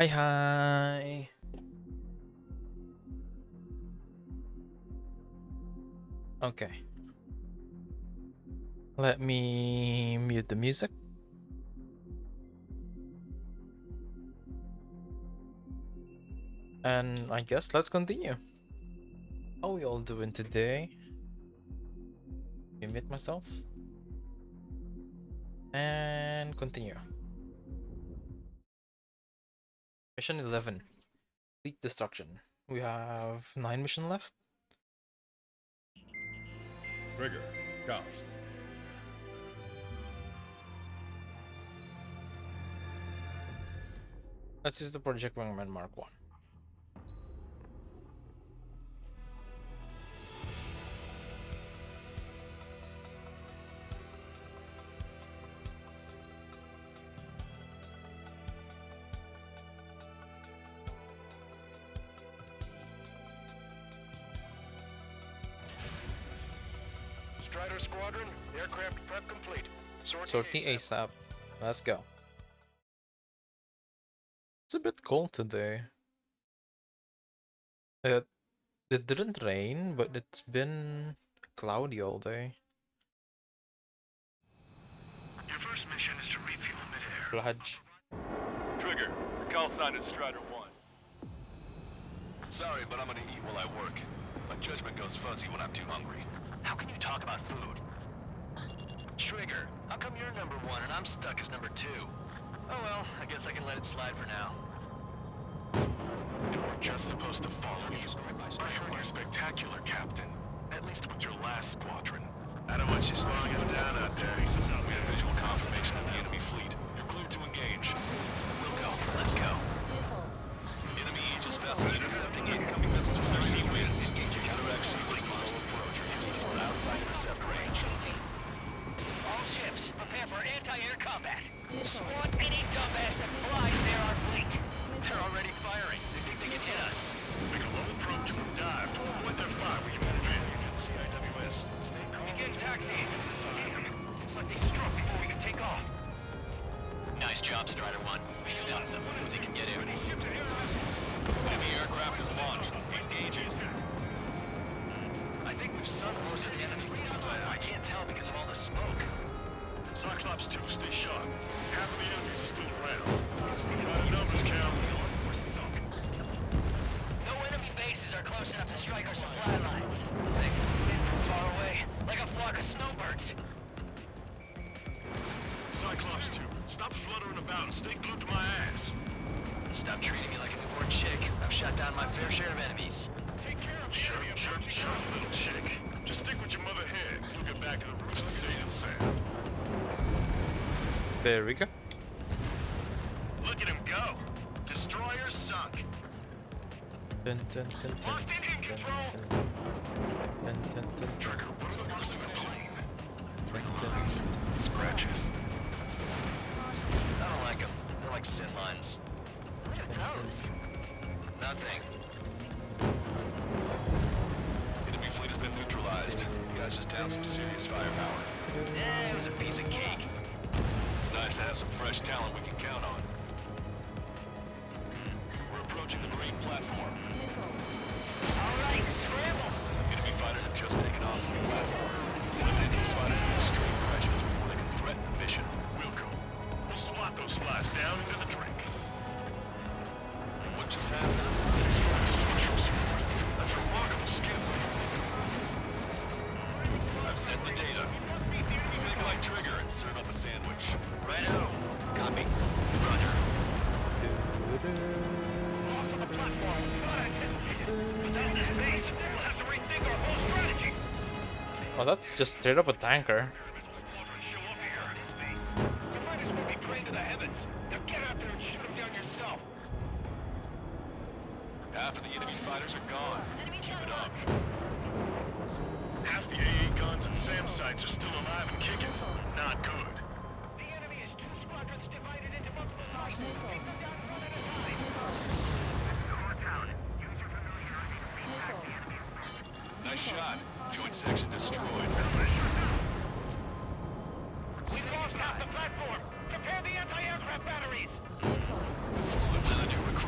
Hi, hi. Okay. Let me mute the music. And I guess let's continue. How we all doing today? Mute myself. And continue. Mission 11. Fleet destruction. We have 9 missions left. Trigger. Go. Let's use the Project Wingman Mark 1. Strider Squadron, aircraft prep complete. Sortie ASAP. Let's go. It's a bit cold today. It didn't rain, but it's been cloudy all day. Your first mission is to refuel midair. Bludge. Trigger. Your call sign is Strider 1. Sorry, but I'm gonna eat while I work. My judgment goes fuzzy when I'm too hungry. How can you talk about food? Trigger, how come you're number 1 and I'm stuck as number 2? Oh well, I guess I can let it slide for now. We're just supposed to follow you. I heard you're spectacular, Captain. At least with your last squadron. I don't want you slowing us down out there. We have visual confirmation of the enemy fleet. You're cleared to engage. We'll go. Let's go. Enemy Aegis vessel intercepting incoming missiles with their sea wings. Counteract sequence below approach or use missiles outside intercept range. All ships, prepare for anti-air combat. Squad any dumbass that flies near our fleet. They're already firing. They think they can hit us. Make a low approach and dive to avoid their fire when you move in. CIWS. Stay calm. Begin taxiing. It's like they struck before we could take off. Nice job, Strider 1. We stopped them before they can get in. Enemy aircraft is launched. Engage it. I think we've sunk most of the enemy fleet, but I can't tell because of all the smoke. Cyclops 2, stay sharp. Half of the enemies are still around. Try the numbers, Cal. No enemy bases are close enough to strike our supply lines. They can move in from far away, like a flock of snowbirds. Cyclops 2, stop fluttering about and stay glued to my ass. Stop treating me like a newborn chick. I've shot down my fair share of enemies. Take care of sure, little chick. Just stick with your mother head. You'll get back to the roost safe and sound. There we go. Look at him go. Destroyer sunk. Dun, dun, dun, dun, Locked engine dun, control. dun, dun, dun, Trigger, what's the worst in the plane? dun, dun. Scratches. I don't like them. They're like sin lines. What are those? Nothing. Enemy fleet has been neutralized. You guys just downed some serious firepower. It was a piece of cake. It's nice to have some fresh talent we can count on. We're approaching the green platform. All right, scramble. Enemy fighters have just taken off from the platform. Eliminate these fighters with extreme prejudice before they can threaten the mission. We'll go. We'll swat those flies down into the drink. What just happened? Destroyed structural support. That's remarkable skill. I've sent the data. Make like Trigger and serve up a sandwich. Righto. Copy. Roger. Off of the platform. Not anticipated. Without this base, we'll have to rethink our whole strategy. Oh, that's just straight up a tanker. Show up here. You might as well be praying to the heavens. Now get out there and shoot them down yourself. Half of the enemy fighters are gone. Keep it up. Half the AA guns and SAM sites are still alive and kicking. Not good. The enemy is 2 squadrons divided into multiple lines. Take them down one at a time. Nice shot. Joint section destroyed. We've lost half the platform. Prepare the anti-aircraft batteries. This is a new recruit.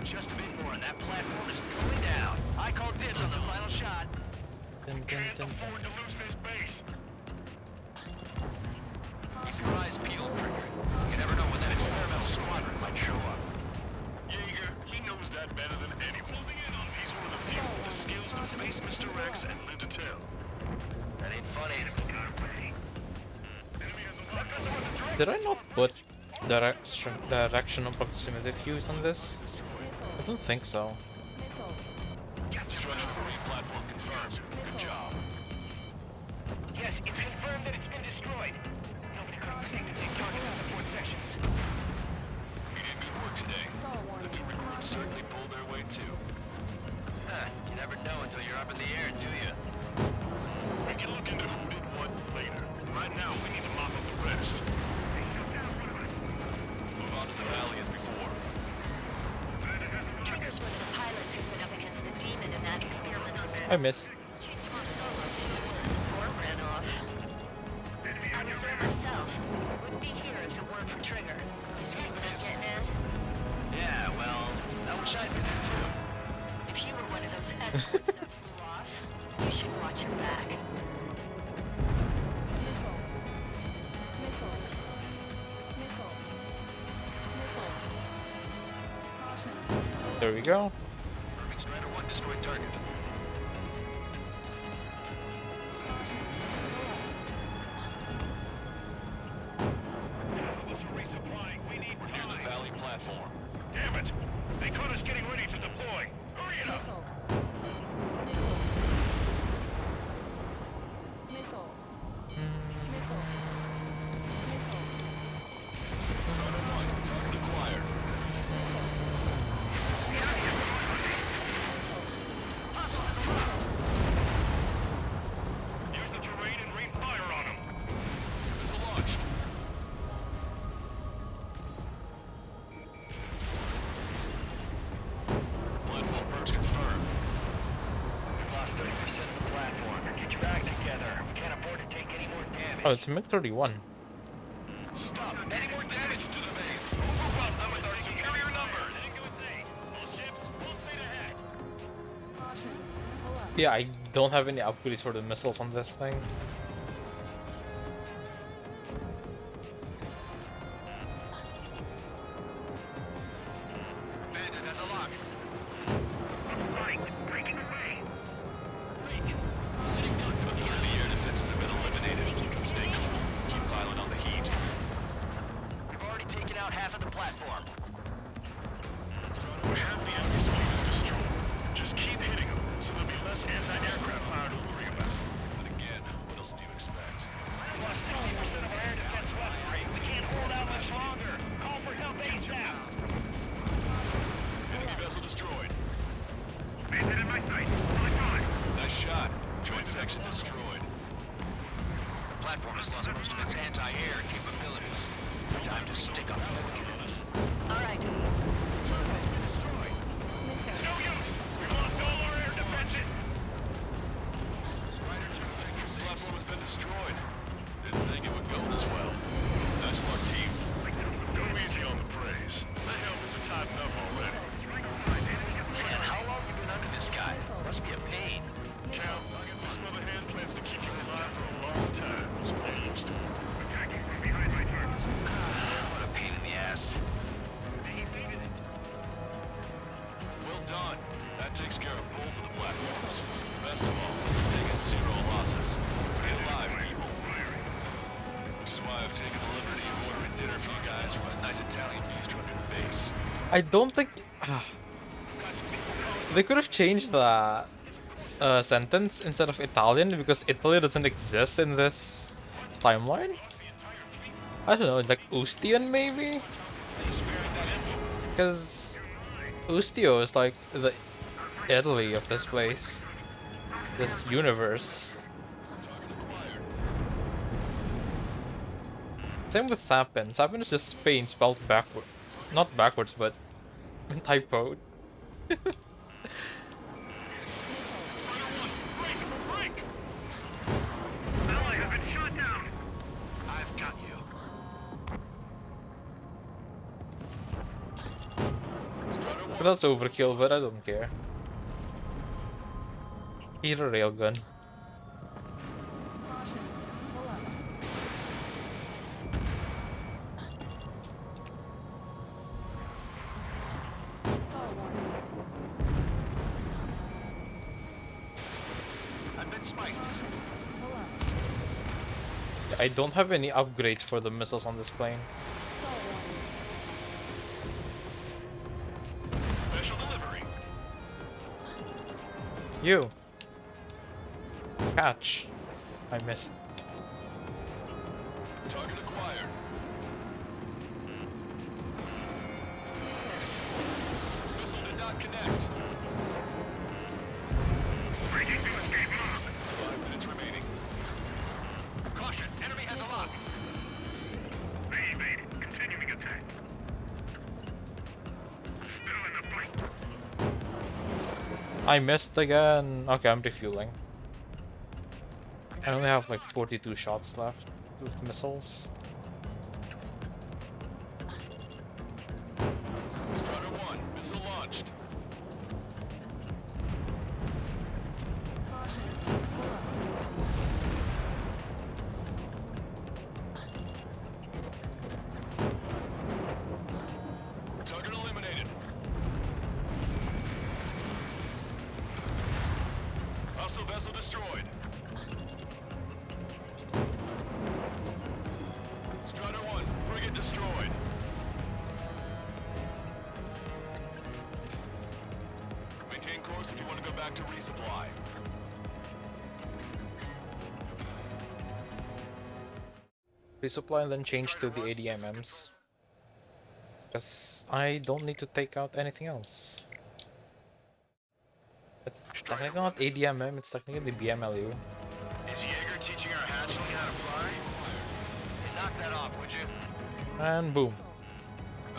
Just a bit more and that platform is going down. I call dibs on the final shot. Dun, dun, dun, dun. Afford to lose this base. Keep your eyes peeled, Trigger. You never know when that experimental squadron might show up. Jaeger, he knows that better than anyone. He's one of the few with the skills to face Mr. Rex and live to tell. That ain't funny. Did I not put directional proximity fuse on this? I don't think so. Destruction of marine platform confirmed. Good job. Yes, it's confirmed that it's been destroyed. Nobody could have taken the target on the port sections. You did good work today. The new recruits certainly pulled their weight too. You never know until you're up in the air, do you? We can look into who did what later. Right now, we need to mop up the rest. Move on to the valley as before. Trigger's one of the pilots who's been up against the demon in that experimental I missed. Chased him off solo since Ford ran off. I was there myself. Wouldn't be here if it weren't for Trigger. You see what I'm getting at? Yeah, well, I wish I'd been there too. If you were one of those escorts that flew off, you should watch your back. There we go. Perfect Strider 1 destroyed target. Near the valley platform. Damn it! They caught us getting ready to deploy. Hurry it up! Strider 1, target acquired. Use the terrain and rain fire on them. Missile launched. Platform perch confirmed. We've lost 30% of the platform. Get your act together. We can't afford to take any more damage. Oh, it's a MiG-31. Stop. Any more damage to the base. We'll move up them with our superior numbers. All ships, full speed ahead. Yeah, I don't have any upgrades for the missiles on this thing. Bandit has a lock. Breaking away. Sitting down to The threat of the air defenses have been eliminated. Stay cool. Keep piling on the heat. We've already taken out half of the platform. We have the enemy fleet destroyed. Just keep hitting them, so there'll be less anti-aircraft fire to worry about. But again, what else do you expect? We've lost 60% of our air defense weaponry. We can't hold out much longer. Call for help ASAP. Enemy vessel destroyed. Bandit in my sight. Really fine. Nice shot. Joint section destroyed. The platform has lost most of its anti-air capabilities. Time to stick a fork in it. All right. No use. We lost all our air defenses. The platform has been destroyed. Didn't think it would go this well. Nice work, team. Go easy on the praise. The helmets are tightened up already. Man, how long have you been under this guy? Must be a pain. Cal, this mother hand plans to keep you alive for a long time. That's what I used to. Attacking from behind my turret. What a pain in the ass. Well done. That takes care of both of the platforms. Best of all, taking 0 losses. Stay alive, people. Which is why I've taken the liberty of ordering dinner for you guys from a nice Italian bistro near the base. I don't think... They could have changed the sentence instead of Italian because Italy doesn't exist in this timeline. I don't know, like Ustian maybe? Because Ustio is like the Italy of this place. This universe. Same with Sapin. Sapin is just Spain spelled backward. Not backwards, but typoed. Ally have been shot down. I've got you. That's overkill, but I don't care. Need a railgun. I've been spiked. I don't have any upgrades for the missiles on this plane. Special delivery. You! Catch! I missed. Target acquired. Missile did not connect. 5 minutes remaining. Caution, enemy has a lock. Continuing attack. Still in the fight. I missed again! Okay, I'm refueling. I only have like 42 shots left with missiles. Strider 1, missile launched. Target eliminated. Hostile vessel destroyed. Strider 1, frigate destroyed. Maintain course if you want to go back to resupply. Resupply and then change to the ADMMs. Because I don't need to take out anything else. It's technically not ADMM, it's technically the BMLU. Is Jaeger teaching our hatchling how to fly? Hey, knock that off, would you? And boom.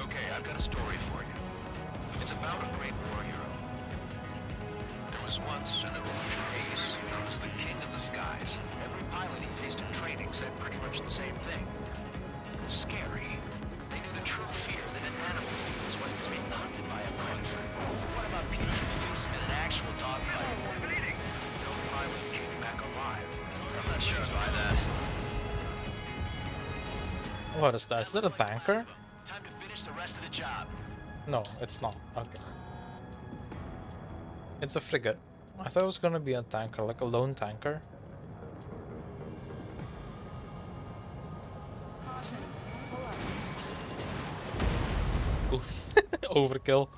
Okay, I've got a story for you. It's about a great war hero. There was once an Evolution ace known as the King of the Skies. Every pilot he faced in training said pretty much the same thing. Scary. They knew the true fear that an animal feels when it's being hunted by a predator. What about people who face him in an actual dogfight? No pilot came back alive. I'm not sure by that. What is that? Is that a tanker? Time to finish the rest of the job. No, it's not. Okay. It's a frigate. I thought it was gonna be a tanker, like a lone tanker. Oof. Overkill.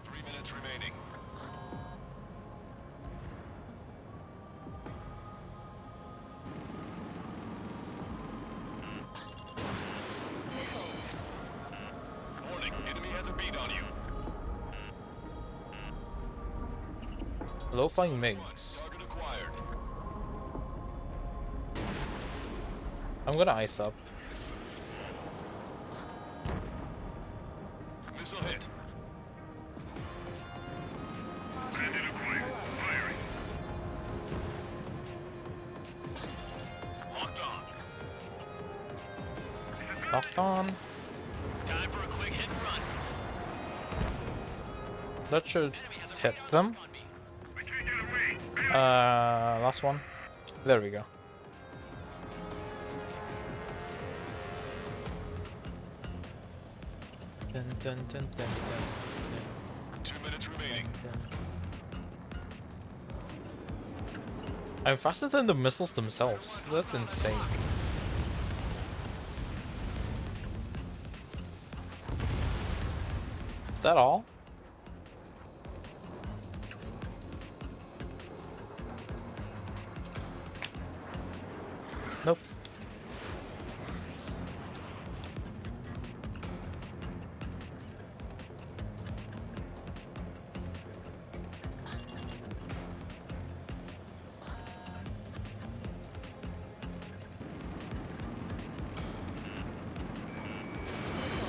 3 minutes remaining. Warning, enemy has a beat on you. Low flying MiGs. Target acquired. I'm gonna ice up. Missile hit. Locked on. Locked on. Time for a quick hit and run. That should Enemy has a hit radar them. lock on me. Last one. There we go. Dun, dun, dun, dun, dun, 2 minutes remaining. dun. I'm faster than the missiles themselves. That's insane. Is that all? Nope.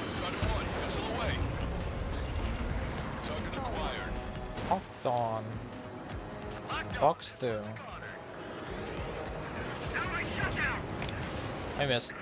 Strider 1, missile away. Target acquired. Locked on. Locked on. Box 2. Corner. I missed.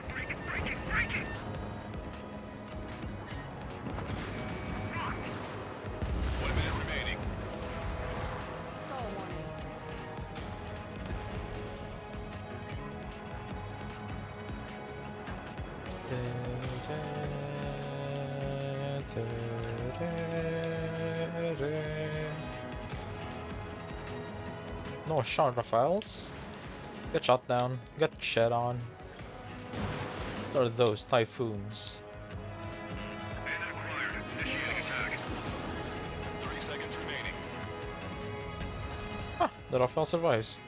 No shot, Raphaels. Get shot down. Get shed on. What are those typhoons? 3 seconds remaining. Huh, the Raphael survives.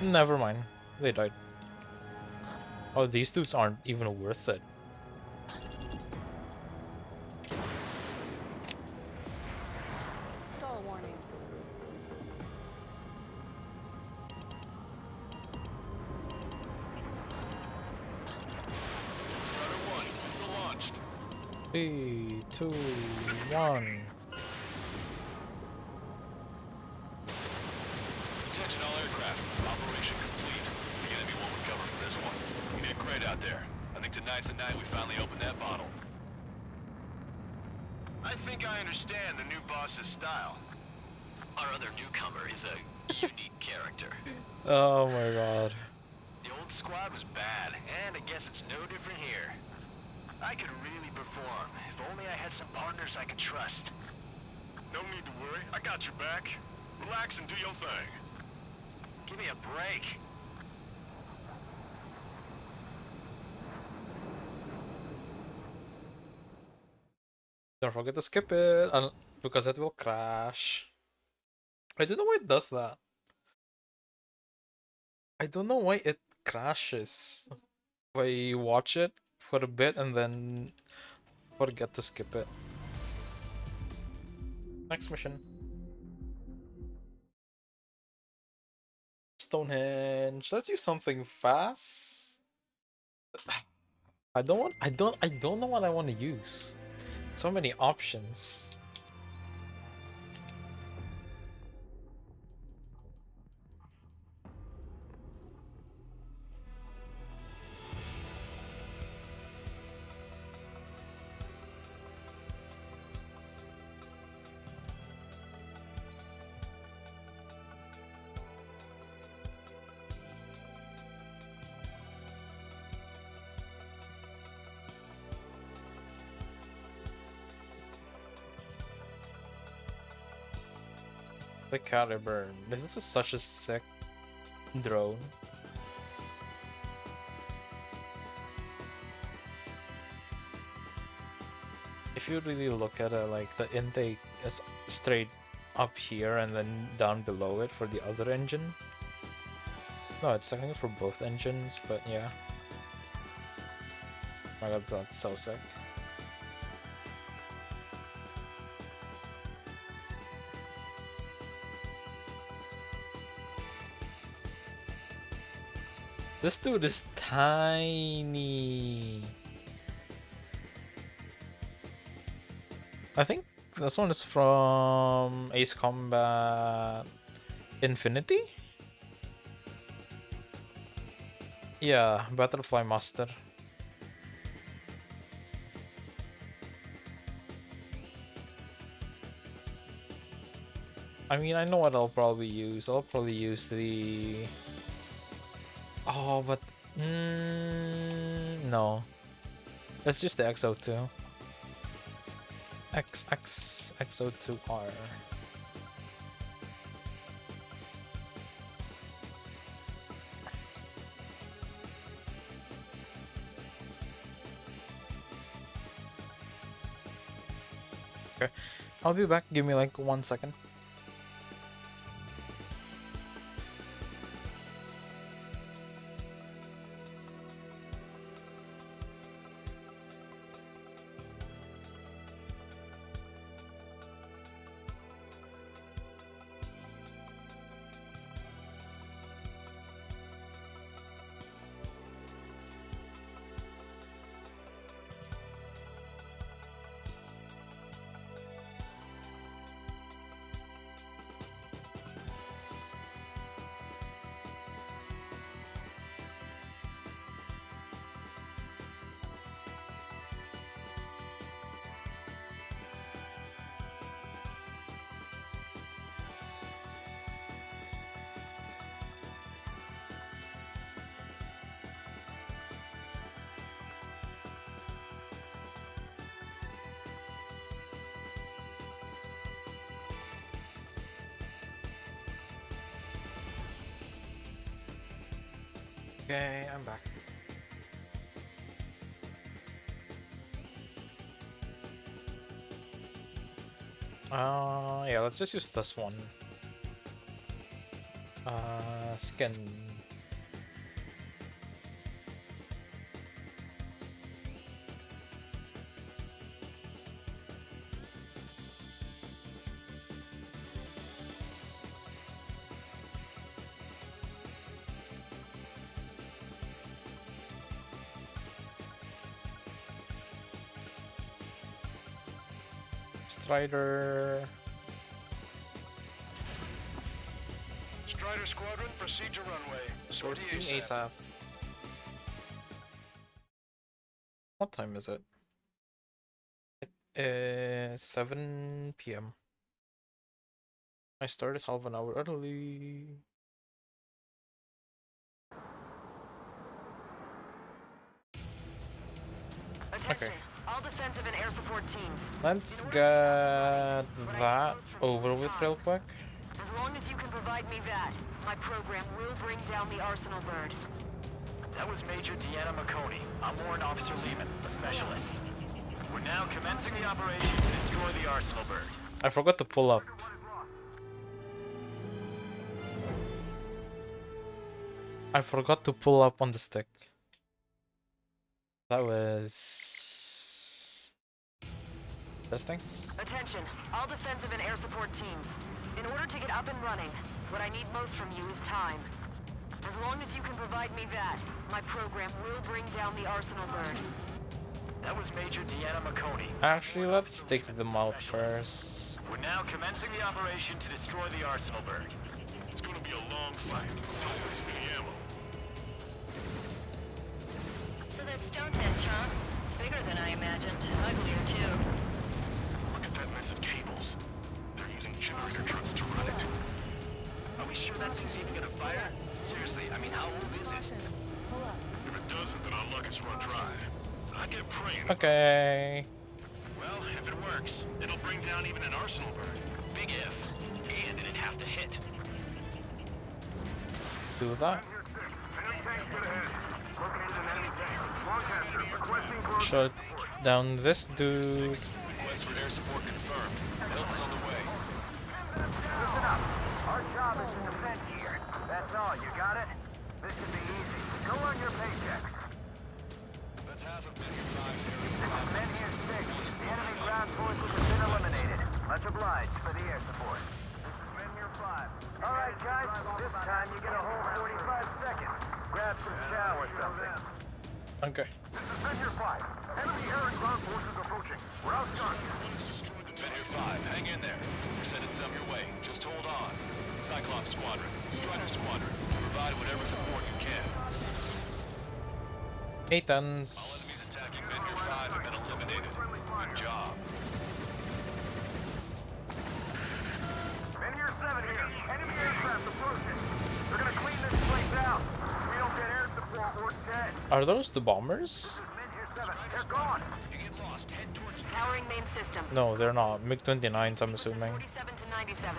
Never mind. They died. Oh, these dudes aren't even worth it. Stall warning. Strider 1, missile launched. 3, 2, 1. Attention all aircraft. Operation complete. The enemy won't recover from this one. You did great out there. I think tonight's the night we finally open that bottle. I think I understand the new boss's style. Our other newcomer is a unique character. Oh my god. The old squad was bad, and I guess it's no different here. I could really perform, if only I had some partners I could trust. No need to worry. I got your back. Relax and do your thing. Give me a break. Don't forget to skip it, because it will crash. I don't know why it does that. I don't know why it crashes. If I watch it for a bit and then forget to skip it. Next mission. Stonehenge. Let's do something fast. I don't know what I want to use. So many options. The Caliburn. This is such a sick drone. If you really look at it, like the intake is straight up here and then down below it for the other engine. No, it's technically for both engines, but yeah. Oh my god, that's so sick. This dude is tiny. I think this one is from Ace Combat Infinity? Yeah, Butterfly Master. I mean, I know what I'll probably use. I'll probably use the... Oh, but... no. Let's just the XO2. XO2R. Okay, I'll be back. Give me like 1 second. Okay, I'm back. Yeah, let's just use this one. Skin. Strider. Strider Squadron, proceed to runway. Sorting ASAP. ASAP. What time is it? It is 7 p.m. I started half an hour early. Attention, all defensive and air support teams. Let's get that over with real quick. As long as you can provide me that, my program will bring down the Arsenal bird. That was Major Deanna McConey. I'm Warrant Officer Lehman, a specialist. We're now commencing the operation to destroy the Arsenal bird. I forgot to pull up. I forgot to pull up on the stick. That was... this thing? Attention, all defensive and air support teams. In order to get up and running, what I need most from you is time. As long as you can provide me that, my program will bring down the Arsenal bird. That was Major Deanna McConey. Actually, let's take them out first. We're now commencing the operation to destroy the Arsenal bird. It's gonna be a long fight. Don't waste any ammo. So that's Stonehenge, huh? It's bigger than I imagined. Uglier, too. Look at that mess of cables. They're using generator trucks to run it. Are we sure that thing's even gonna fire? Seriously, I mean, how old is it? If it doesn't, then our luck is run dry. I get praying. Okay. Well, if it works, it'll bring down even an Arsenal bird. Big if. And it'd have to hit. Do that. Shut down this dude. Request for air support confirmed. Help is on the way. Listen up. Our job is to defend here. That's all. You got it? This should be easy. Go on your paychecks. That's half of Minion 5's This area. is Menier 6. The enemy ground forces have been eliminated. Much obliged for the air support. This is Menier 5. All right, guys. This time you get a whole 45 seconds. Grab some chow or something. Okay. This is Menier 5. Enemy air and ground forces approaching. We're outgunned. Minion 5, hang in there. We're sending some your way. Just hold on. Cyclops Squadron, Strider Squadron, provide whatever support you can. 8 tons. All enemies attacking Minion 5 have been eliminated. Good job. Menier 7 here. Enemy aircraft approaching. They're gonna clean this place out. We don't get air support, we're dead. Are those the bombers? This is Menier 7. They're gone. You get lost, head towards Powering main system. No, they're not. MiG-29s, I'm assuming. 47 to 97.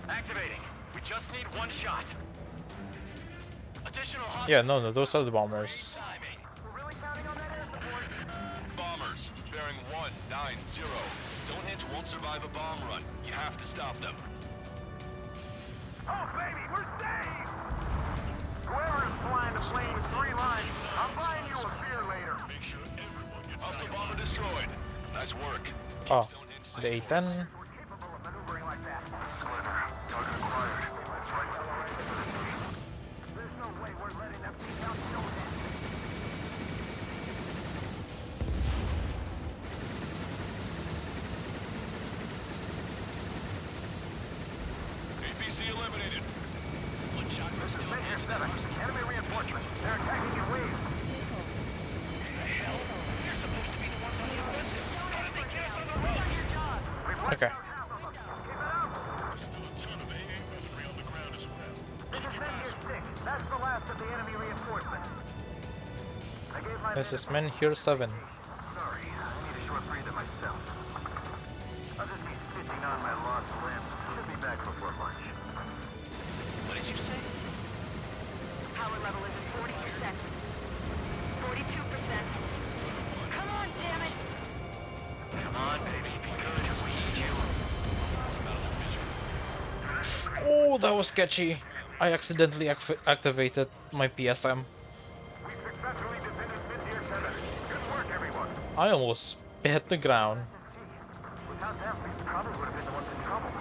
Activating. We just need one shot. Additional Yeah, no, those are the bombers. timing. We're really counting on that air support. Bombers, bearing 190. Stonehenge won't survive a bomb run. You have to stop them. Oh, baby, we're saved! Whoever is flying the plane with 3 lines, I'm buying you a beer later. Make sure everyone gets hostile bomber destroyed. Nice work. Keep Oh, Stonehenge safe the for us. A-10. We're capable of maneuvering like that. Clever. Target acquired. That's right. There's no way we're letting them beat down Stonehenge. APC eliminated. This is Menier 7. Enemy reinforcements. They're attacking in waves. Okay. There's still a ton of AA weaponry on the ground as well. This is Menier 6. That's the last of the enemy reinforcements. I gave my This men is a- Men here 7. Sorry, I need a short breather myself. I'll just be stitching on my lost limbs. Should be back before lunch. What did you say? power level is at 40%. 42%. Come on, damn it! Come on, baby, be good. We need you. Oh, that was sketchy. I accidentally activated my PSM. We successfully defended mid-tier 7. Good work, everyone. I almost hit the ground. Without them, we probably would have been the ones in trouble.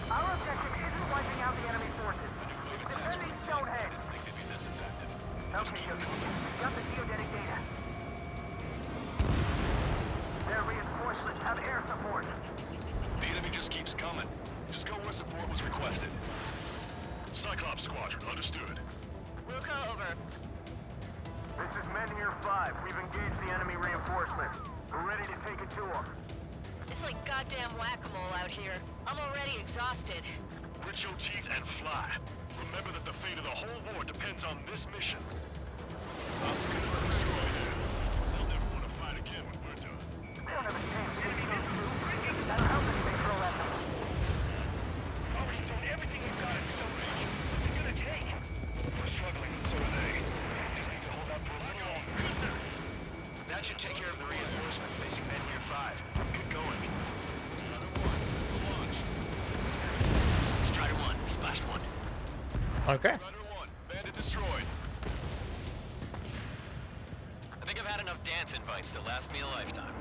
Our objective isn't wiping out the enemy forces. It's defending Stonehenge. I think they'd be this effective. Okay, Yogi. We've got the geodetic data. Their reinforcements have air support. The enemy just keeps coming. Just go where support was requested. Cyclops Squadron, understood. Wilco, over. This is Menhir 5. We've engaged the enemy reinforcements. We're ready to take it to them. It's like goddamn whack-a-mole out here. I'm already exhausted. Grit your teeth and fly. Remember that the fate of the whole war depends on this mission. Hostile confirmed destroyed. They'll never want to fight again when we're done. They don't have a chance. That'll help if they throw at them. Already thrown everything we've got at Stonehenge. What's it gonna take? We're struggling, and so are they. Just need to hold out for a little longer. That should take care of the reinforcements facing Menhir 5. Get going. Strider 1, missile launched. Strider 1, splashed 1. Okay. Strider 1, bandit destroyed. I think I've had enough dance invites to last me a lifetime.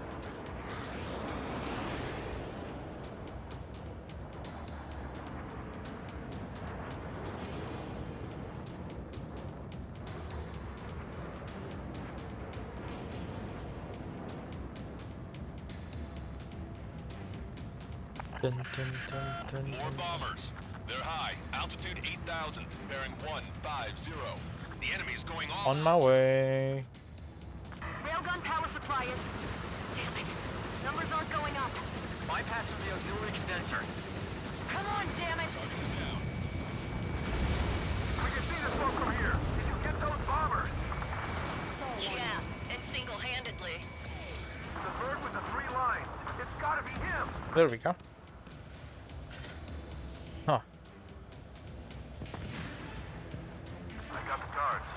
Dun, dun, dun, dun, More dun. bombers. They're high. Altitude 8,000. Bearing 150. The enemy's going all On my way. Railgun power supply is... Damn it. Numbers aren't going up. Bypassing the auxiliary condenser. Come on, damn it! Target is down. We can see the smoke from here. Did you get those bombers? Yeah, and single-handedly. The bird with the 3 lines. It's gotta be him. There we go. Huh. I got the guards.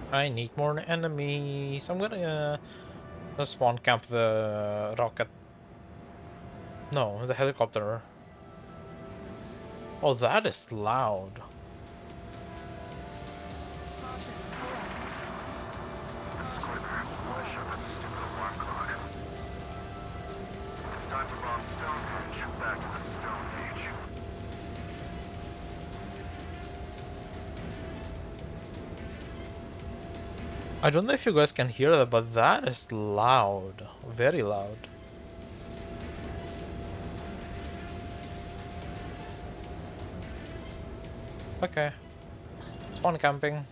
I need more enemies. I'm gonna spawn camp the rocket. No, the helicopter. Oh, that is loud. Time to bomb Stonehenge. Back to the Stone Age. I don't know if you guys can hear that, but that is loud. Very loud. Okay. Spawn camping.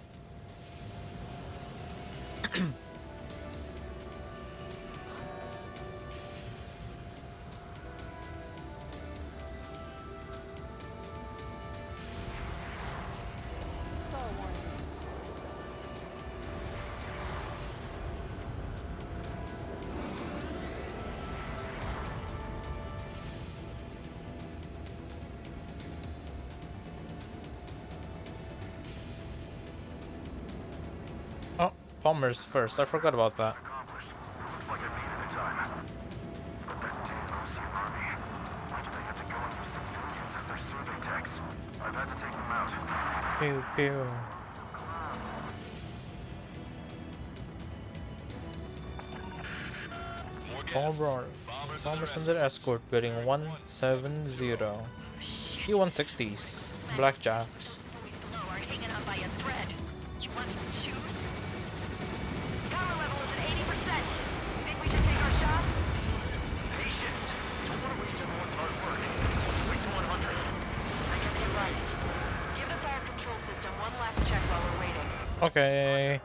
Oh, bombers first. I forgot about that. Accomplished. Looks like I needed the time. But that damn Russian army. Why do they have to go in for civilians as their survey techs? I've had to take them out. Pew pew. More guests. Bombers under escort bidding 170. E160s. Blackjacks. Low are hanging on by a thread. You want some shoes? Power level is at 80%. Think we should take our shot? Patience. Don't want to waste everyone's hard work. Wait to 100. I guess you're right. Give the fire control system one last check while we're waiting. Okay,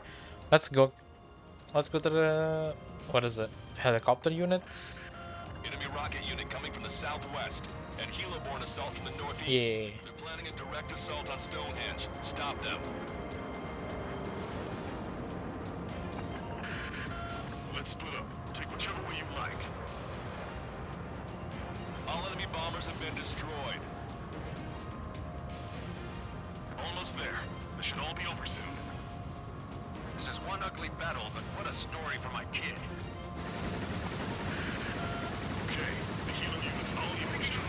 let's go. Let's go to the, what is it? Helicopter units? Enemy rocket unit coming from the southwest. And helo-borne assault from the northeast. Yeah. They're planning a direct assault on Stonehenge. Stop them. Let's split up. Take whichever way you like. All enemy bombers have been destroyed. Almost there. This should all be over soon. This is one ugly battle, but what a story for my kid. Okay, the helo units all use true.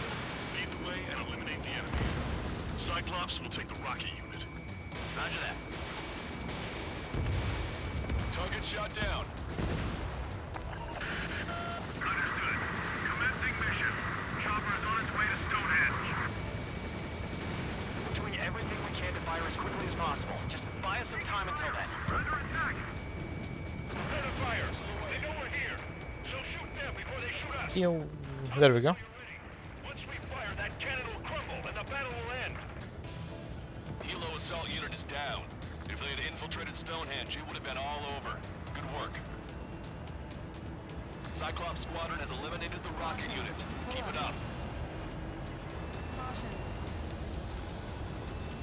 Lead the way and eliminate the enemy. Cyclops will take the rocket unit. Roger that. Target shot down. Understood. Commencing mission. Chopper is on its way to Stonehenge. We're doing everything we can to fire as quickly as possible. Just buy us some time until then. Under attack. Prepare to fire. They know we're here. So shoot them before they shoot us. Yo, there we go. Once we fire, that cannon will crumble and the battle will end. Helo assault unit is down. If they had infiltrated Stonehenge, it would have been all over. Good work. Cyclops Squadron has eliminated the rocket unit. Keep it up.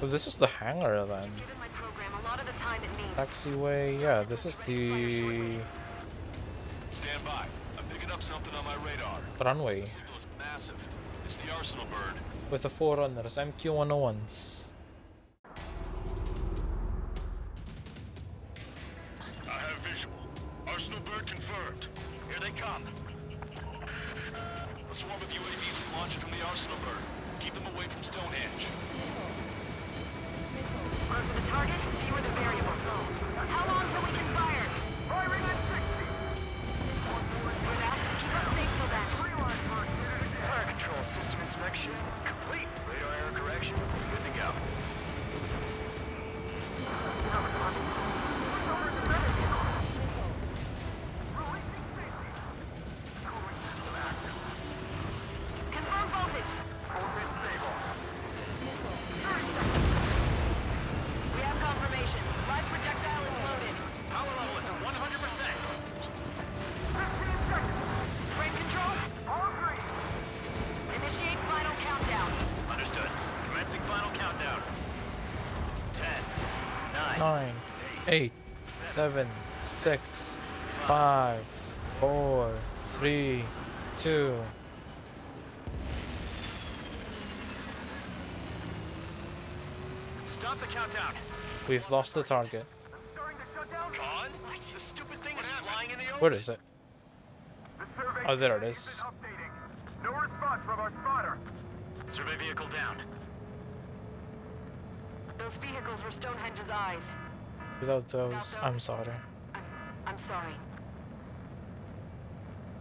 Oh, this is the hangar then. Given my program a lot of the time it needs. Taxiway, yeah, this is the Stand by. I'm picking up something on my radar. runway The signal is massive. It's the Arsenal bird. with the Forerunners, MQ-101s. I have visual. Arsenal bird confirmed. Here they come. A swarm of UAVs is launching from the Arsenal bird. Keep them away from Stonehenge. Closer the target, fewer the variables. How long till we can fire? Firing at 60. For that, keep us safe till then. Fire control system inspection complete. Radar error correction is good to go. Confirm voltage. We have confirmation. Live projectile is loaded. Power level is at 100%. Frame control? All green. Initiate final countdown. Understood. Commencing final countdown. 10, 9, 9, 8, 7, 6, 5, 4, 3, 2. Stop the countdown. We've lost the target. Gone? The stupid thing is flying in the open. Where is it? Oh, there it is. No response from our spotter. Survey vehicle down. Those vehicles were Stonehenge's eyes. Without those, I'm sorry. I'm sorry.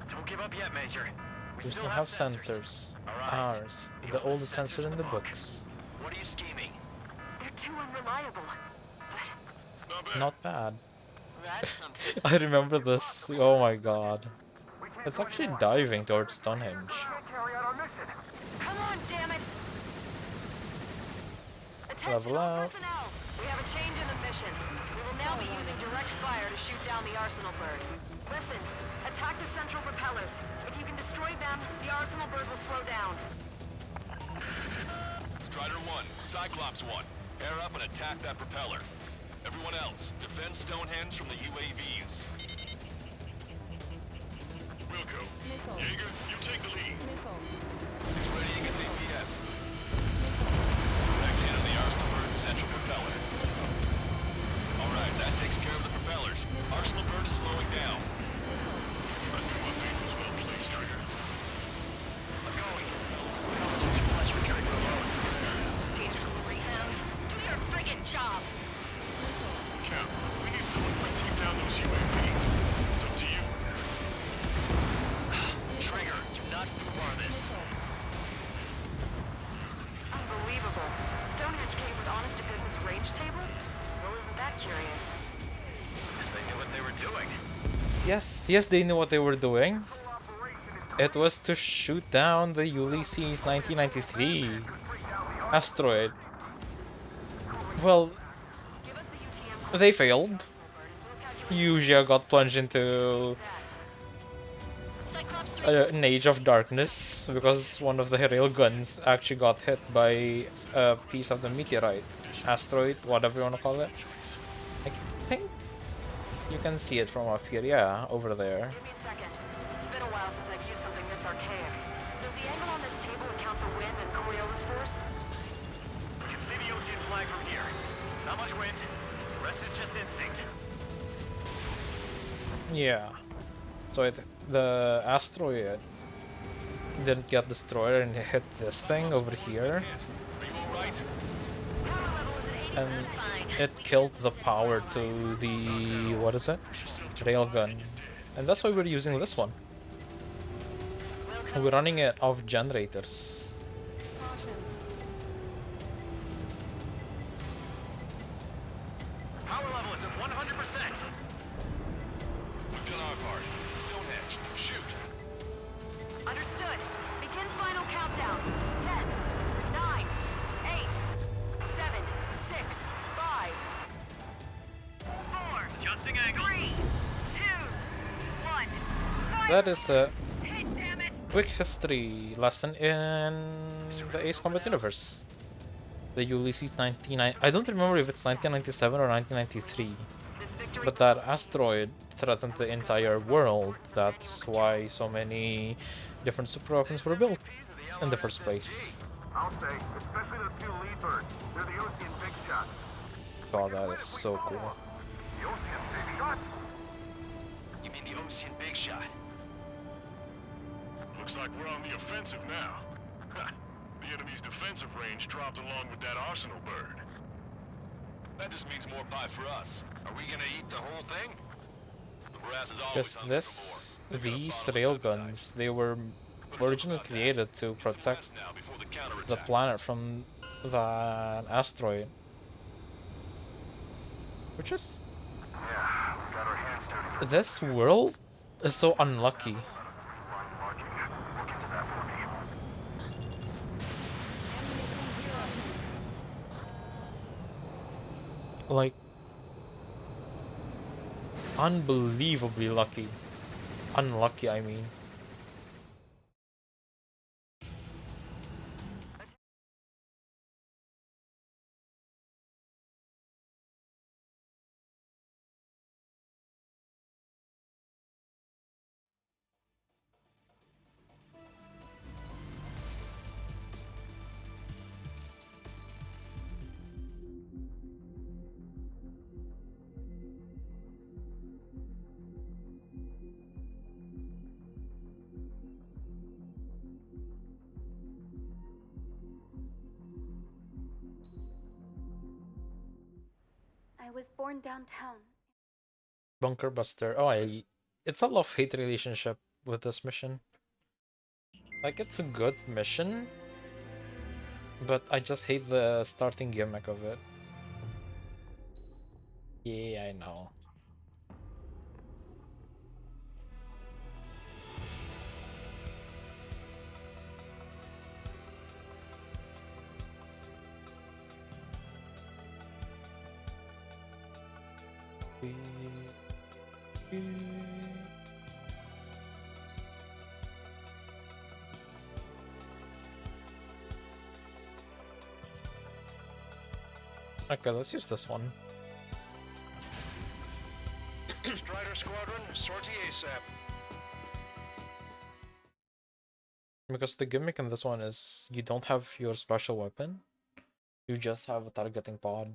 Don't give up yet, Major. We still have sensors. Ours, the oldest sensor in the books. What are you scheming? They're too unreliable. But Not bad. that's something. I remember this. Oh my god. It's actually diving towards Stonehenge. Carry out our mission. Come on, damn it! Attention Level all out. personnel. We have a change in the mission. We will now be using direct fire to shoot down the Arsenal bird. Listen, attack the central propellers. If you can destroy them, the Arsenal bird will slow down. Strider 1, Cyclops 1. Air up and attack that propeller. Everyone else, defend Stonehenge from the UAVs. Wilco. Jaeger, you take the lead. He's readying its APS. Next hit of the Arsenal bird's central propeller. Alright, that takes care of the propellers. Arsenal bird is slowing down. I knew my fate was well placed, Trigger. Do your friggin' job! Cap, we need someone who can take down those UAVs. It's up to you. Yes, they knew what they were doing. It was to shoot down the Ulysses 1993 asteroid. Well, they failed. Yuja got plunged into an age of darkness because one of the railguns actually got hit by a piece of the meteorite, asteroid, whatever you want to call it. I think you can see it from up here, yeah, over there. Give me a second. It's been a while since I've used something this archaic. Does the angle on this table account for wind and Coriolis force? You can see the ocean flag from here. Not much wind. The rest is just instinct. Yeah. So the asteroid didn't get destroyed and hit this thing over here, and it killed the power to the, what is it? Railgun. And that's why we're using this one. We're running it off generators. Power level is at 100%. We've done our part. Stonehenge, shoot. Understood. Begin final countdown. 10, 9, 8, 7, 6, 5, 4, Adjusting angle. 3, 2, 1. That is a Hit, damn it! quick history lesson in the Ace Combat universe. The Ulysses 99. I don't remember if it's 1997 or 1993, This victory but that asteroid threatened the entire world. That's why so many different super weapons were built in the first place. I'll say, especially those two lead birds. They're the Ocean big shots. Oh, that is so cool. The Ocean big shot? You mean the Ocean Big Shot? Looks like we're on the offensive now. Ha! The enemy's defensive range dropped along with that arsenal bird. That just means more pie for us. Are we gonna eat the whole thing? The brass is always Just hungry this, for more. We've these got bottles railguns, advertised. they were But enough originally about that. created to Get some protect rest now before the the counterattack. planet from that asteroid. Which is... Yeah, we got our hands dirty. This world is so unlucky. Line marking. We'll get to that for me. Like... unbelievably lucky. Unlucky, I mean. I was born downtown. Bunker Buster. Oh, it's a love-hate relationship with this mission. Like, it's a good mission, but I just hate the starting gimmick of it. Yeah, I know. Okay, let's use this one. Strider Squadron, sortie ASAP. Because the gimmick in this one is you don't have your special weapon, you just have a targeting pod.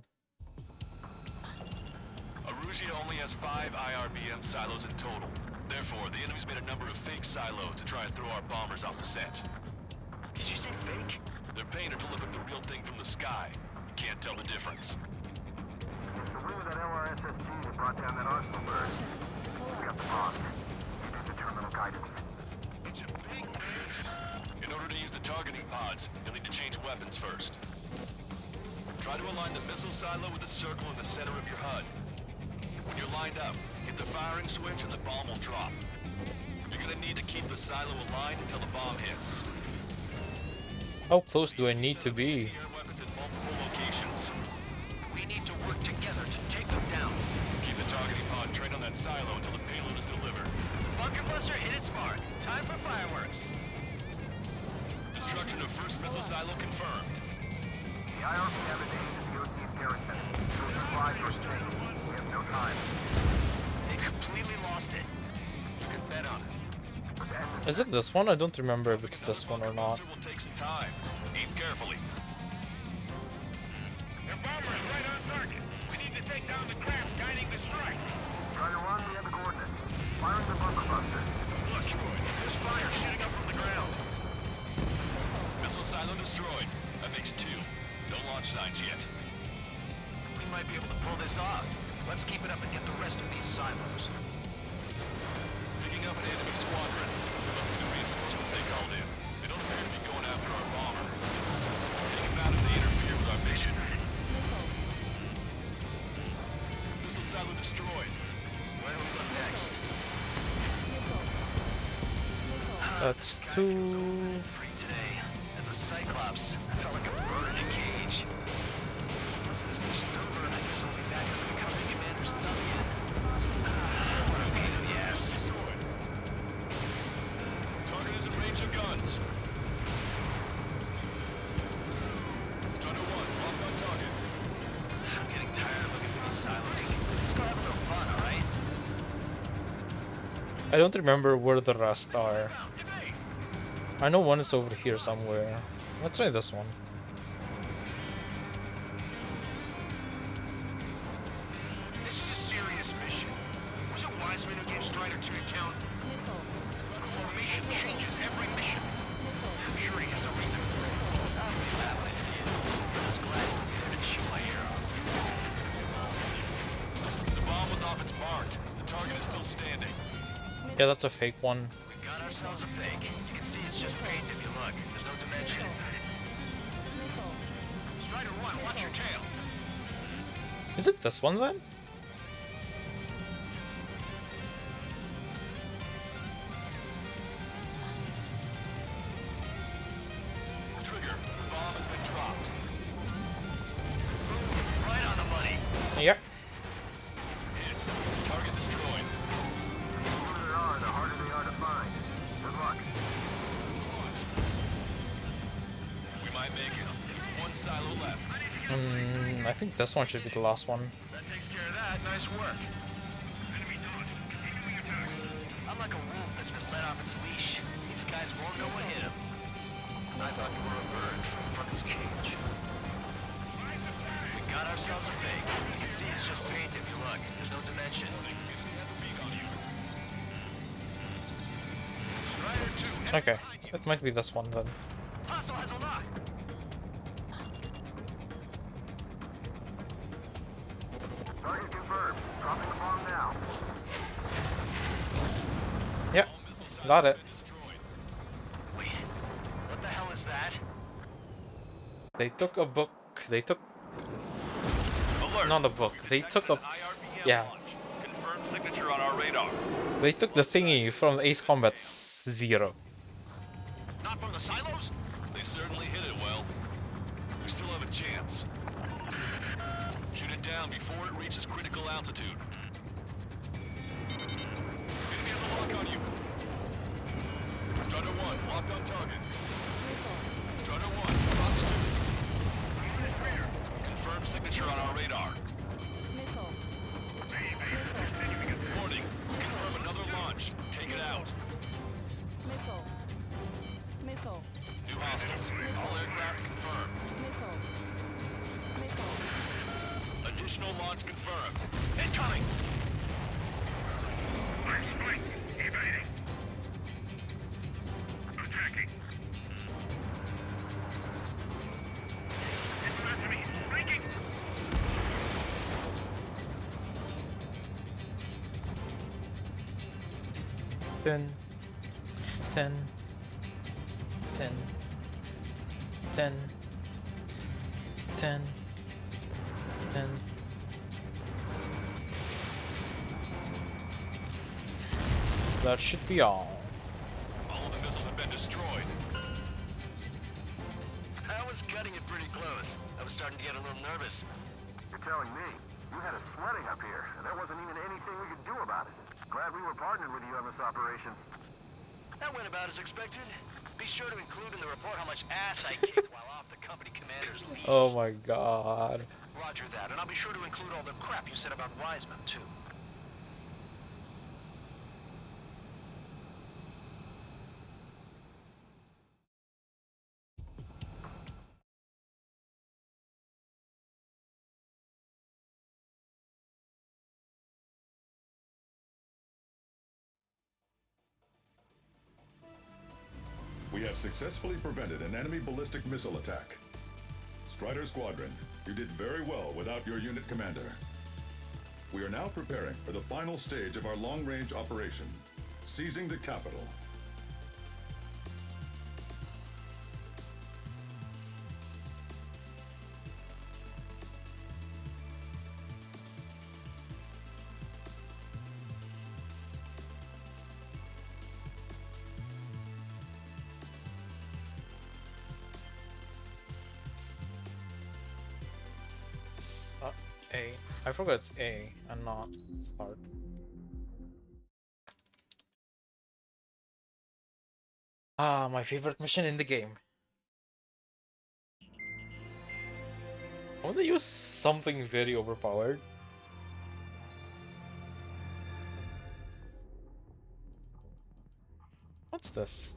Arusia only has 5 IRBM silos in total. Therefore, the enemy's made a number of fake silos to try and throw our bombers off the scent. Did you say fake? They're painted to look like the real thing from the sky. You can't tell the difference. So we were that LRSSG that brought down that arsenal bird. We got the bombs. Get the terminal guidance. It's a big news. In order to use the targeting pods, you'll need to change weapons first. Try to align the missile silo with a circle in the center of your HUD. When you're lined up, hit hit the firing switch and the bomb will drop. You're gonna need to keep the silo aligned until the bomb hits. How close do I need to be? Anti-air weapons in multiple locations. We need to work together to take them down. Keep the targeting pod trained on that silo until the payload is delivered. Bunker buster hit its mark. Time for fireworks. Destruction of first missile silo confirmed. The IRP have a name to POT's garrison. You'll survive your state. We have no time. They completely lost it. You can bet on it. Is it this one? I don't remember if it's this one or not. Will take some time. Aim carefully. Their bomber is right on target. We need to take down the craft guiding the strike. Strider 1, we have the coordinates. Firing the bunker buster. Destroyed. There's fire shooting up from the ground. Missile silo destroyed. That makes 2. No launch signs yet. We might be able to pull this off. Let's keep it up and get the rest of these silos. Picking up an enemy squadron. There must be the reinforcements they called in. They don't appear to be going after our bomber. Take them out if they interfere with our mission. Missile silo destroyed. Where do we look next? That's 2. Free today. As a Cyclops, I felt like a bird in a cage. Once this mission's over, I guess I'll be back as the company commander's thumb again. What a pain in the ass. Destroyed. Target is in range of guns. Strider 1, locked on target. I'm getting tired of looking for these silos. Let's go have a little fun, alright? I don't remember where the rest are. I know one is over here somewhere. Let's try this one. This is a serious mission. Was it Wiseman who gave Strider 2 account? Formation changes every mission. I'm sure he has a reason for it. I'll be glad when I see it. I'm just glad he didn't shoot my ear off. The bomb was off its mark. The target is still standing. Yeah, that's a fake one. We got ourselves a fake. You can see it's just paint if you look. There's no dimension. Strider 1, watch your tail. Is it this one then? Trigger, the bomb has been dropped. Right on the money. Yep. Hit. Target destroyed. The fewer there are, the harder they are to find. Good luck. Missile launched. We might make it. There's one silo left. I think this one should be the last one. That takes care of that. Nice work. I'm like a wolf that's been let off its leash. These guys won't know what hit him. I thought you were a bird from its cage. We got ourselves a fake. You can see it's just paint if you look. There's no dimension. Strider 2, Okay, it might be this one then. Hostile has a lock. Target confirmed. Dropping the bomb now. Yep, got it. Wait, what the hell is that? They took a book. They took Alert. not a book. They took a yeah. Confirmed signature on our radar. They took the thingy from Ace Combat 0. Not from the silos? They certainly hit it well. We still have a chance. Shoot it down before it reaches critical altitude. Enemy has a lock on you. Strider 1, locked on target. Strider 1, Fox 2. Confirmed signature on our radar. Warning, confirm another launch. Take it out. New hostiles. All aircraft confirmed. Additional launch confirmed. Incoming! Evading. Attacking. It's after me. Breaking. 10, 10, 10, 10, 10, 10. That should be all. All of the missiles have been destroyed. I was cutting it pretty close. I was starting to get a little nervous. You're telling me you had us sweating up here, and there wasn't even anything we could do about it. Glad we were partnered with you on this operation. That went about as expected. Be sure to include in the report how much ass I kicked while off the company commander's leash. Oh my god. Roger that, and I'll be sure to include all the crap you said about Wiseman, too. We have successfully prevented an enemy ballistic missile attack. Strider Squadron, you did very well without your unit commander. We are now preparing for the final stage of our long-range operation, seizing the capital. A. I forgot it's A and not start. Ah, my favorite mission in the game. I want to use something very overpowered. What's this?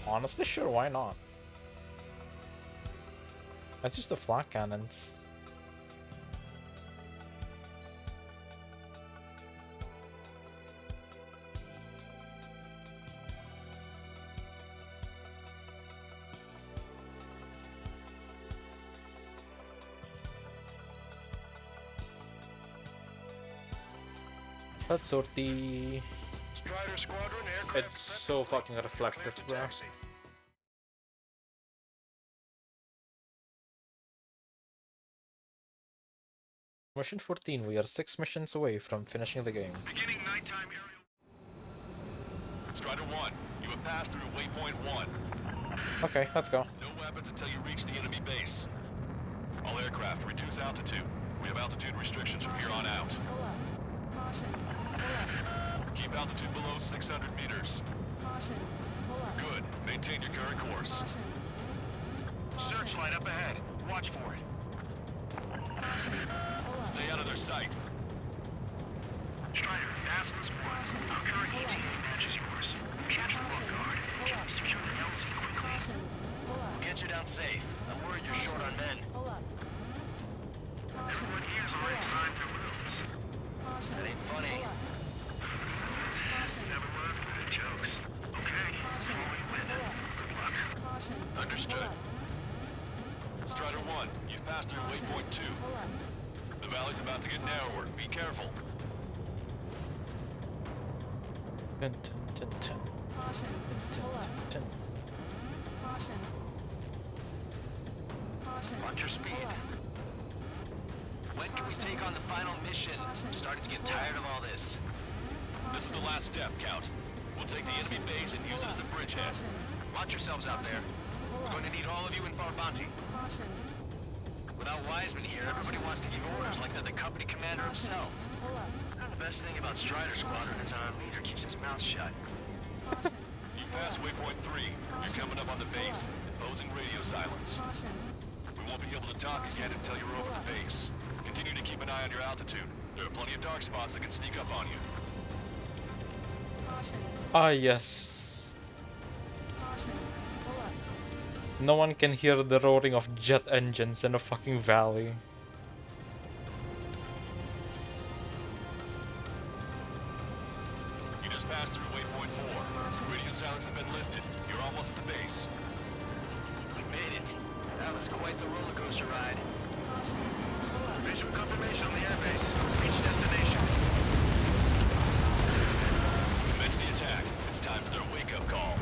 Honestly, sure, why not? Let's use the flak cannons. That's sortie. Strider Squadron aircraft. It's so fucking reflective, bro. taxi. Mission 14, we are 6 missions away from finishing the game. Beginning nighttime aerial. Strider 1, you have passed through waypoint 1. Okay, let's go. No weapons until you reach the enemy base. All aircraft, reduce altitude. We have altitude restrictions from here on out. Keep altitude below 600 meters. Good. Maintain your current course. Searchlight up ahead. Watch for it. Stay out of their sight. Strider, ask this one. Our current ETA matches yours. Catch the guard and secure the LZ quickly. We'll get you down safe. I'm worried you're short on men. Everyone here's already signed their wills. That ain't funny. Never was good at jokes. Okay, before we win it, good luck. Understood. Strider 1, you've passed through waypoint 2. The valley's about to get narrower. Be careful. Dun, dun, dun, dun. Dun, dun, dun, dun. Watch your speed. When can we take on the final mission? I'm starting to get tired of all this. This is the last step, Count. We'll take the enemy base and use it as a bridgehead. Watch yourselves out there. We're going to need all of you in Farbanti. Without Wiseman here, everybody wants to give orders like they're the company commander himself. And the best thing about Strider Squadron is our leader keeps his mouth shut. You've passed waypoint 3. You're coming up on the base, imposing radio silence. We won't be able to talk again until you're over the base. Continue to keep an eye on your altitude. There are plenty of dark spots that can sneak up on you. Ah, yes. No one can hear the roaring of jet engines in a fucking valley. You just passed through waypoint 4. Radio silence has been lifted. You're almost at the base. We made it. That was quite the roller coaster ride. Visual confirmation on the airbase. Reach destination. Commence the attack. It's time for their wake-up call.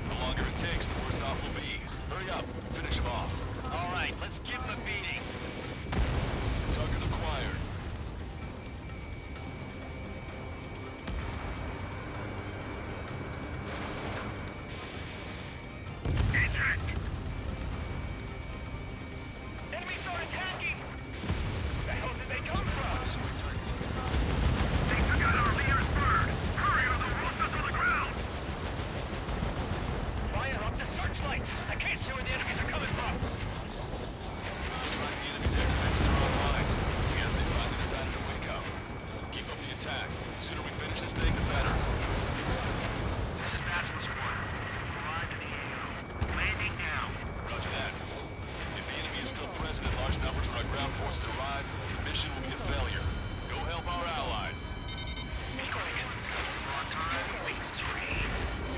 The longer it takes, the worse off we'll be. Hurry up. Finish them off. All right, let's give them a beating. Target acquired. this thing, the better. This is Basilisk 1. Arrived in the AO. Landing now. Roger that. If the enemy is still present in large numbers when our ground forces arrive, the mission will be a failure. Go help our allies. On time, wings is free.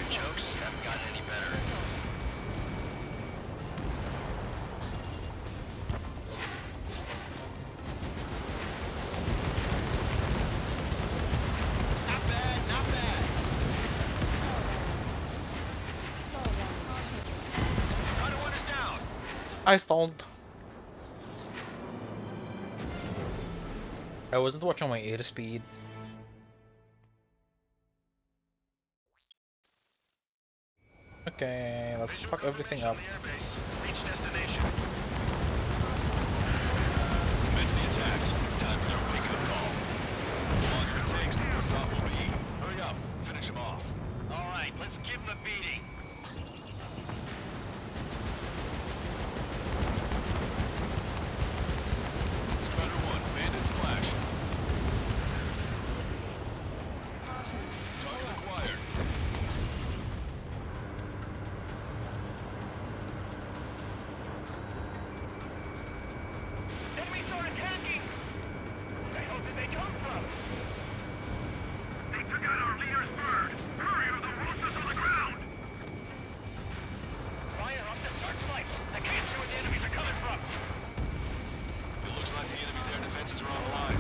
Your jokes haven't gotten any better. Not bad, not bad. Strider 1 is down. I stalled. I wasn't watching my airspeed. Okay, let's fuck everything up. Reach destination. Commence the attack. It's time for their wake-up call. The longer it takes, the worse off we'll be. Hurry up. Finish him off. All right, let's give him a beating. Strider 1, bandit splashed. Target acquired. Enemies are attacking! Who the hell did they come from? They took out our leader's bird! Hurry or they'll roast us on the ground! Fire up the searchlight! I can't see where the enemies are coming from! It looks like the enemy's air defenses are online.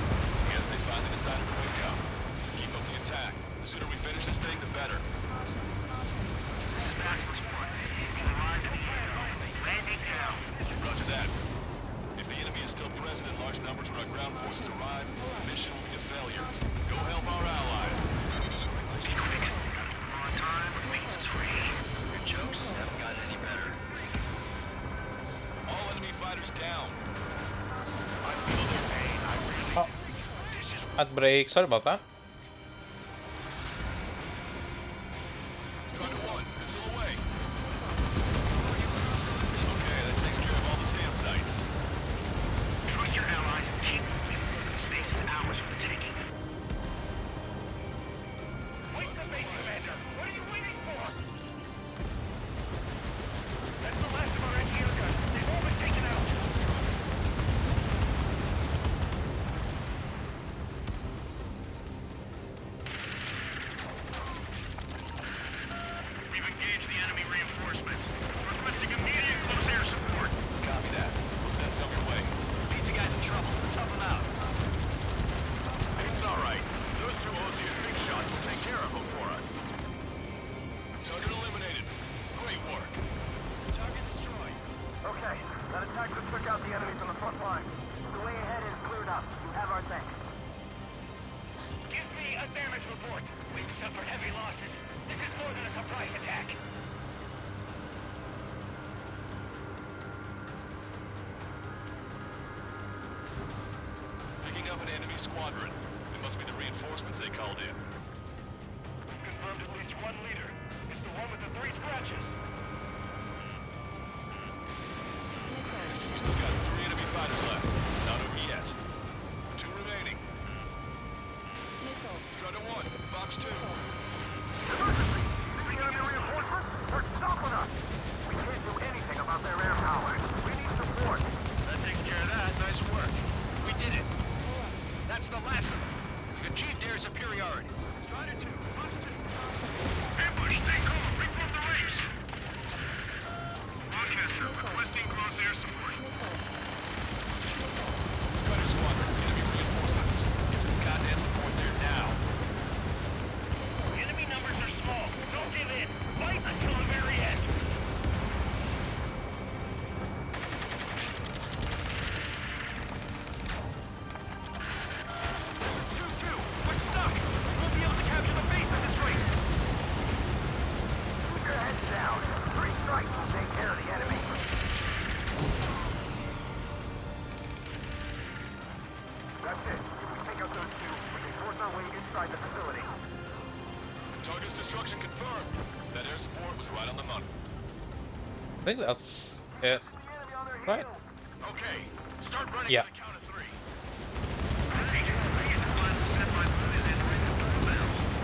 Guess they finally decided to wake up. Keep up the attack. The sooner we finish this thing, the better. This is Basilisk 1. Arrived in the AO. Landing now. Roger that. If the enemy is still present in large numbers when our ground forces arrive, the mission will be a failure. Go help our allies. Be quick. On time, wings is free. Your jokes haven't gotten any better. All enemy fighters down. I feel their pain. I really Oh, do. This is at break. Sorry about that. Strider 1, missile away. Okay, that takes care of all the SAM sites. trust your allies and keep moving. Space is ours for the taking. Wait the base, Commander! What are you waiting for? That's the last of our anti-air guns. They've all been taken out. We've engaged the enemy reinforcements. Requesting immediate close air support. Copy that. We'll send some your way. These guys in trouble. Let's help them out. It's all right. Those two Ozian big shots will take care of them for us. Target eliminated. Great work. Target destroyed. Okay, that attack just took out the enemy from the front line. The way ahead is cleared up. You have our thanks. Give me a damage report. We've suffered heavy losses. This is more than a surprise attack. Picking up an enemy squadron. It must be the reinforcements they called in. We've confirmed at least one leader. It's the one with the 3 scratches. We still got 3 enemy fighters left. It's not over yet. 2 remaining. Strider 1, Fox 2. Emergency! The enemy reinforcements? They're stopping us! We can't do anything about their air power. We need support. That takes care of that. Nice work. We did it. That's the last of them. We've achieved air superiority. Strider 2, Fox 2. Ambush, stay calm. Reform the race. Rochester, requesting close air support. Strider Squadron, enemy reinforcements. Get some goddamn support there now. Enemy numbers are small. Don't give in. Fight until the very end. We're stuck. We'll be able to capture the base at this rate. Keep your heads down. 3 strikes will take care of the enemy. That's it. If we take out those 2, we can force our way inside the facility. Target's destruction confirmed. That air support was right on the money. I think that's it. Right? Okay, start running Yeah. on the count of 3. Agent, I get the plan to set my movement in right now.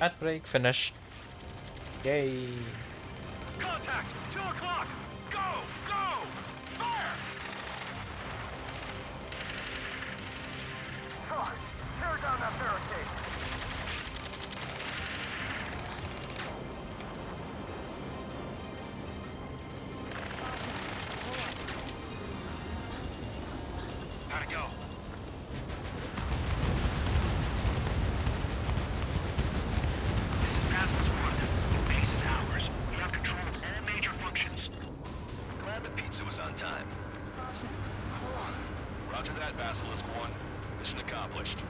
At break finished. Yay. Contact! 2 o'clock! Go! Go! Fire! Sarge, tear down that barricade. How'd it go? This is Passport 1. The base is ours. We have control of all major functions. Glad the pizza was on time. Roger that, Basilisk 1. Mission accomplished.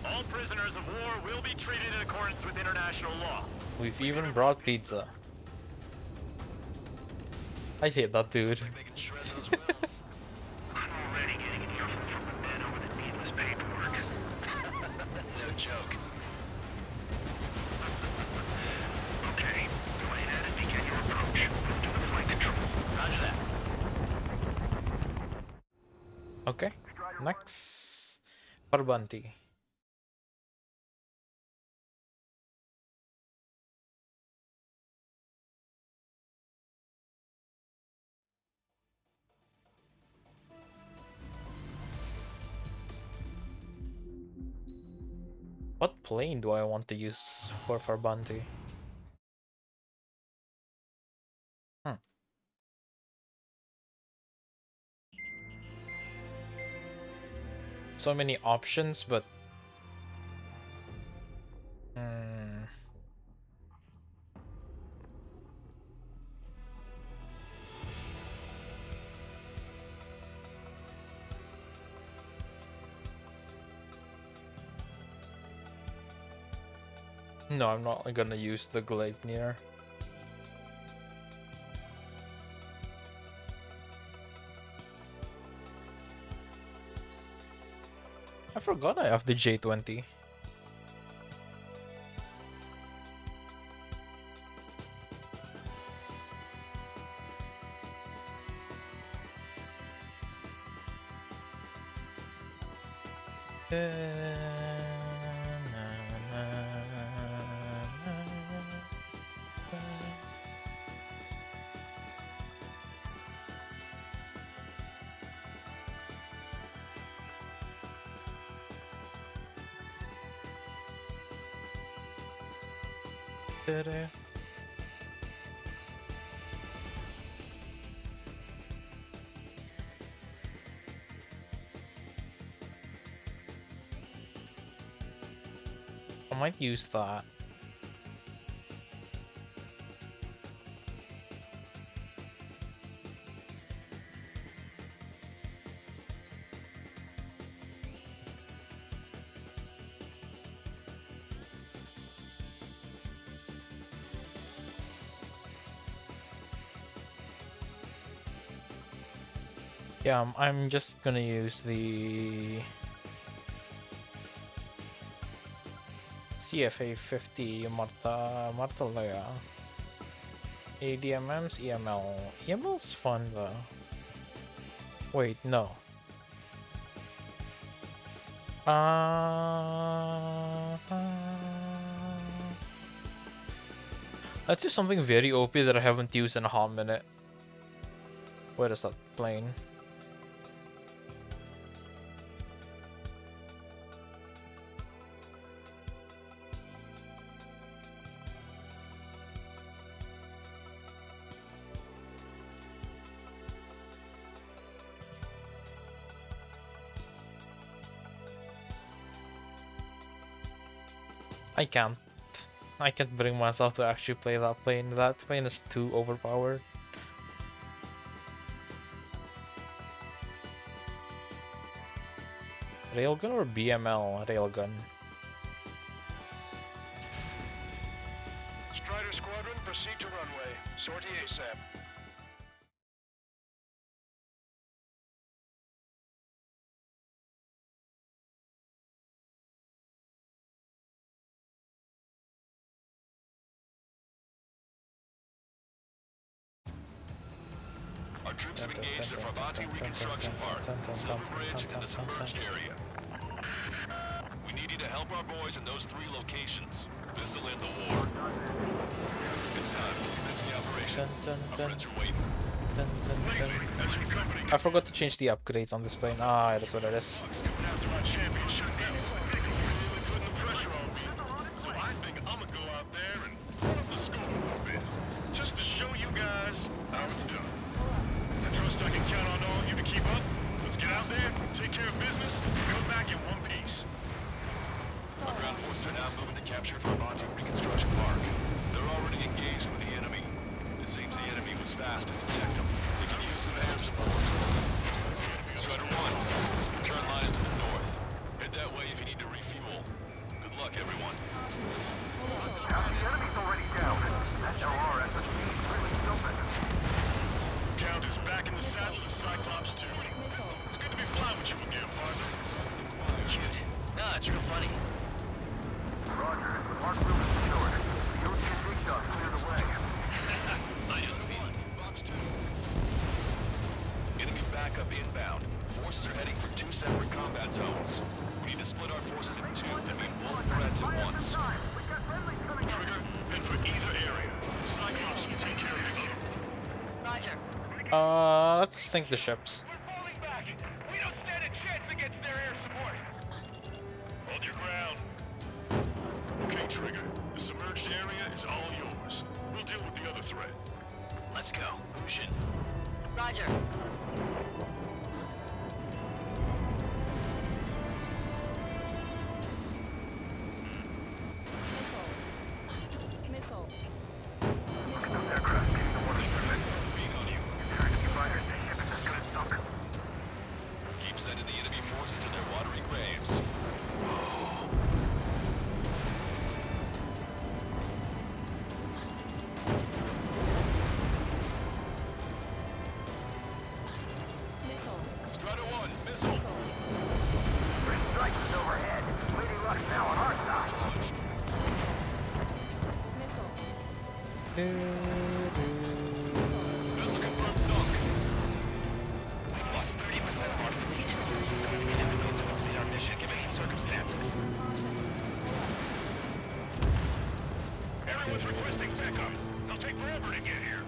All prisoners of war will be treated in accordance with international law. We've even brought pizza. I hate that dude. They can shred those wills. I'm already getting an earful from the men over the needless paperwork. No joke. Okay, go ahead and begin your approach. Move to the flight control. Roger that. Okay. Next. Parbanti. What plane do I want to use for Farbanti? So many options, but no, I'm not gonna use the Gleipnir. I forgot I have the J20. I might use that. Yeah, I'm just gonna use the CFA 50 Martalaya. ADMM's EML. EML's fun though. Wait, no. Let's do something very OP that I haven't used in a hot minute. Where is that plane? I can't. I can't bring myself to actually play that plane. That plane is too overpowered. Railgun or BML railgun? Strider Squadron, proceed to runway. Sortie ASAP. Our troops have engaged the Farbanti Reconstruction Park, Silver Bridge, and the submerged area. We need you to help our boys in those 3 locations. This'll end the war. It's time. Commence the operation. Dun, dun, Our dun. friends are waiting. Dun, dun, dun. As your company I forgot to change the upgrades on this plane. Ah, that's what it is. coming after my championship belt. Really putting the pressure on me. So I think I'm gonna go out there and run up the score a little bit. Just to show you guys how it's done. I trust I can count on all of you to keep up. Let's get out there, take care of business, and go back in one piece. Our ground forces are now moving to capture Farbanti Reconstruction Park. They're already engaged with the enemy. It seems the enemy was fast to detect them. They can use some air support. Strider 1, turn line is to the north. Head that way if you need to refuel. Good luck, everyone. The enemy's already down. That LRS is really jumping. Count is back in the saddle as Cyclops 2. It's good to be flying with you again, partner. Cute. No, it's real funny. Roger, the Mark Wilson short. The European big dog cleared away. I know the feeling. Fox 2. Enemy backup inbound. Forces are heading for 2 separate combat zones. We need to split our forces in 2 and meet both threats at once. Trigger, head for either area. Cyclops will take care of the other. Roger. Let's sink the ships. We're falling back. We don't stand a chance against their air support. Hold your ground. Okay, Trigger. The submerged area is all yours. We'll deal with the other threat. Let's go. Lucian. Roger. Keep sending the enemy forces to their watery graves. Strider 1, missile. Three strikes is overhead. Lady Luck's now on our side. Launched. Vessel confirmed sunk. We've lost 30% of our fleet. It's going to be difficult to complete our mission given these circumstances. Everyone's requesting pickup. They'll take forever to get here.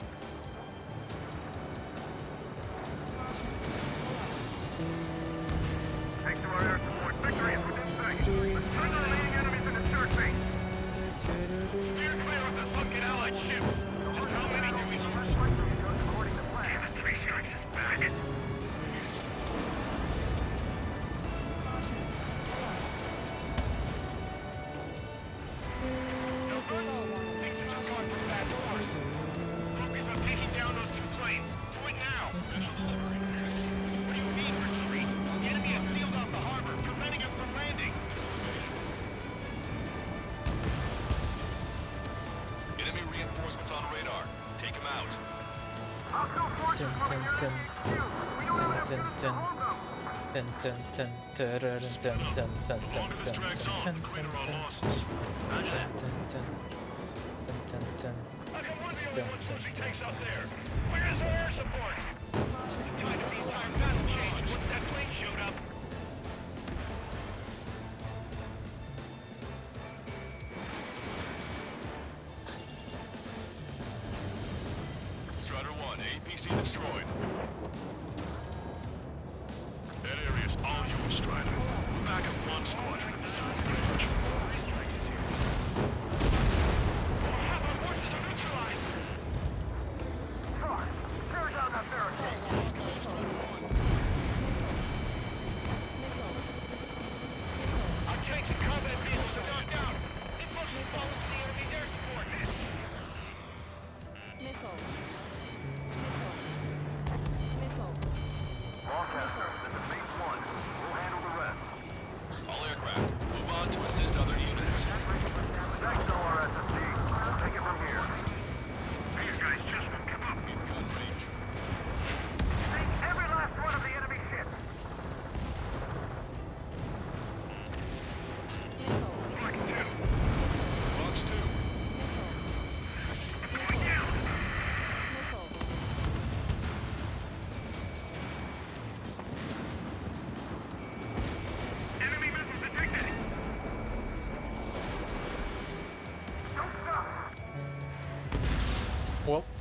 Thanks to our air support, victory is within sight. Turn the remaining enemies into church base. Steer clear of the fucking allied ships. Just how many do we lose? According to plan. Three strikes is back. Things are just going from bad to worse. Focus on taking down those 2 planes. Do it now. What do you mean, retreat? The enemy has sealed off the harbor, preventing us from landing. Enemy reinforcements on radar. Take them out. I'll go forces Dun, from dun, here. dun. We don't have enough Dun, units to dun. hold them. Dun, dun, dun, dun, dun, dun, dun, dun, The longer this dun, drags dun, on, dun, the greater dun, our dun. losses. Roger that. Dun, dun, dun, dun, dun. How come we're the only ones losing tanks out there? Where is our air support? The time of the entire battle changed once that plane showed up. Strider 1, APC destroyed. That area's all yours, Strider. We're back at 1 squadron at the southern bridge. Half our forces are neutralized. Fuck. Tear down that barricade. Our tanks and combat vehicles are knocked out. They've mostly fallen to the enemy's air support. Lancaster, this is Base 1. We'll handle the rest. All aircraft, move on to assist other units. Thanks, LRSSD. We'll take it from here. These guys just won't come up. In gun range. Sink every last one of the enemy ships. Fox 2.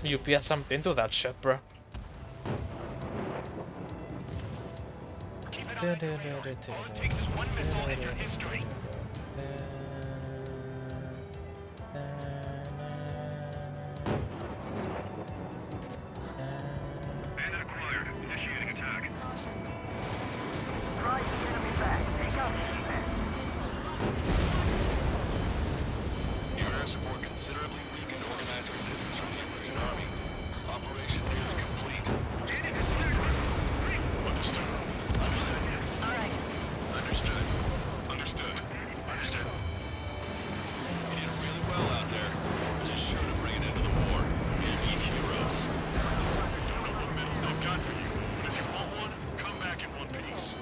UPS jump into that shit, bro. Keep an eye on the radar. All it takes is one missile and your history. Bandit acquired. Initiating attack. Drive the enemy back. Take out the defense. Your air support considerably weakened organized resistance from the emergent army. Operation nearly complete. Just need to see it through. Understood. Understood. All right. Understood. Understood. Understood. You did really well out there. Just sure to bring an end to the war. You'll be heroes. Don't know what medals they've got for you, but if you want one, come back in one piece.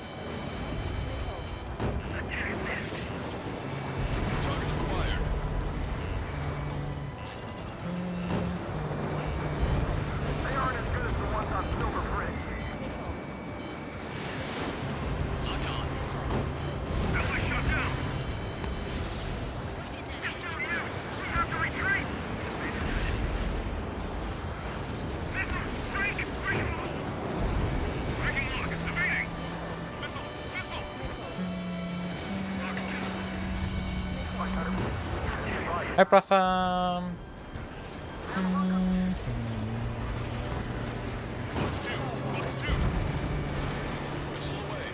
Target acquired. They aren't as good as the ones on Silver Bridge. Locked on. Ally shot down. Just down here. We have to retreat. Missile, strike, visual. Breaking lock, evading. Missile, missile. Hi, Pratham. Box two. Whistle away.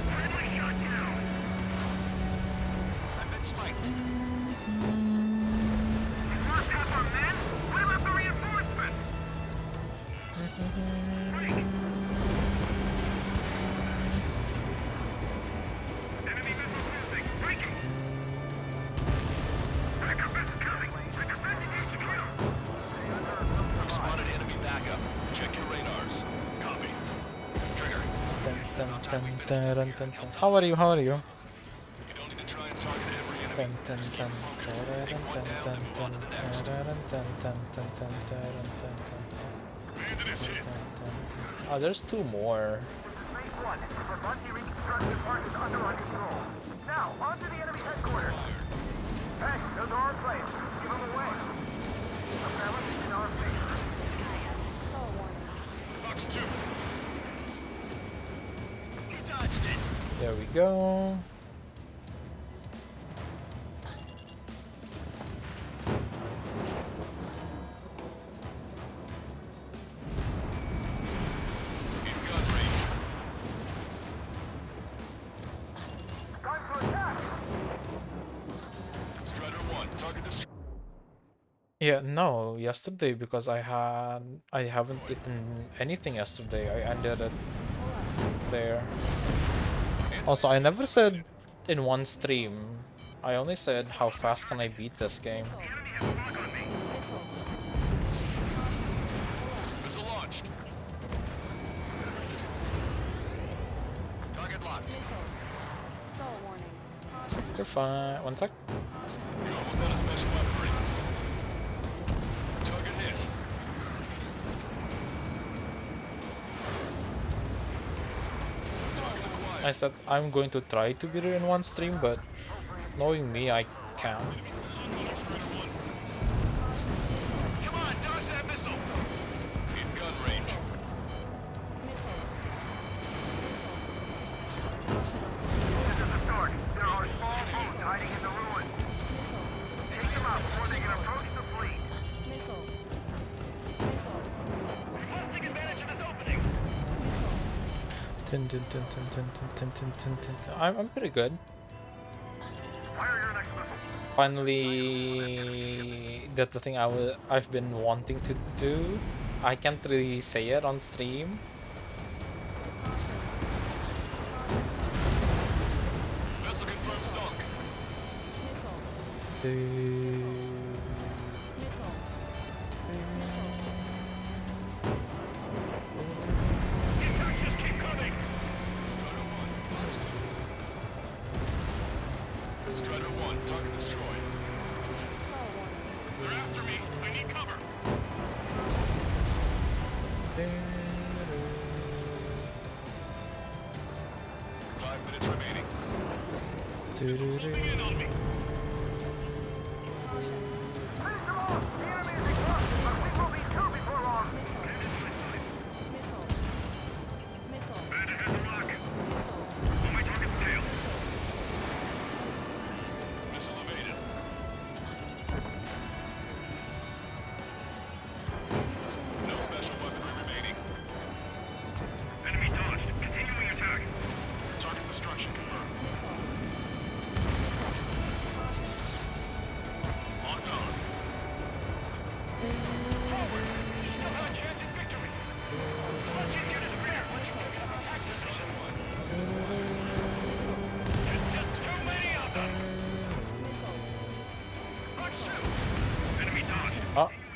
Friendly shot down. I've been spiked. We lost half our men. What about the reinforcements? Break. Enemy missile missing. Breaking. Backup is coming. The defending HQ. We've spotted enemy backup. Check your radars. Copy. Trigger. How are you? How are you? You don't need to try and target every enemy. Just keep focus. Take one down and move on to the next. Bandit is hit. Oh, there's two more. Phase 1. The Bunty reconstruction part is under our control. Now, on to the enemy headquarters. Hey, those are our planes. Give them away. The fellas in our favor. Box 2. He dodged it. There we go. In gun range. Time to attack. Strider 1. Target destroyed. Yeah, no, yesterday because I haven't eaten anything yesterday. I ended it there. Also, I never said in one stream. I only said how fast can I beat this game. Missile launched. Target locked. You're fine. One sec. You're almost out of special weaponry. Target hit. Target acquired. I said I'm going to try to beat it in one stream, but knowing me, I can't. Come on, dodge that missile. In gun range. This is the start. There are small boats hiding in the ruins. Take them out before they can approach the fleet. Let's take advantage of this opening. I'm pretty good. Fire your next missile. Finally did the thing I've been wanting to do. I can't really say it on stream. Vessel confirmed sunk. Just keep coming. Strider 1. First. Strider 1. Target destroyed. They're after me. I need cover. 5 minutes remaining. In on me. Finish them off. The enemy is exhausted, but we will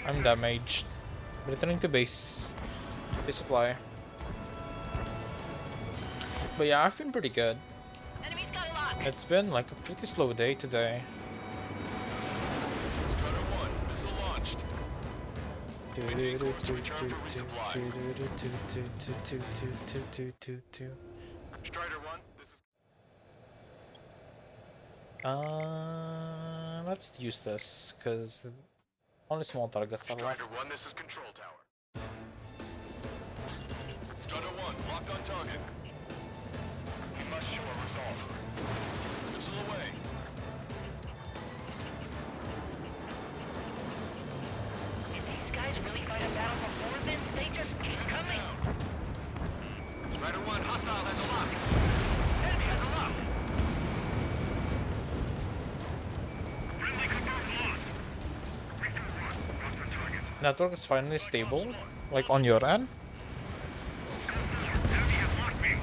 I'm damaged. Returning to base. Resupply. But yeah, I've been pretty good. Enemy's got a lock. It's been like a pretty slow day today. Strider 1, missile launched. Maintain course to return for resupply. Strider 1, this is... Let's use this, because only small targets are left. Strider 1, this is Control Tower. Strider 1, locked on target. We must show a resolve. Missile away. If these guys really fight a battle before this, they just keep coming. Strider 1, hostile has a lock. Enemy has a lock. Friendly confirmed lock. Victor 1, locked on target. Network is finally stable, like on your end. Enemy has locked me.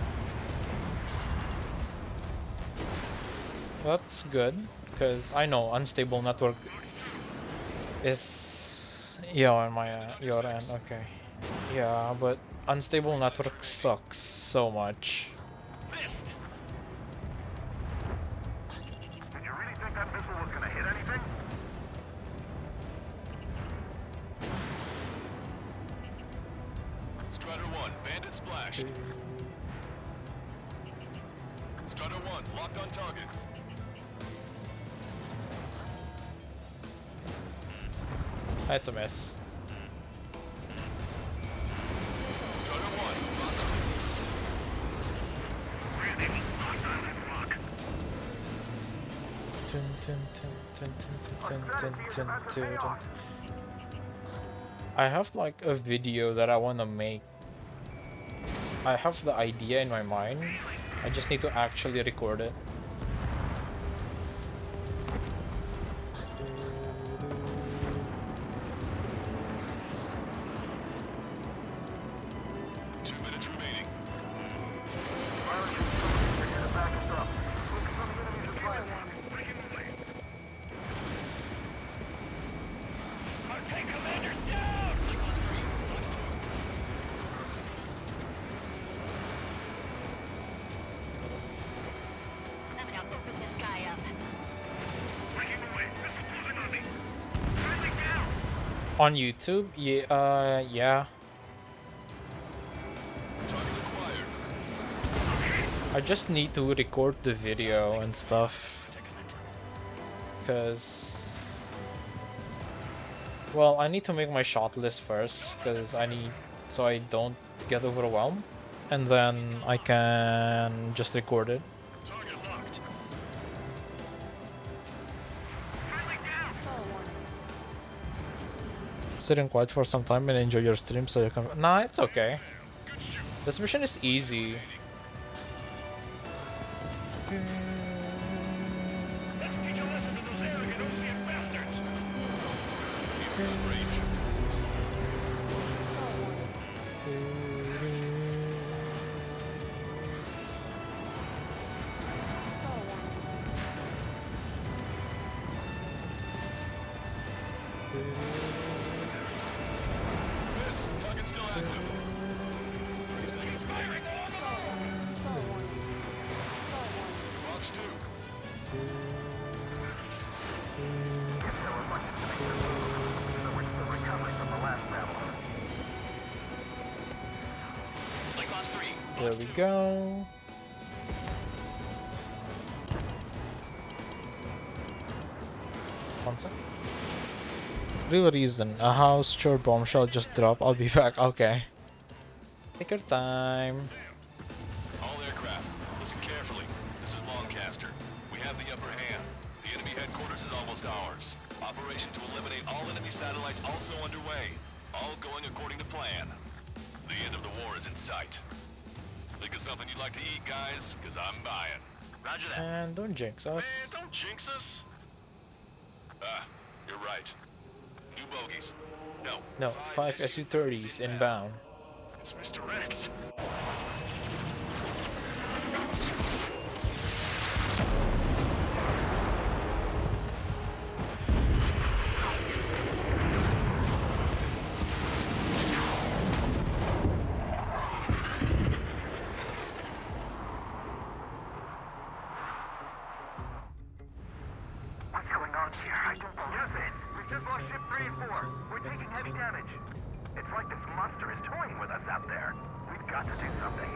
That's good, because I know unstable network is on my your end. Okay, yeah, but unstable network sucks so much. Missed. Did you really think that missile was gonna hit anything? Strider 1, bandit splashed. Strider 1, locked on target. That's a miss. Strider 1, Fox 2. Really? Hostile lock. I have like a video that I want to make. I have the idea in my mind. I just need to actually record it. I'm gonna open this guy up. On YouTube, yeah, yeah. I just need to record the video and stuff. Cause, well, I need to make my shot list first, cause I need, so I don't get overwhelmed, and then I can just record it. Sitting quiet for some time and enjoy your stream so you can. Nah, it's okay. This mission is easy. Miss, target still active. 3 seconds remaining. Fox 2. Cyclops 3. There we go. One sec. Real reason. A house, sure, bombshell just dropped. I'll be back. Okay. Take your time. All aircraft, listen carefully. This is Lancaster. We have the upper hand. The enemy headquarters is almost ours. Operation to eliminate all enemy satellites also underway. All going according to plan. The end of the war is in sight. Think of something you'd like to eat, guys? Because I'm buying. Roger that. And don't jinx us. Man, don't jinx us. Ah, you're right. New bogeys. No, 5 Su-30s inbound. It's Mr. Rex. like this monster is toying with us out there. We've got to do something.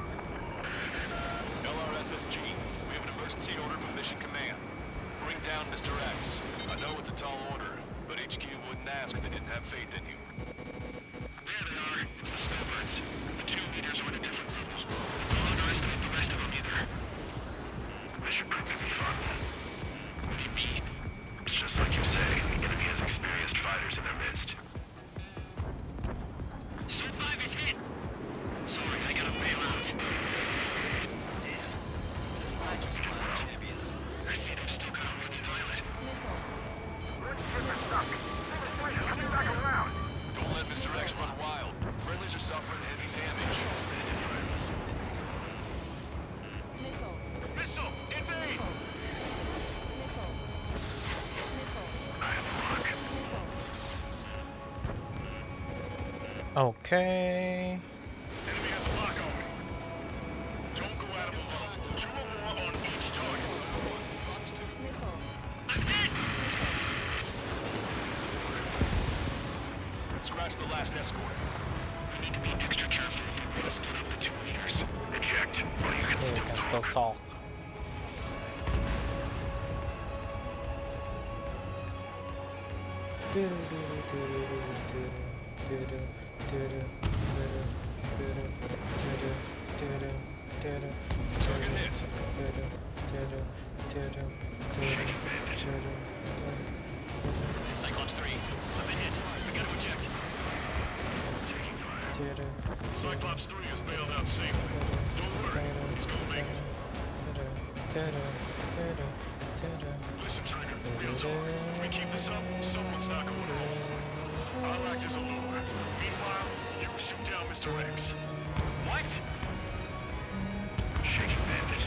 LRSSG, we have an emergency order from Mission Command. Bring down Mr. X. I know it's a tall order, but HQ wouldn't ask if they didn't have faith in you. There they are. It's the snowbirds. The two leaders are at a different level. Don't underestimate the rest of them either. Mission crew could be fun. What do you mean? It's just like you say. The enemy has experienced fighters in their midst. Zone 5 is hit! Sorry, I gotta bail out. Damn. This line just flying champions. I see them still got a running pilot. Good ship is sunk. They're coming back around. Don't let Mr. X run wild. Friendlies are suffering heavy damage. Missile! Invade! I have a lock. Okay. Enemy has a lock on me. Don't go at him alone. 2 or more on each target. I'm dead! Scratch the last escort. We need to be extra careful if we want to split up the 2 leaders. Eject, or you can Yeah, we can still talk. Target hit. Cyclops 3, I'm in hit. We gotta eject. Cyclops 3 is bailed out safely. Don't worry, he's gonna make it. Listen, Trigger, real talk. We keep this up, someone's not going home. I'll act as a lure. Meanwhile, you shoot down Mr. X. What? Shaking bandit.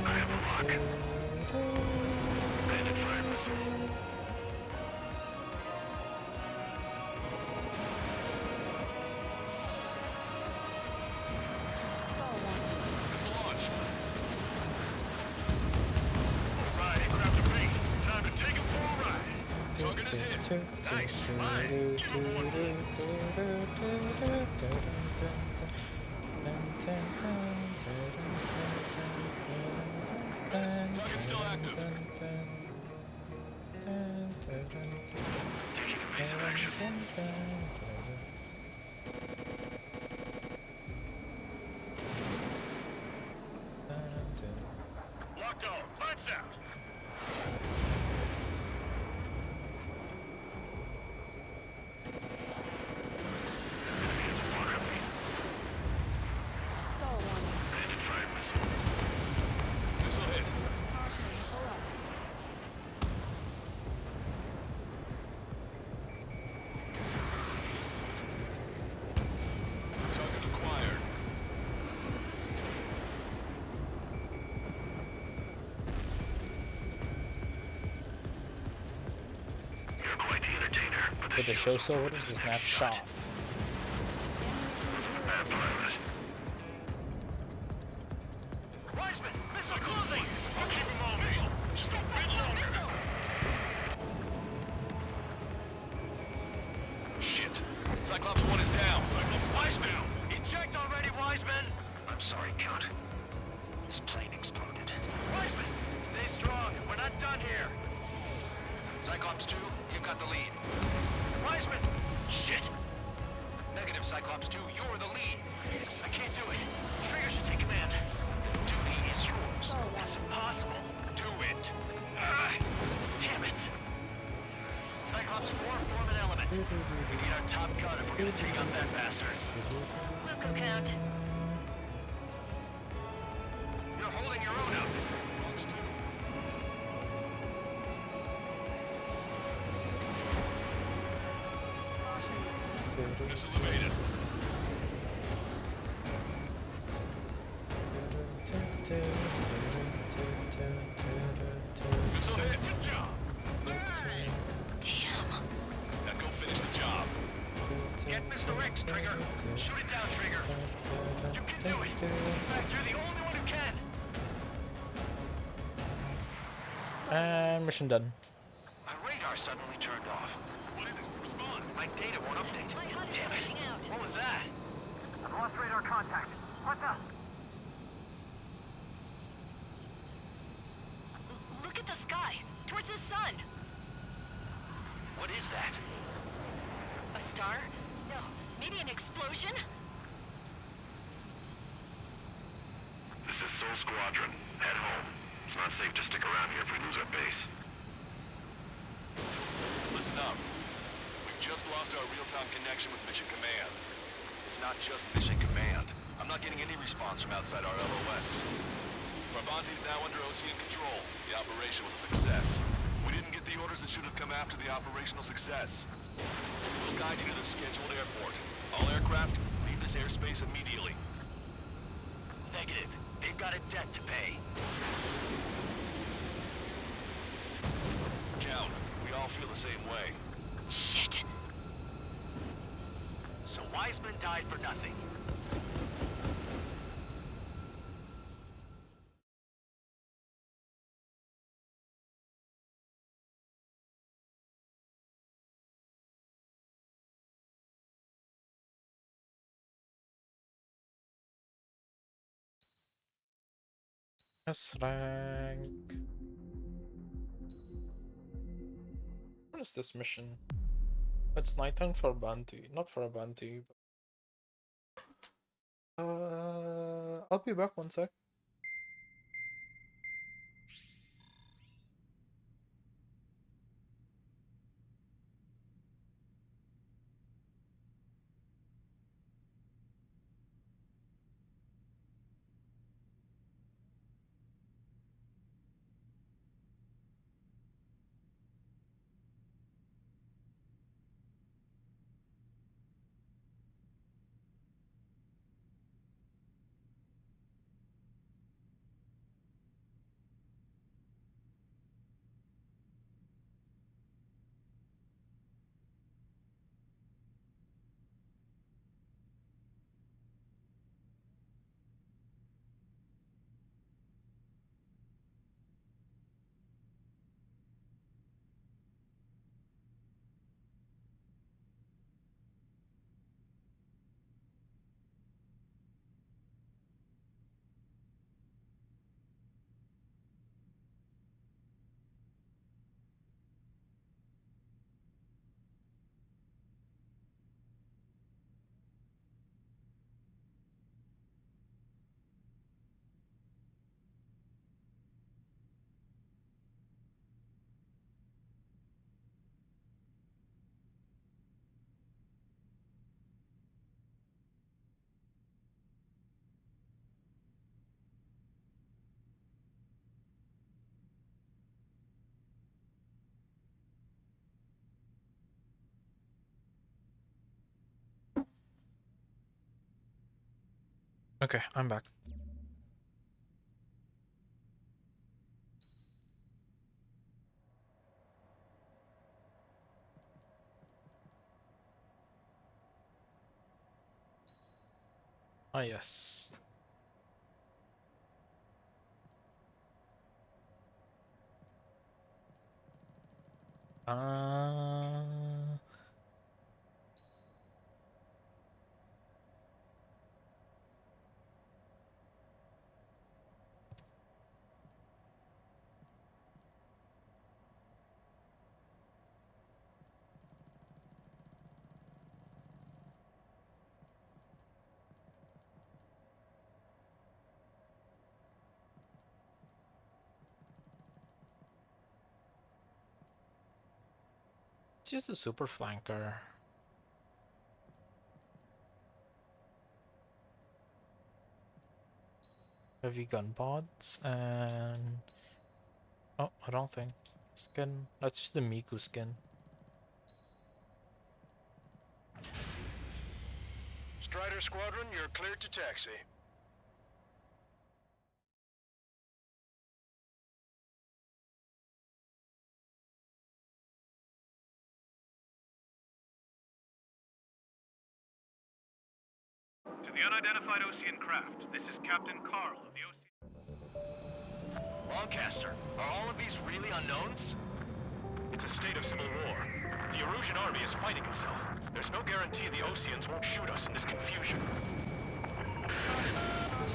I have a lock. Bandit fire missile. Missile launched. Bullseye, aircraft of me. Time to take him for a ride. Target is hit. Nice. Mine. Give him one Yes, target's still active. Taking evasive action. Locked on. Lights out. Bandit fire missile. Missile hit. Target acquired. You're quite the entertainer, but But the show so what is this snapshot? bad pilot. Weisman, missile closing! I'll keep him on me. Just a bit longer. Shit. Cyclops 1 is down. Cyclops twice down. Eject already, Wiseman. I'm sorry, Count. This plane exploded. Wiseman, stay strong. We're not done here. Cyclops 2, you've got the lead. Wiseman! Shit! Negative, Cyclops 2, you're the lead. I can't do it. Trigger should take command. Duty is yours. That's impossible. Do it. Ah, damn it. Cyclops 4, form an element. We need our top gun if we're gonna take out that bastard. Welcome, Count. You're holding your own up. Fox 2. Missile evaded. Missile hit. Good job. Damn. Now go finish the job. Get Mr. X, Trigger. Shoot it down, Trigger. You can do it. In fact, you're the only one who can. And mission done. My radar radar suddenly turned off. What is it? Respond. My data won't update. Damn it. What was that? I've lost radar contact. What's up? Look at the sky, towards the sun. What is that? A star? No, maybe an explosion? This is Soul Squadron. Head home. It's not safe to stick around here if we lose our base. Listen up. We've just lost our real-time connection with Mission Command. It's not just Mission Command. I'm not getting any response from outside our LOS. Brabant's now under OCN control. The operation was a success. We didn't get the orders that should have come after the operational success. We'll guide you to the scheduled airport. All aircraft, leave this airspace immediately. Negative. They've got a debt to pay. Count, we all feel the same way. Shit. So Wiseman died for nothing. S rank. What is this mission? It's nighttime for a bounty, not for a bounty. I'll be back one sec. Okay, I'm back. Ah, yes. Let's use the super flanker. Heavy gun pods and oh, I don't think skin. Let's use the Miku skin. Strider Squadron, you're cleared to taxi. To the unidentified Ocean craft, this is Captain Carl of the Ocean. Lancaster, are all of these really unknowns? It's a state of civil war. The Erusian army is fighting itself. There's no guarantee the Oseans won't shoot us in this confusion.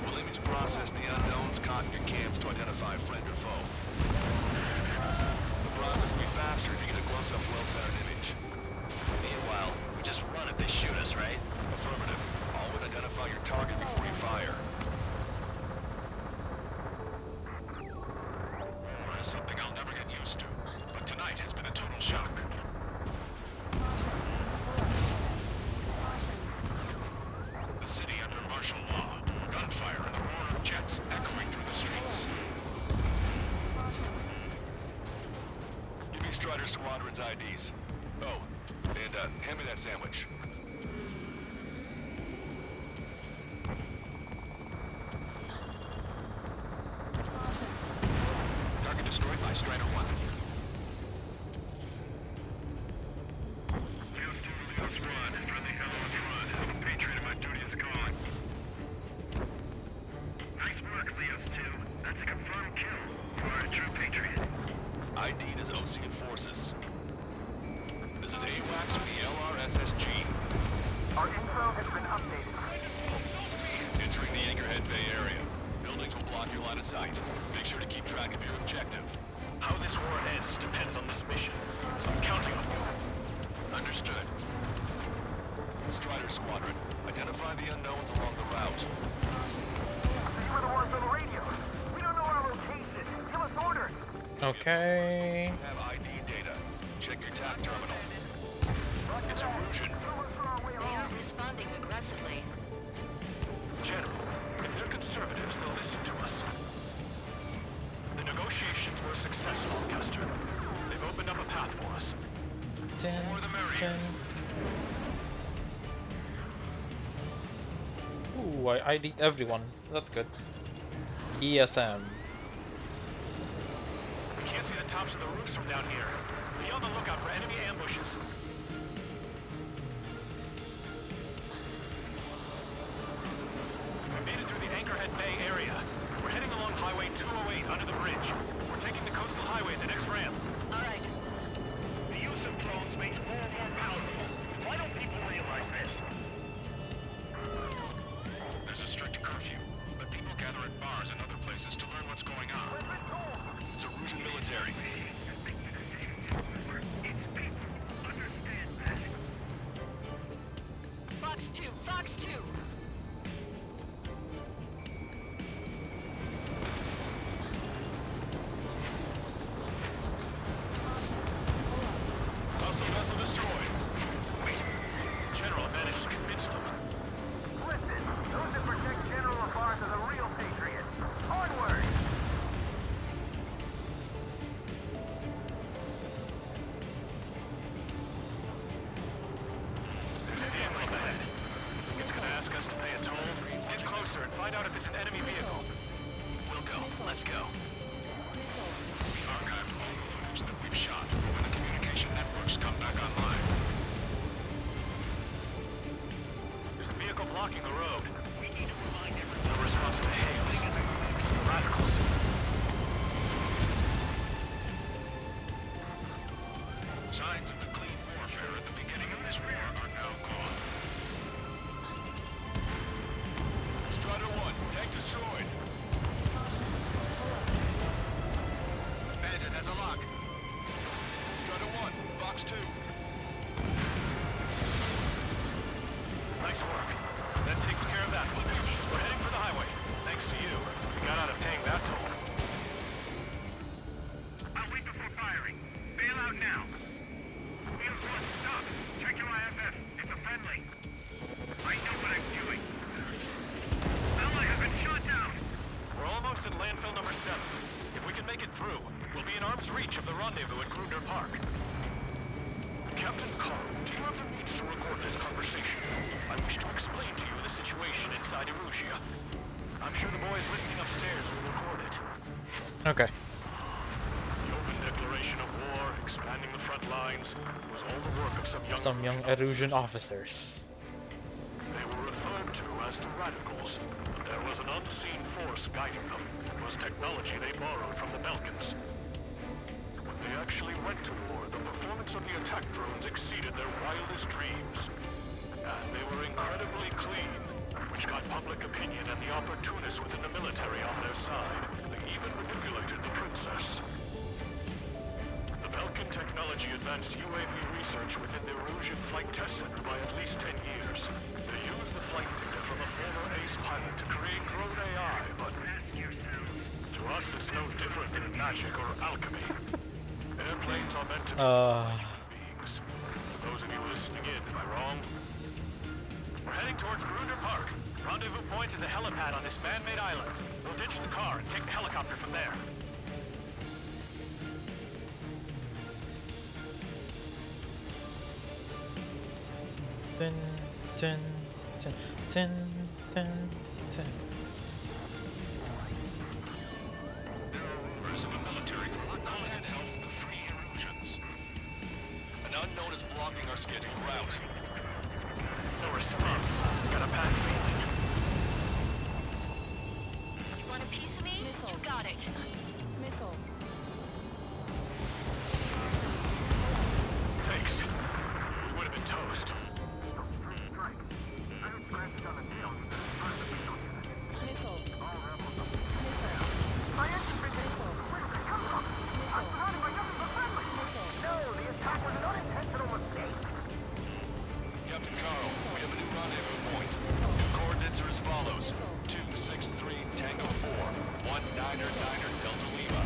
We'll image process the unknowns caught in your cams to identify friend or foe. The process will be faster if you get a close-up, well-centered image. Meanwhile, we just run if they shoot us, right? Affirmative. Always identify your target before you fire. That's something I'll never get used to. But tonight has been a total shock. The city under martial law. Gunfire and the roar of jets echoing through the streets. Give me Strider Squadron's IDs. Oh, and hand me that sandwich. Target destroyed by Strider 1. Patriot, my duty is gone. Nice work, Leos 2. That's a confirmed kill. You are a true patriot. ID'd as Osean forces. This is AWACS for the LRSSG. Our info has been updated. Entering the Anchorhead Bay area. Buildings will block your line of sight. Make sure to keep track of your objective. How this war ends depends on this mission. I'm counting on you. Understood. Strider Squadron, identify the unknowns along the route. You were the ones on the radio. We don't know our location. Give us orders. Okay. Have ID data. Check your TAC terminal. It's Erusian. They aren't responding aggressively. General, if they're conservatives, they'll listen to us. The negotiations were successful, Custer. They've opened up a path for us. 10, More the merrier. 10. Ooh, I ID'd everyone. That's good. ESM. We can't see the tops of the roofs from down here. Be on the lookout for enemy ambushes. We made it through the Anchorhead Bay area. We're heading along Highway 208 under the bridge. We're taking the coastal highway, the next ramp. All right. The use of drones makes war more powerful. Why don't people realize this? There's a strict curfew, but people gather at bars and other places to learn what's going on. It's Erusian military. Fox 2, Fox 2. Hostile vessel destroyed. Wait, General managed to convince them. Listen, those that protect General Lafarge are the real patriots. Onward! There's a vehicle up ahead. It's gonna ask us to pay a toll. Get closer and find out if it's an enemy vehicle. We'll go. Let's go. We archived all the footage that we've shot when the communication networks come back online. There's a vehicle blocking the road. We need to remind everyone. The response to hails. It's the radicals. Signs of the clean warfare at the beginning of this war are now gone. Strider 1, tank destroyed. Bandit has a lock. Strider 1, Fox 2. Nice work. That takes care of that one. We're heading for the highway. Thanks to you. We got out of paying that toll. I'll wait before firing. Bail out now. Wheels 1, stop. Check your IFF. It's a friendly. I know what I'm doing. Ally has been shot down. We're almost at landfill number 7. If we can make it through, we'll be in arm's reach of the rendezvous at Gruner Park. Captain Carl, do you have the means to record this conversation? I wish to explain to you the situation inside Erusia. I'm sure the boys listening upstairs will record it. Okay. The open declaration of war, expanding the front lines, was all the work of Some young Erusian officers. They were referred to as the radicals, but there was an unseen force guiding them. It was technology they borrowed from the Balkans. When they actually went to war, the performance of the attack drones exceeded their wildest dreams. And they were incredibly clean, which got public opinion and the opportunists within the military on their side. They even manipulated the princess. The Belkin technology advanced UAV research within the Erusian Flight Test Center by at least 10 years. They used the flight data from a former ace pilot to create drone AI, but to us it's no different than magic or alchemy. Airplanes are meant to be human beings. For those of you listening in, am I wrong? We're heading towards Grunder Park. Rendezvous point is a helipad on this man-made island. We'll ditch the car and take the helicopter from there. Tin, tin, tin, tin, tin, tin. There are rumors of a military group calling itself the Free Erusians. An unknown is blocking our scheduled route. No response. Got a bad feeling. You want a piece of me? You got it. Missile. Thanks. We would have been toast. Missile. Captain Carl, we have a new rendezvous point. New coordinates are as follows. 263 Tango 4, 199 Delta Lima.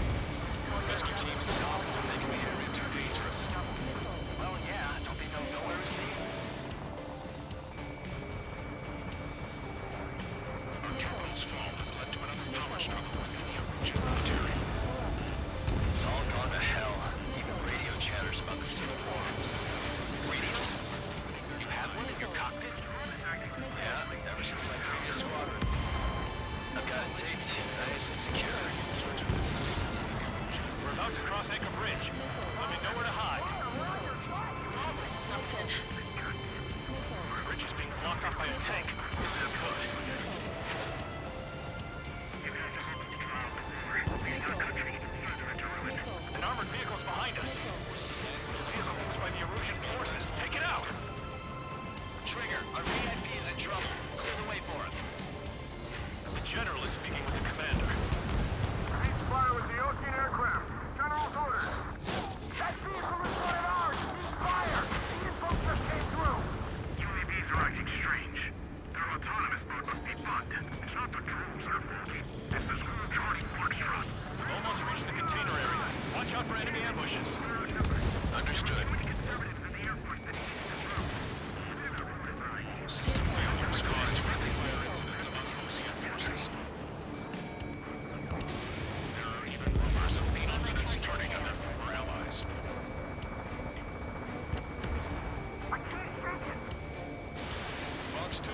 Rescue teams and hostiles are making the area too dangerous. Well, yeah, don't they know nowhere is safe? Our capital's fall has led to another power struggle within the Erusian military. It's all gone to hell. Even radio chatters about the civil war. Radio? You have one in your cockpit? Yeah, ever since my previous squadron. I've got it taped, nice and secure. We're about to cross Anchor Bridge. Let me know where to hide. That was something. The bridge is being blocked off by a tank. This is good. An armored vehicle's behind us. The vehicle used by the Erusian forces. Take it out! Trigger, our VIP is in trouble. Clear the way for him. The general is speaking with the commander. Ceasefire with the Ocean aircraft. General's orders. That vehicle is one of ours. Ceasefire. These folks just came through. UAVs are acting strange. Their autonomous mode must be bugged. It's not the drones that are faulty. It's the school Charlie Foxtrot. Almost reached the container area. Watch out for enemy ambushes. Understood. System failure squad is friendly fire incidents among Ocean forces. There are even rumors of penal units turning on their former allies. I can't shake it. Fox 2.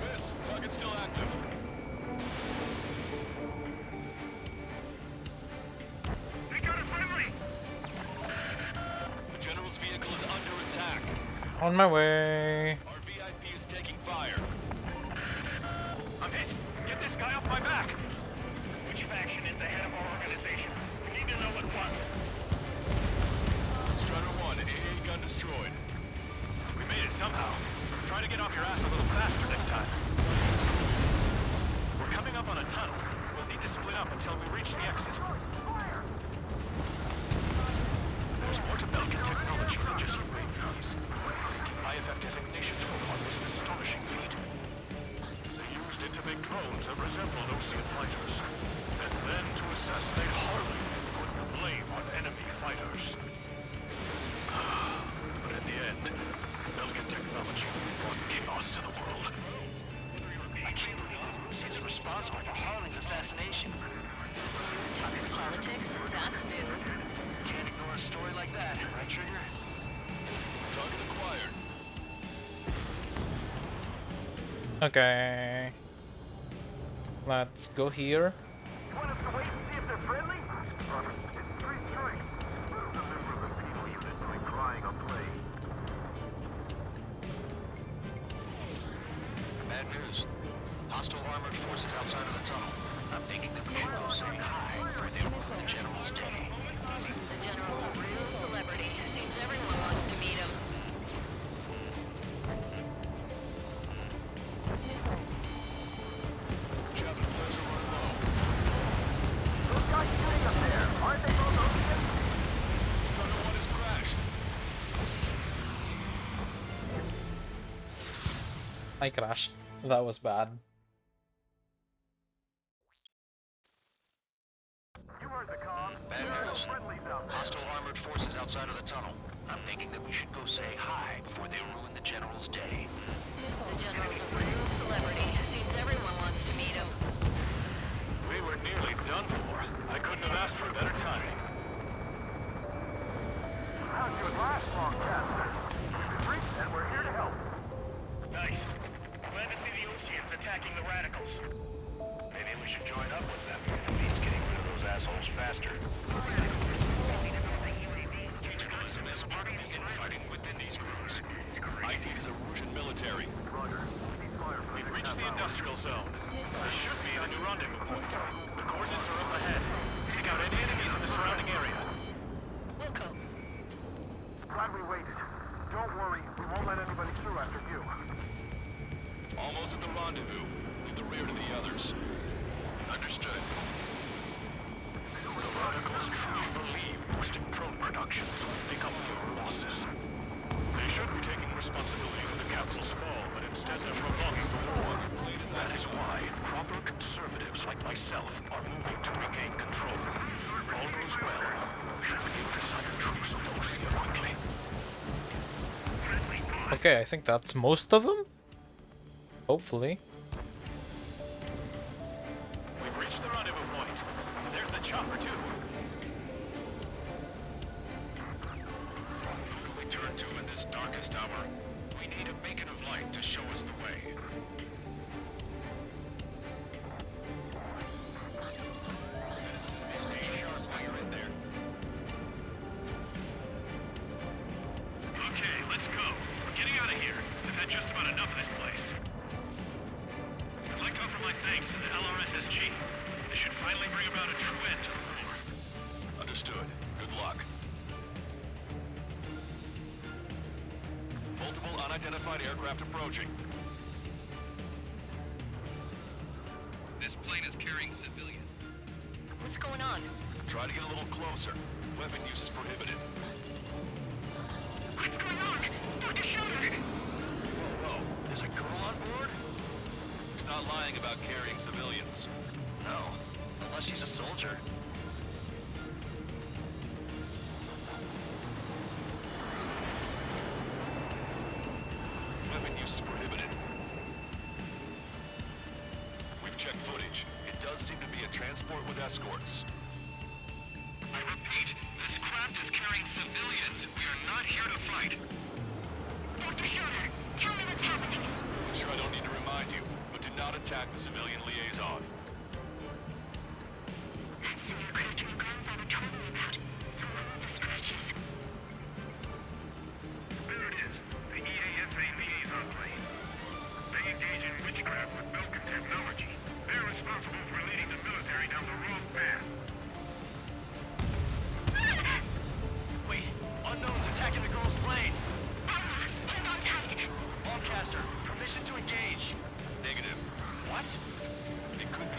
Miss, target's still active. They got a friendly! The general's vehicle is under attack. On my way. Our VIP is taking fire. I'm hit! Get this guy off my back! Which faction is the head of our organization? We need to know at once. Strider 1, AA gun destroyed. We made it somehow. Try to get off your ass a little faster next time. We're coming up on a tunnel. We'll need to split up until we reach the exit. There's more to Belkin technology than just UAVs. IFF designations for one was an astonishing feat. They used it to make drones that resembled Ocean fighters. And then to assassinate Harley, put the blame on enemy fighters. But in the end, Belkin technology brought chaos to the world. I can't believe Russia's responsible for Harley's assassination. Talking politics? That's new. Can't ignore a story like that, right, Trigger? Target acquired. Okay. Let's go here. You want us to wait and see if they're friendly? It's 3-3. Who's the member of the penal unit doing crying on play? Bad news. Hostile armored forces outside of the tunnel. I'm thinking that we should go say hi before they ruin the General's day. The General's a real celebrity. Seems everyone wants to meet him. Chaff and flares are running low. Those guys shooting up there, aren't they both Ocean? Strider 1 has crashed. I crashed. That was bad. You heard the call. Bad news. Friendlies out there. Hostile armored forces outside of the tunnel. I'm thinking that we should go say hi before they ruin the General's day. The General's a real celebrity. Seems everyone wants to meet him. We were nearly done for. I couldn't have asked for better timing. How'd you last long, Captain? We've reached and we're here to help. Nice. Glad to see the Oceans attacking the radicals. Maybe we should join up with them. It means getting rid of those assholes faster. Regionalism is part of the infighting within these groups. ID is a Russian military. Roger. We need fire for We've the reached next the half hour. industrial zone. There should be a new rendezvous point. The coordinates are up ahead. Take out any enemies in the surrounding area. Wilco. Glad we waited. Don't worry, we won't let anybody through after you. Almost at the rendezvous, in the rear to the others. Understood. The radicals truly believe boosting drone production will make up their losses. They should be taking responsibility for the capital's fall, but instead they're prolonging the war. That is why proper conservatives like myself are moving to regain control. If all goes well, we should be able to sign a truce with Ocean quickly. Okay, I think that's most of them. Hopefully. We've reached the rendezvous point. There's the chopper, too. Who can we turn to in this darkest hour? We need a beacon of light to show us the way. This is the main shards while you're in there. Okay, let's go. We're getting out of here. I've had just about enough of this place. I'd like to offer my thanks to the LRSSG. This should finally bring about a true end to the war. Understood. Good luck. Multiple unidentified aircraft approaching. This plane is carrying civilians. What's going on? Try to get a little closer. Weapon use is prohibited. What's going on? Dr. Schroeder! Whoa, there's a girl on board? He's not lying about carrying civilians. No, unless she's a soldier. Weapon use is prohibited. We've checked footage. It does seem to be a transport with escorts. I repeat, this craft is carrying civilians. We are not here to fight. Dr. Schroeder, tell me what's happening. I'm sure I don't need to remind you, but do not attack the civilian liaison. That's the aircraft your grandfather told me about. The one with the scratches. There it is. The EASA liaison plane. They engage in witchcraft with Belkin technology. They're responsible for leading the military down the wrong path. Wait, unknown's attacking the girl's plane. Hold on tight. Ballcaster, permission to engage. Negative. What? It could be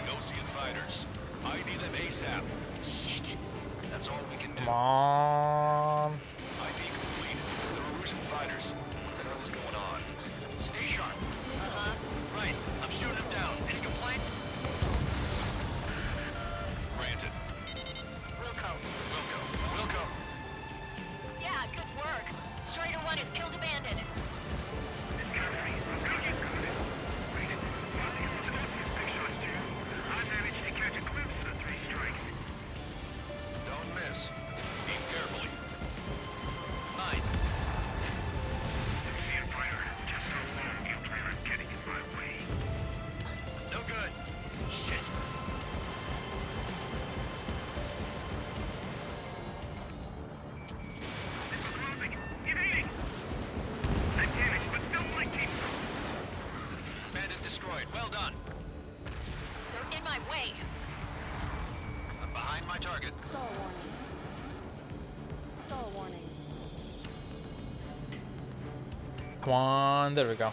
Come on, there we go.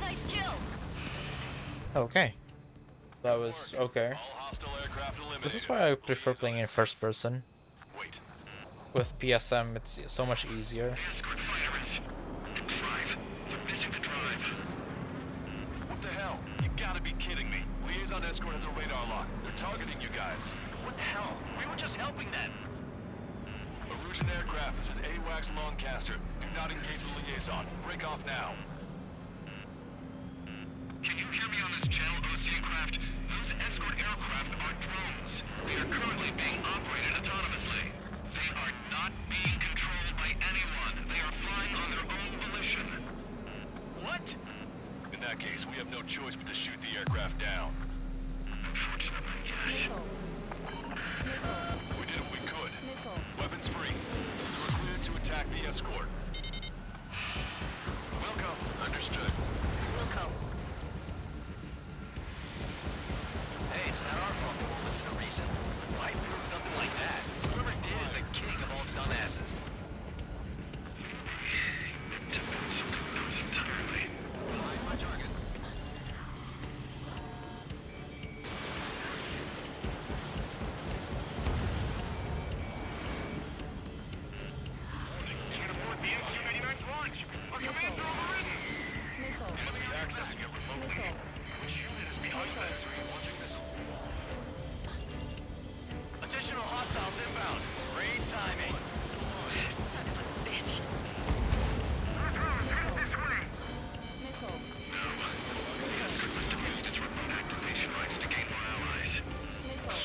Nice kill. Okay. That was okay. All hostile aircraft eliminated. This is why I prefer playing in first person. Wait. With PSM, it's so much easier. Escort fighter is... Drive. They're missing the drive. What the hell? You gotta be kidding me. Liaison escort has a radar lock. They're targeting you guys. What the hell? We were just helping them. Erusian aircraft, this is AWACS Longcaster. Do not engage the liaison. Break off now. Can you hear me on this channel, OC craft? Those escort aircraft are drones. They are currently being operated autonomously. They are not being controlled by anyone. They are flying on their own volition. What? In that case, we have no choice but to shoot the aircraft down. Unfortunately, yes. Missile. Missile. We did what we could. Missile. Weapons free. You are cleared to attack the escort. Wilco, understood. Wilco. Hey, it's not our fault they won't listen to reason. Why prove something like that? Whoever did is the king of all dumbasses. Entirely. Find my target. Can't afford the MQ-99's launch. Our commands are overridden. Missile. Enemy accessing it remotely. Missile. Which unit is behind this? Launching missile. Additional hostiles inbound. Great timing. Son of a bitch. This way. Missile. Used its remote activation rights to gain more allies. Missile.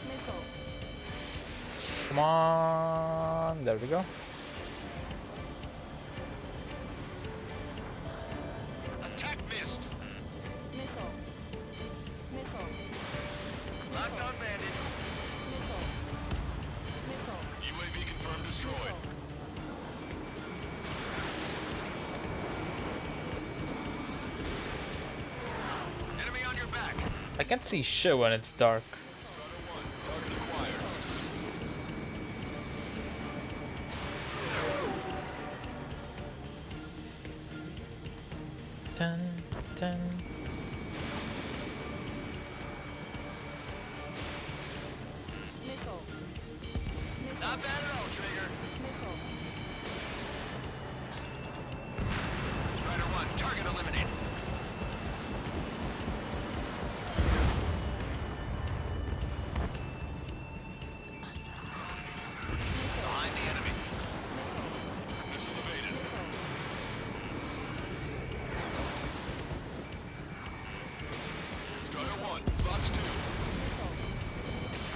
Missile. Come on, there we go. Attack missed. Missile. Missile. Locked on bandit. Missile. Missile. UAV confirmed destroyed. Enemy on your back. I can't see shit when it's dark. Strider 1, target acquired. Dun, dun. Missile. Not bad at all, Trigger. Missile. Strider 1, target eliminated. Behind the enemy. Missile evaded. Strider 1, Fox 2.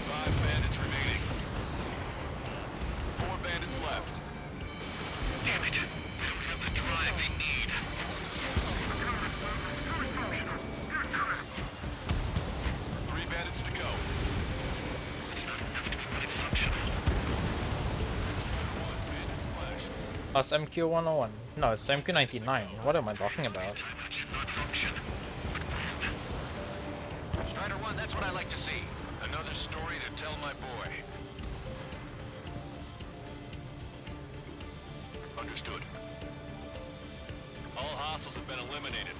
5 bandits remaining. 4 bandits left. Damn it. They don't have the drive they need. 3 bandits to go. It's not enough to be fully functional. Strider 1, bandits splashed. That's MQ-101. No, it's MQ-99. What am I talking about? That should not function. Strider 1, that's what I like to see. Another story to tell my boy. Understood. All hostiles have been eliminated.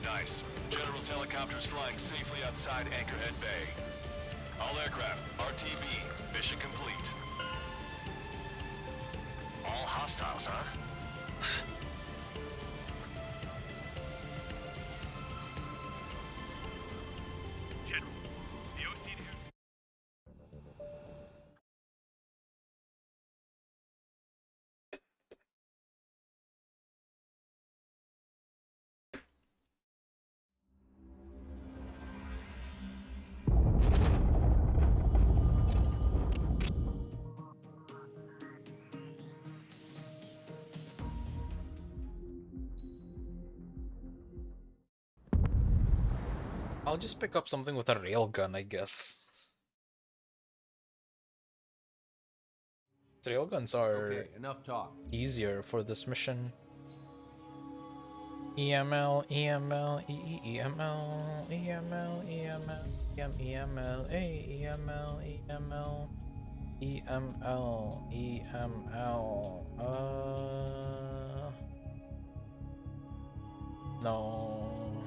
Nice. General's helicopter is flying safely outside Anchorhead Bay. All aircraft, RTB, mission complete. All hostiles, huh? General, the OC here. I'll just pick up something with a railgun, I guess. Railguns are Okay, enough talk. easier for this mission. EML, EML, EML, EML, EML, EML, EML, EML. EML, EML, no.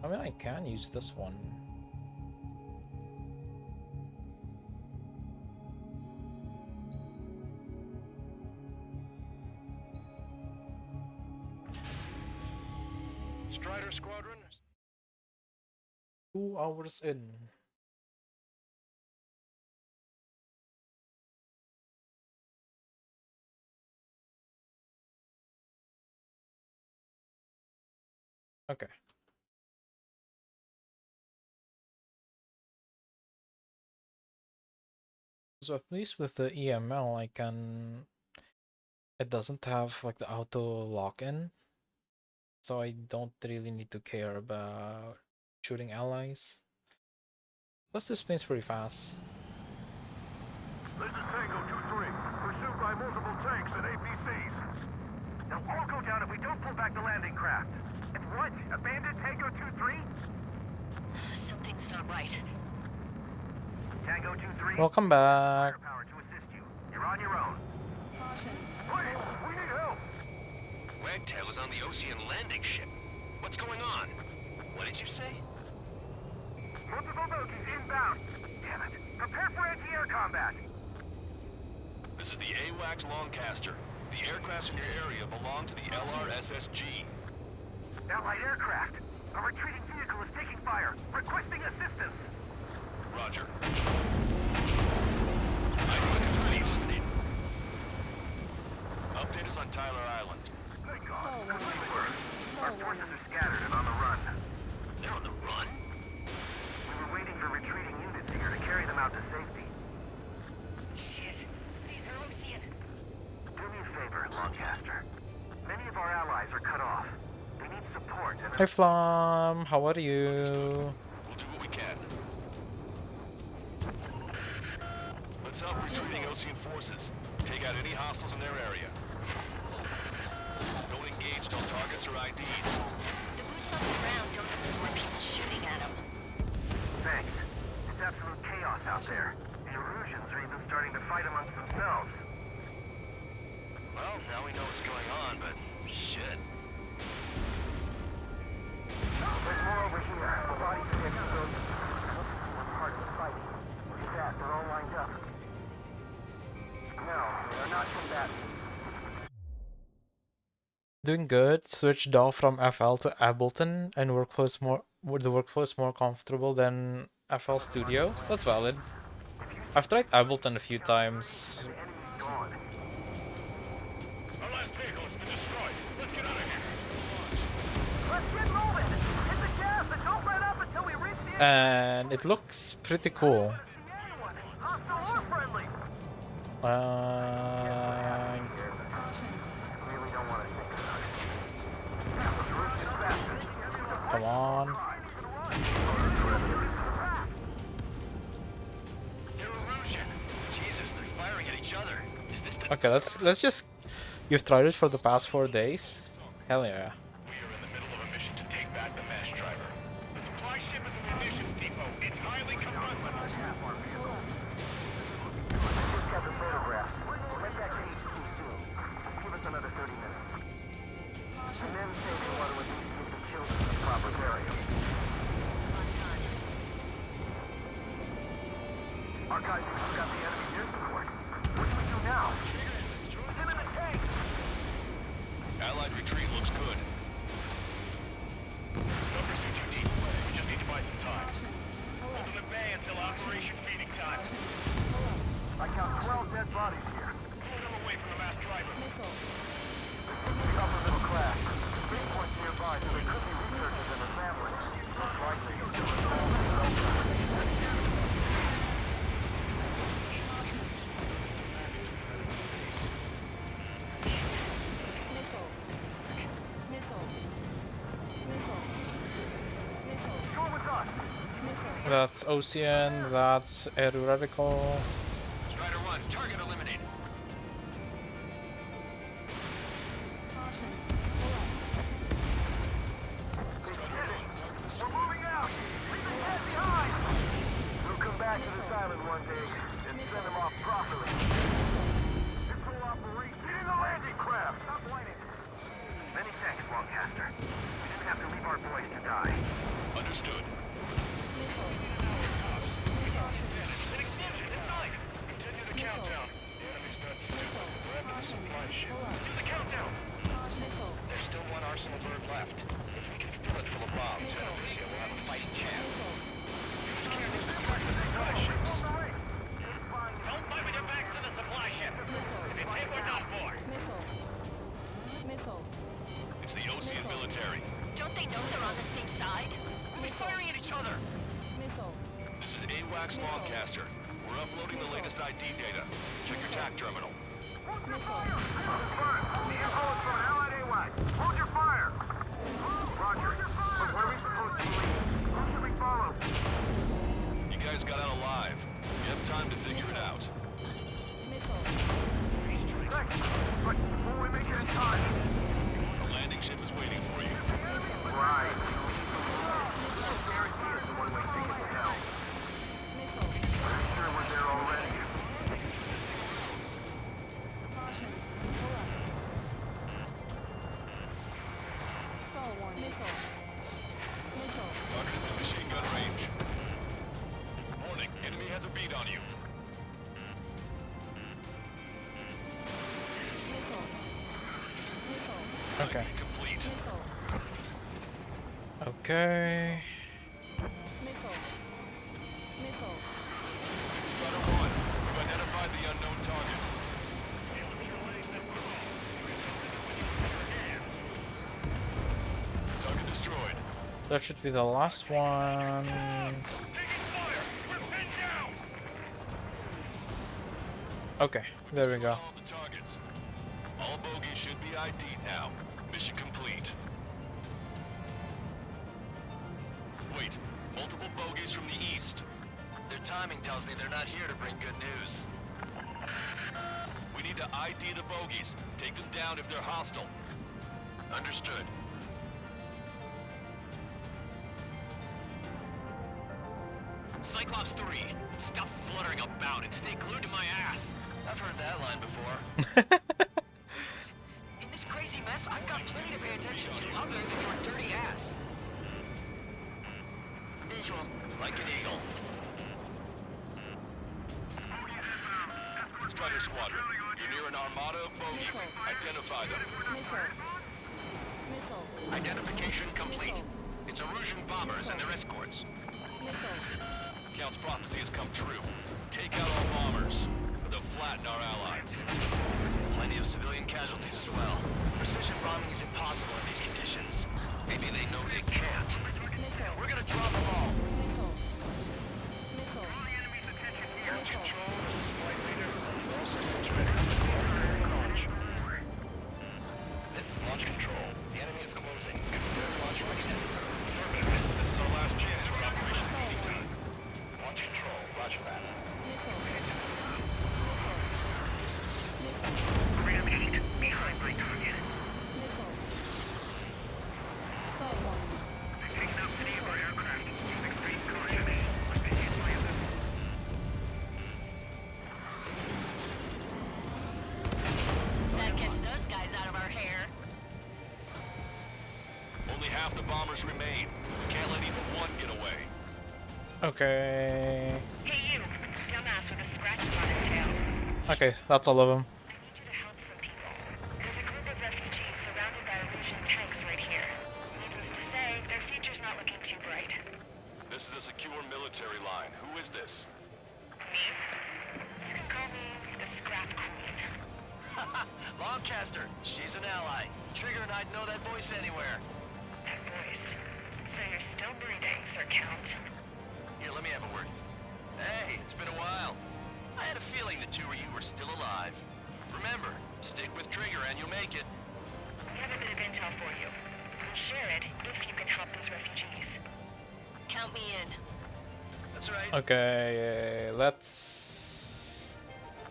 I mean, I can use this one. Strider Squadron. 2 hours in. Okay. So at least with the EML, I can... It doesn't have like the auto lock-in, so I don't really need to care about shooting allies. Plus this plane's pretty fast. This is Tango 2-3, pursued by multiple tanks and APCs. They'll all go down if we don't pull back the landing craft. And what? Abandon Tango 2-3? Something's not right. Tango 2-3? Welcome back. Firepower to assist you. You're on your own. Caution. Please, we need help! Wagtail is on the Ocean landing ship. What's going on? What did you say? Multiple bogies inbound. Damn it. Prepare for anti-air combat. This is the AWACS Longcaster. The aircrafts in your area belong to the LRSSG. Allied aircraft. A retreating vehicle is taking fire. Requesting assistance. Roger. I do it complete. Update us on Tyler Island. Thank God. Oh, Good wow. work. Our Oh, forces wow. are scattered and on the run. They're on the run? We were waiting for retreating units here to carry them out to safety. Shit. These are Ocean. Do me a favor, Lancaster. Many of our allies are cut off. They need support and... Hi Flam, how are you? We'll do what we can. Let's help retreating Ocean forces. Take out any hostiles in their area. Don't engage till targets are ID'd. The boots on the ground don't have more people shooting at them. Thanks. It's absolute chaos out there. The Erusians are even starting to fight amongst themselves. Well, now we know what's going on, but shit. There's more over here. The bodies of their civilians. One part of the fight. Look at that. They're all lined up. No, they're not combatants. Doing good. Switched off from FL to Ableton, and the workflow is more comfortable than FL Studio. That's valid. I've tried Ableton a few times. The enemy's gone. Our last vehicle has been destroyed. Let's get out of here. Let's get moving! Hit the gas and don't let up until we reach the And it looks pretty cool. see anyone, hostile or friendly. Really don't want to think about it. The route is faster. Come on. They're Erusian. Jesus, they're firing at each other. Is this the... Okay, let's just... You've tried it for the past 4 days? Hell yeah. We are in the middle of a mission to take back the mesh driver. The supply ship is a munitions depot. It's highly combustible. Just got the photograph. We'll head back to HQ soon. Give us another 30 minutes. And then say they want to at least give the children the proper burial. Our guys have got the enemy near support. What do we do now? Put them in the tank! Allied retreat looks good. No pursuit you need. We just need to buy some time. Hold them at bay until operation feeding time. I count 12 dead bodies here. Pull them away from the mass driver. Missile. The upper middle class. Big points nearby, so they could be researchers and their families. Most likely. Missile. Missile. Missile. Missile. Go with us! Missile. That's Ocean, that's Air Radical. Strider 1, target eliminated. Caution. We're moving out! Leave the dead behind! We'll come back to this island one day and send them off properly. This whole operation... Get in the landing craft! Stop whining! Many thanks, Longcaster. We didn't have to leave our boys to die. Understood. An explosion inside! Continue the countdown. The enemy's not stupid. We're after the supply ship. Do the countdown! There's still one arsenal bird left. If we can fill it full of bombs, we'll have a fighting chance. Don't fight with your back to the supply ship. If it's hit, we're done for. Missile. It's the Ocean military. Don't they know they're on the same side? We're firing at each other. Missile. This is AWACS Longcaster. We're uploading the latest ID data. Check your TAC terminal. The info is from Allied AWAC. Hold your fire! Roger. But where are we supposed to leave? Who should we follow? You guys got out alive. You have time to figure it out. Thanks. But will we make it in time? The landing ship is waiting for you. Right. This guarantee is the one-way ticket to hell. I'm sure we're there already. Caution. Pull up. Stall warning. Missile. Target's in machine gun range. Warning, enemy has a bead on you. Okay. Complete. Okay. Strider 1, we've identified the unknown targets. Target destroyed. That should be the last one. Taking fire! We're pinned down! Okay, there we go. All the targets. All bogies should be ID'd now. Mission complete. Wait, multiple bogies from the east. Their timing tells me they're not here to bring good news. We need to ID the bogies. Take them down if they're hostile. Understood. Cyclops 3, stop fluttering about and stay glued to my ass. I've heard that line before. In this crazy mess, I've got plenty to pay attention to other than your dirty ass. Visual. Like an eagle. Strider Squadron, you're near an armada of bogies. Identify them. Identification complete. It's Erusian bombers and their escorts. Count's prophecy has come true. Take out all bombers. They'll flatten our allies. Plenty of civilian casualties as well. Precision bombing is impossible in these conditions. Maybe they know they can't. We're gonna drop them all. Launch control. The enemy is closing. Launch ready. Affirmative. This is our last chance for Operation Meeting Time. Launch control. Roger that. Ram 8, behind my target. Taking up any of our aircraft. Use extreme caution. Must be easily eliminated. That gets those guys out of our hair. Only half the bombers remain. We can't let even one get away. Okay. Hey you, dumbass with a scratch on his tail. Okay, that's all of them. I need you to help some people. There's a group of refugees surrounded by Erusian tanks right here. Needless to say, their future's not looking too bright. This is a secure military line. Who is this? Me? You can call me the Scrap Queen. Longcaster, she's an ally. Trigger and I'd know that voice anywhere. That voice. So you're still breathing, Sir Count. Here, let me have a word. Hey, it's been a while. I had a feeling the two of you were still alive. Remember, stick with Trigger and you'll make it. I have a bit of intel for you. We'll share it if you can help those refugees. Count me in. That's right. Okay, let's...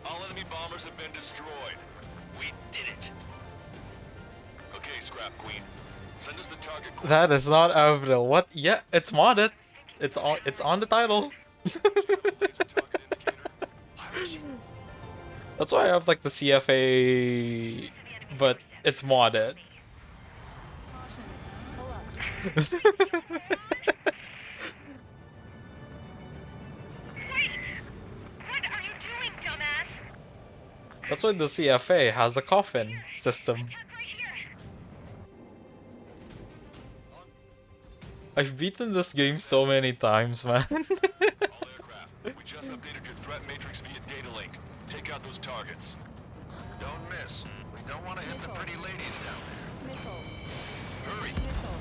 All enemy bombers have been destroyed. We did it. Okay, Scrap Queen. Send us the target. That is not Avril. What? Yeah, it's modded. It's on the title. That's why I have like the CFA, but it's modded. Caution. Pull up. Wait! What are you doing, dumbass? That's why the CFA has a coffin system. Tuck right here. I've beaten this game so many times, man. All aircraft, we just updated your threat matrix via data link. Take out those targets. Don't miss. We don't want to hit the pretty ladies down there. Missile. Hurry. Missile.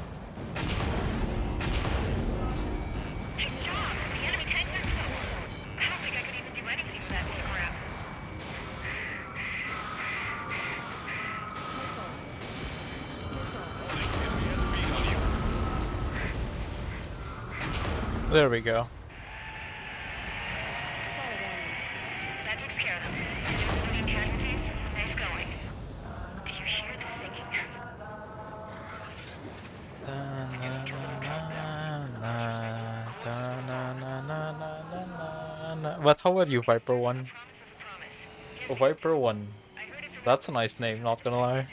Good job! The enemy tank went solo. I don't think I could even do anything with that scrap. Enemy has a beat on you. There we go. That takes care of them. Including casualties? Nice going. Do you hear the singing? But how are you, Viper 1? Promise is promise. Oh, Viper 1. I heard it's a That's a nice name, not gonna lie.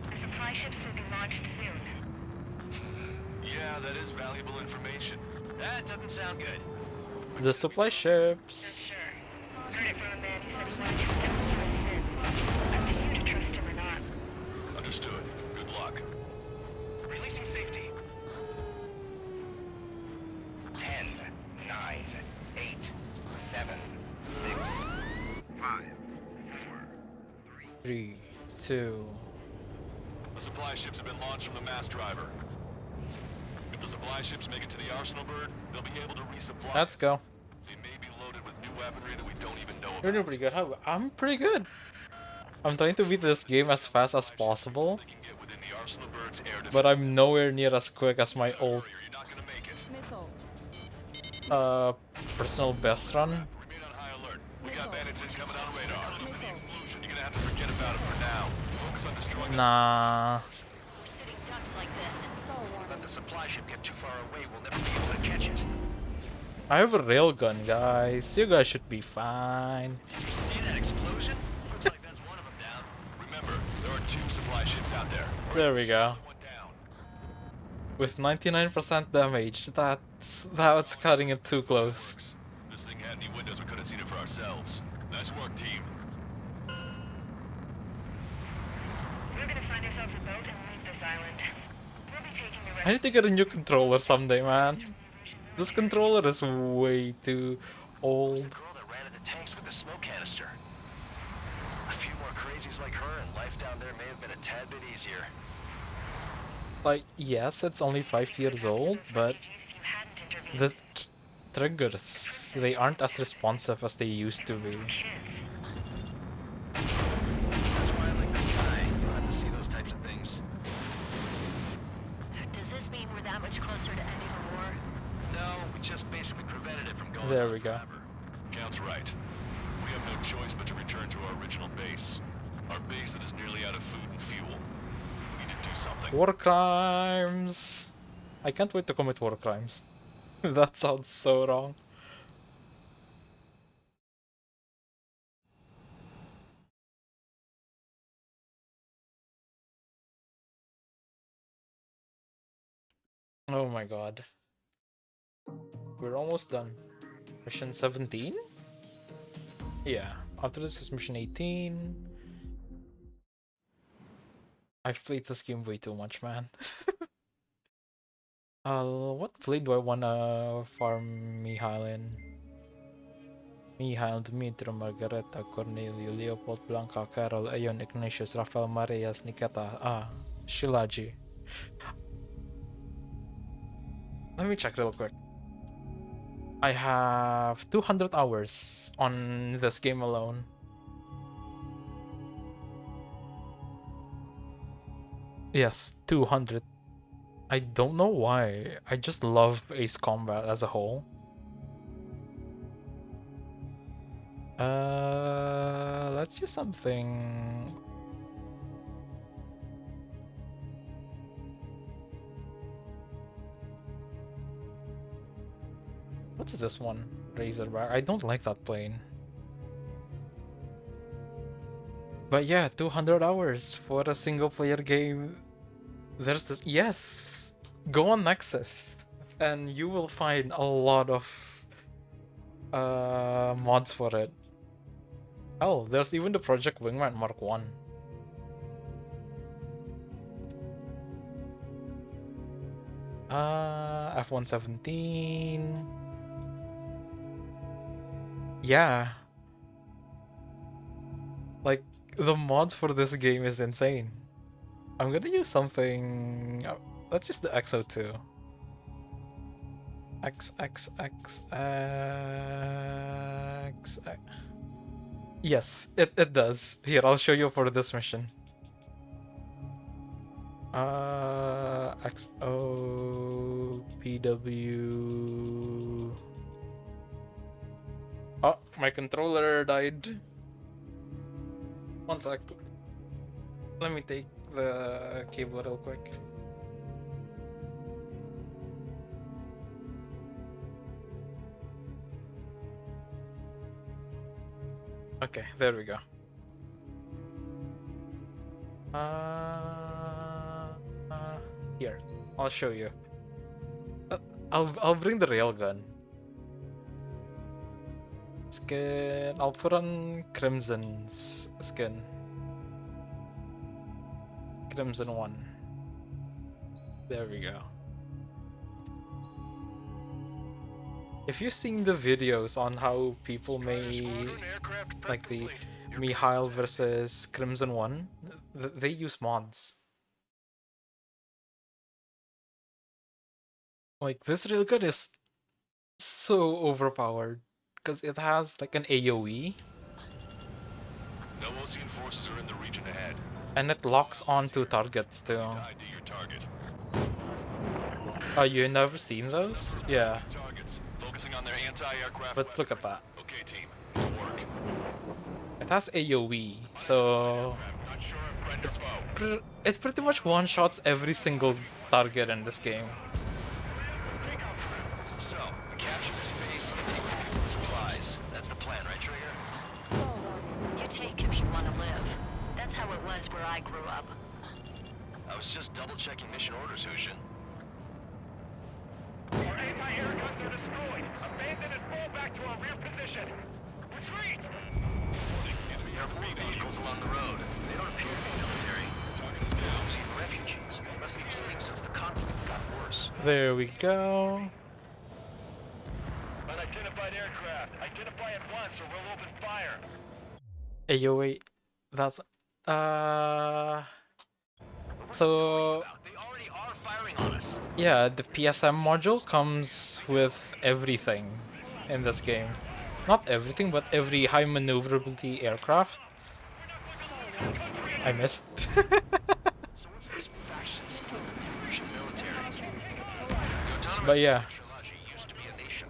The supply ships will be launched soon. Yeah, that is valuable information. That doesn't sound good. The supply Not ships. sure. Heard it from a man who said he wanted to step into his Up to you to trust him or not. Understood. Good luck. Releasing safety. 10, 9, 8, 7, 6, 5, 4, 3, 2. The supply ships have been launched from the mass driver. If the supply ships make it to the arsenal bird, they'll be able to resupply. Let's go. They may be loaded with new weaponry that we don't even know You're about. doing pretty good. I'm pretty good. I'm trying to beat this game as fast as possible, They can get within the arsenal bird's air defense. but I'm nowhere near as quick as my old You're not gonna make it. Missile. personal best run. Remain on high alert. We got bandits incoming on radar. You're gonna have to forget about them for now. Focus on destroying Nah. Sitting ducks like this. Let the supply ship get too far away, we'll never be able to catch it. I have a railgun, guys. You guys should be fine. Did you see that explosion? Looks like that's one of them down. Remember, there are 2 supply ships out there. There we go. One down. With 99% damage, that's cutting it too close. Works. This thing had any windows, we could have seen it for ourselves. Nice work, team. We're gonna find ourselves a boat and leave this island. We'll be taking the rest I need to get a new controller someday, man. This controller is way too old. The girl that ran into tanks with the smoke canister. A few more crazies like her and life down there may have been a tad bit easier. Like, yes, it's only 5 years old, but if you hadn't intervened. the triggers, they aren't as responsive as they used to be. That's why I like the sky. You don't have to see those types of things. Does this mean we're that much closer to ending the war? No, we just basically prevented it from going There on we go. forever. Count's right. We have no choice but to return to our original base. Our base that is nearly out of food and fuel. We need to do something. War crimes! I can't wait to commit war crimes. That sounds so wrong. Oh my god. We're almost done. Mission 17? Yeah, after this is mission 18. I've played this game way too much, man. What fleet do I wanna farm Mihail in? Mihail, Dmitry, Margareta, Cornelio, Leopold, Blanca, Carol, Aeon, Ignatius, Rafael, Marias, Nikita, Shilaji. Let me check real quick. I have 200 hours on this game alone. Yes, 200. I don't know why. I just love Ace Combat as a whole. Let's do something. What's this one, Razorback. I don't like that plane. But yeah, 200 hours for a single player game. There's this. Yes! Go on Nexus and you will find a lot of mods for it. Oh, there's even the Project Wingman Mark 1. F-117. Yeah. Like, the mods for this game is insane. I'm gonna use something... let's use the XO2. X. Yes, it does. Here, I'll show you for this mission. XO PW. Oh, my controller died. One sec. Let me take the cable real quick. Okay, there we go. Here, I'll show you. I'll bring the railgun. Skin. I'll put on Crimson's skin. Crimson 1. There we go. If you've seen the videos on how people made like the Mihail versus Crimson 1, they use mods. Like, this railgun is so overpowered because it has like an AoE. No Ocean forces are in the region ahead. And it locks onto targets too. ID your target. Oh, you never seen those? Yeah. Targets. Focusing on their anti-aircraft. But look at that. Okay, team. To work. It has AoE, so it pretty much one-shots every single target in this game. So, we capture this base and take the fuel supplies. That's the plan, right, Trigger? You take if you want to live. That's how it was where I grew up. I was just double-checking mission orders, Hushin. Our anti-air guns are destroyed. Abandon and fall back to our rear position. Retreat! There are more vehicles along the road. They don't appear to be military. See, refugees. They must be fleeing since the conflict got worse. There we go. Unidentified aircraft. Identify at once or we'll open fire. AoE. That's so They already are firing on us. yeah, the PSM module comes with everything in this game. Not everything, but every high maneuverability aircraft. I missed. So what's this faction split in the Russian military? But yeah, used to be a nation.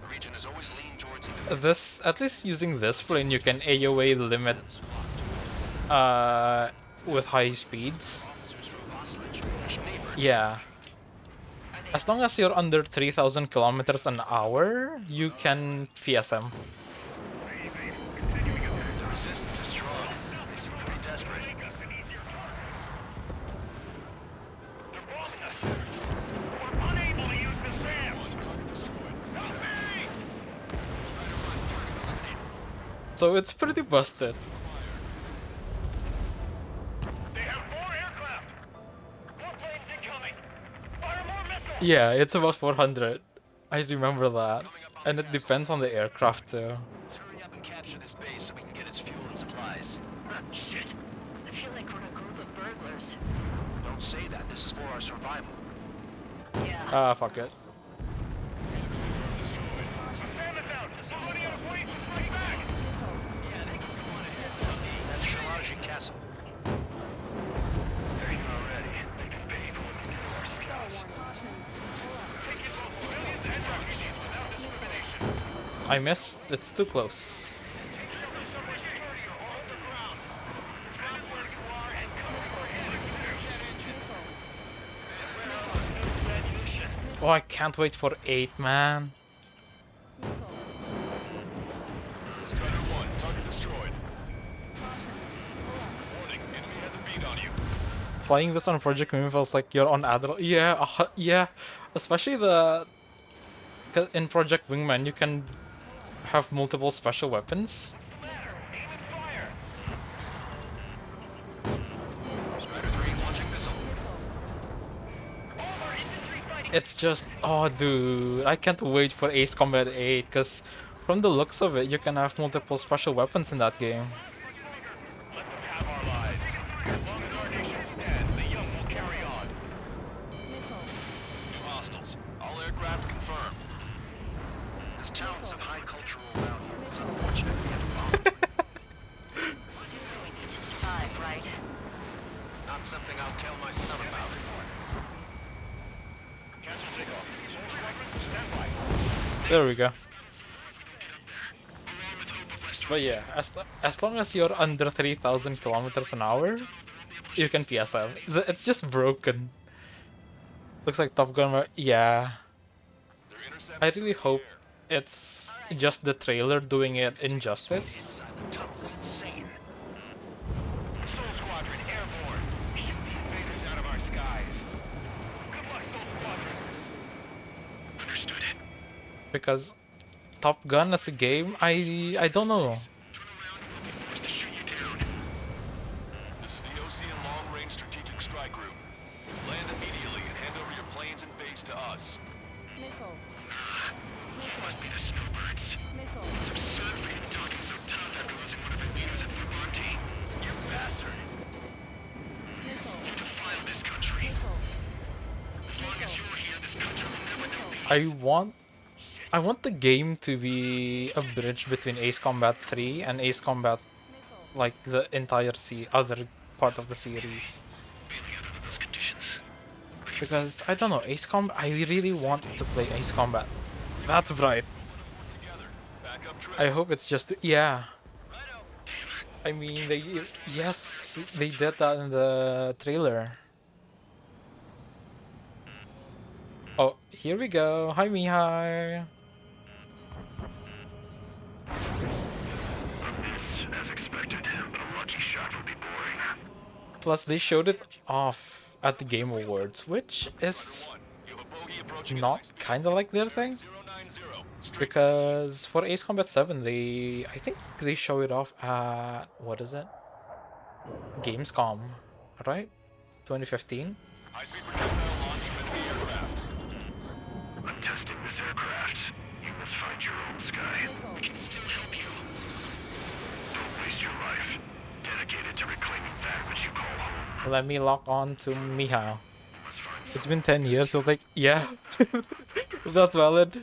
The region has always leaned towards this, at least using this plane, you can AoE limit with high speeds. Yeah. As long as you're under 3,000 kilometers an hour, you can PSM. The resistance is strong. They seem pretty desperate. They're bombing us. We're unable to use this ram. Help me! So it's pretty busted. They have 4 aircraft. 4 planes incoming. Fire more missiles. Yeah, it's about 400. I remember that. And it depends on the aircraft too. Let's hurry up and capture this base so we can get its fuel and supplies. Shit! I feel like we're a group of burglars. Don't say that. This is for our survival. Yeah. Fuck it. Sam is out. Somebody on point to fight back. Yeah, they can go on ahead. That's Shalaji Castle. There you go already. They can pay for what they do to our scouts. Take it both civilians and refugees without discrimination. I missed. It's too close. Oh, I can't wait for 8, man. destroyed. Warning, enemy has a beat on you. Playing this on Project Moon feels like you're on Adderall. Yeah, yeah. Especially the... 'cause in Project Wingman, you can have multiple special weapons. Strider 3 launching missile. It's just... oh, dude. I can't wait for Ace Combat 8, because from the looks of it, you can have multiple special weapons in that game. Let them have our lives. As long as our nation stands, the young will carry on. New hostiles. All aircraft confirmed. This town's of high cultural value. It's unfortunate we had to bomb it. We need to survive, right? Not something I'll tell my son about. Cancel takeoff. Soul Squadron, stand by. There we go. Along with hope of restoration. But yeah, as long as you're under 3,000 kilometers an hour, you can PSL. It's just broken. Looks like Top Gun. Yeah. They're I intercepting really from the hope air. it's just the trailer doing it injustice. Silent tunnel is insane. Soul Squadron, airborne. Shoot the invaders out of our skies. Good luck, Soul Squadron. Understood. Because Top Gun as a game, I don't know. Turn around and looking for us to shoot you down. This is the Ocean Long Range Strategic Strike Group. Land immediately and hand over your planes and base to us. Missile. You must be the snowbirds. Missile. It's absurd for you to be talking so tough after losing one of your leaders at Vermonte. You bastard. Missile. You defile this country. Missile. As long as you're here, this country will never know peace. I want the game to be a bridge between Ace Combat 3 and Ace Combat, Missile. like the entire other part of the series. Failing out under those conditions. Because I don't know, Ace Combat. I really want to play Ace Combat. That's right. Together. Back up trip. I hope it's just yeah. I mean, yes, they did that in the trailer. Oh, here we go. Hi, Mihai. As expected, but a lucky shot would be boring. Plus, they showed it off at the Game Awards, which is One, you have a bogey approaching not at kind of like their thing. 090. Straight Because for Ace Combat 7, I think they show it off at, what is it? Gamescom, right? 2015? high-speed projectile launch from enemy aircraft. I'm testing this aircraft. You must find your own sky. We can still help you. Don't waste your life. Dedicated to reclaiming that which you call home. Let me lock on to Mihai. You must find It's been 10 years, so like, yeah. That's valid.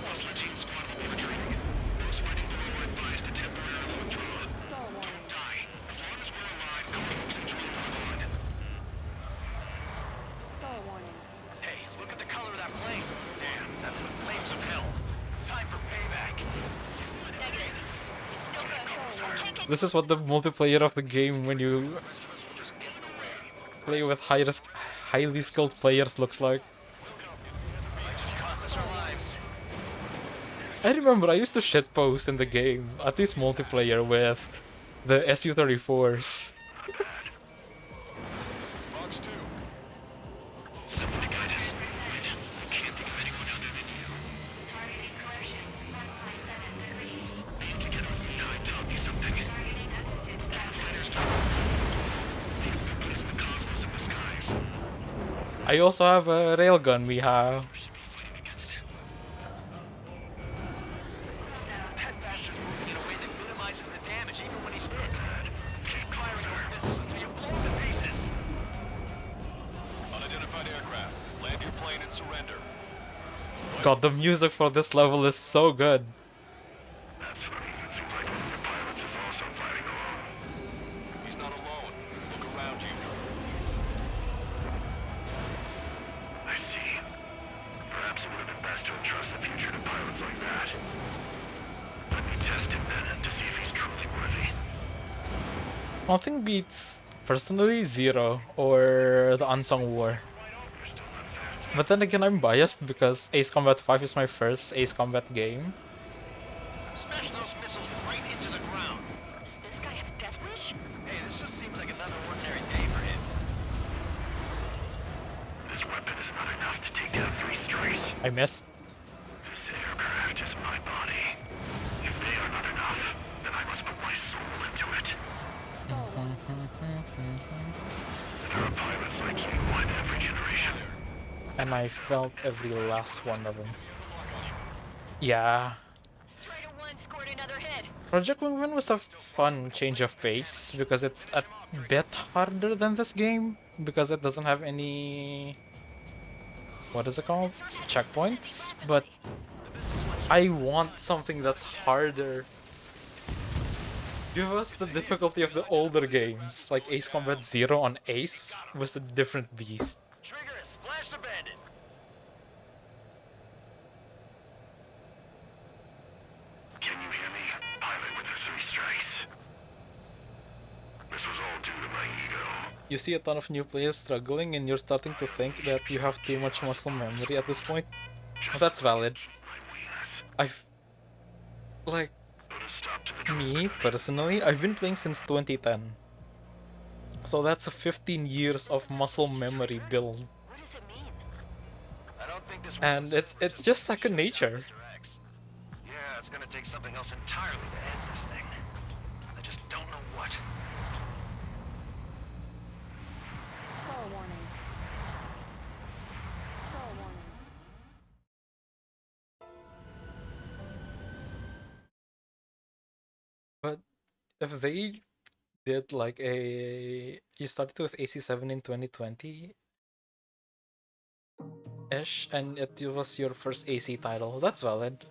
Hostile team squad will be retreating. Those fighting below are advised to temporarily withdraw. Stall warning. Don't die. As long as we're alive, codes and drills live on. Stall warning. Hey, look at the color of that plane. Damn, that's the flames of hell. Time for payback. Negative. Still good. This is what the multiplayer of the game when you The rest of us will just get in the way. play with highly skilled players looks like. It just cost us our lives. I remember I used to shitpost in the game, at least multiplayer, with the SU-34s. Fox 2. Somebody guide us. Wait, I can't think of anyone other than you. Being together with taught me something. True fighters don't leave their place in the cosmos of the skies. I also have a railgun, Mihai. We should be fighting against. That bastard's moving in a way that minimizes the damage even when he's hit. Keep firing those missiles until you blow him to pieces. Unidentified aircraft. Land your plane and surrender. God, the music for this level is so good. That's funny. It seems like one of the pilots is also fighting alone. He's not alone. Look around you. I see. Perhaps it would have been best to entrust the future to pilots like that. Let me test him then to see if he's truly worthy. Nothing beats, personally, Zero or the Unsung War. You're still not fast But then again, I'm biased because Ace Combat 5 is my first Ace Combat game. Smash those missiles right into the ground. Does this guy have a death wish? Hey, this just seems like another ordinary day for him. This weapon is not enough to take down 3 strays. I missed. This aircraft is my body. If they are not enough, then I must put my soul into it. There are pilots like you one every generation. And I felt every last one of them. Yeah. Strider 1 scored another hit. Project Wingman was a fun change of pace because it's a bit harder than this game because it doesn't have any, what is it called? Checkpoints. But I want something that's harder. Give us the difficulty of the older games, like Ace Combat 0 on Ace was a different beast. Trigger is splashed abandoned. Can you hear me? Pilot with the 3 strikes. This was all due to my ego. You see a ton of new players struggling and you're starting to think that you have too much muscle memory at this point. That's valid. I've... like... me, personally, I've been playing since 2010. So that's 15 years of muscle memory build. What does it mean? I don't think this And it's just second nature. Yeah, it's gonna take something else entirely to end this thing. I just don't know what. Call warning. Call warning. But if they did like a... you started with AC7 in 2020 ish and it was your first AC title, that's valid.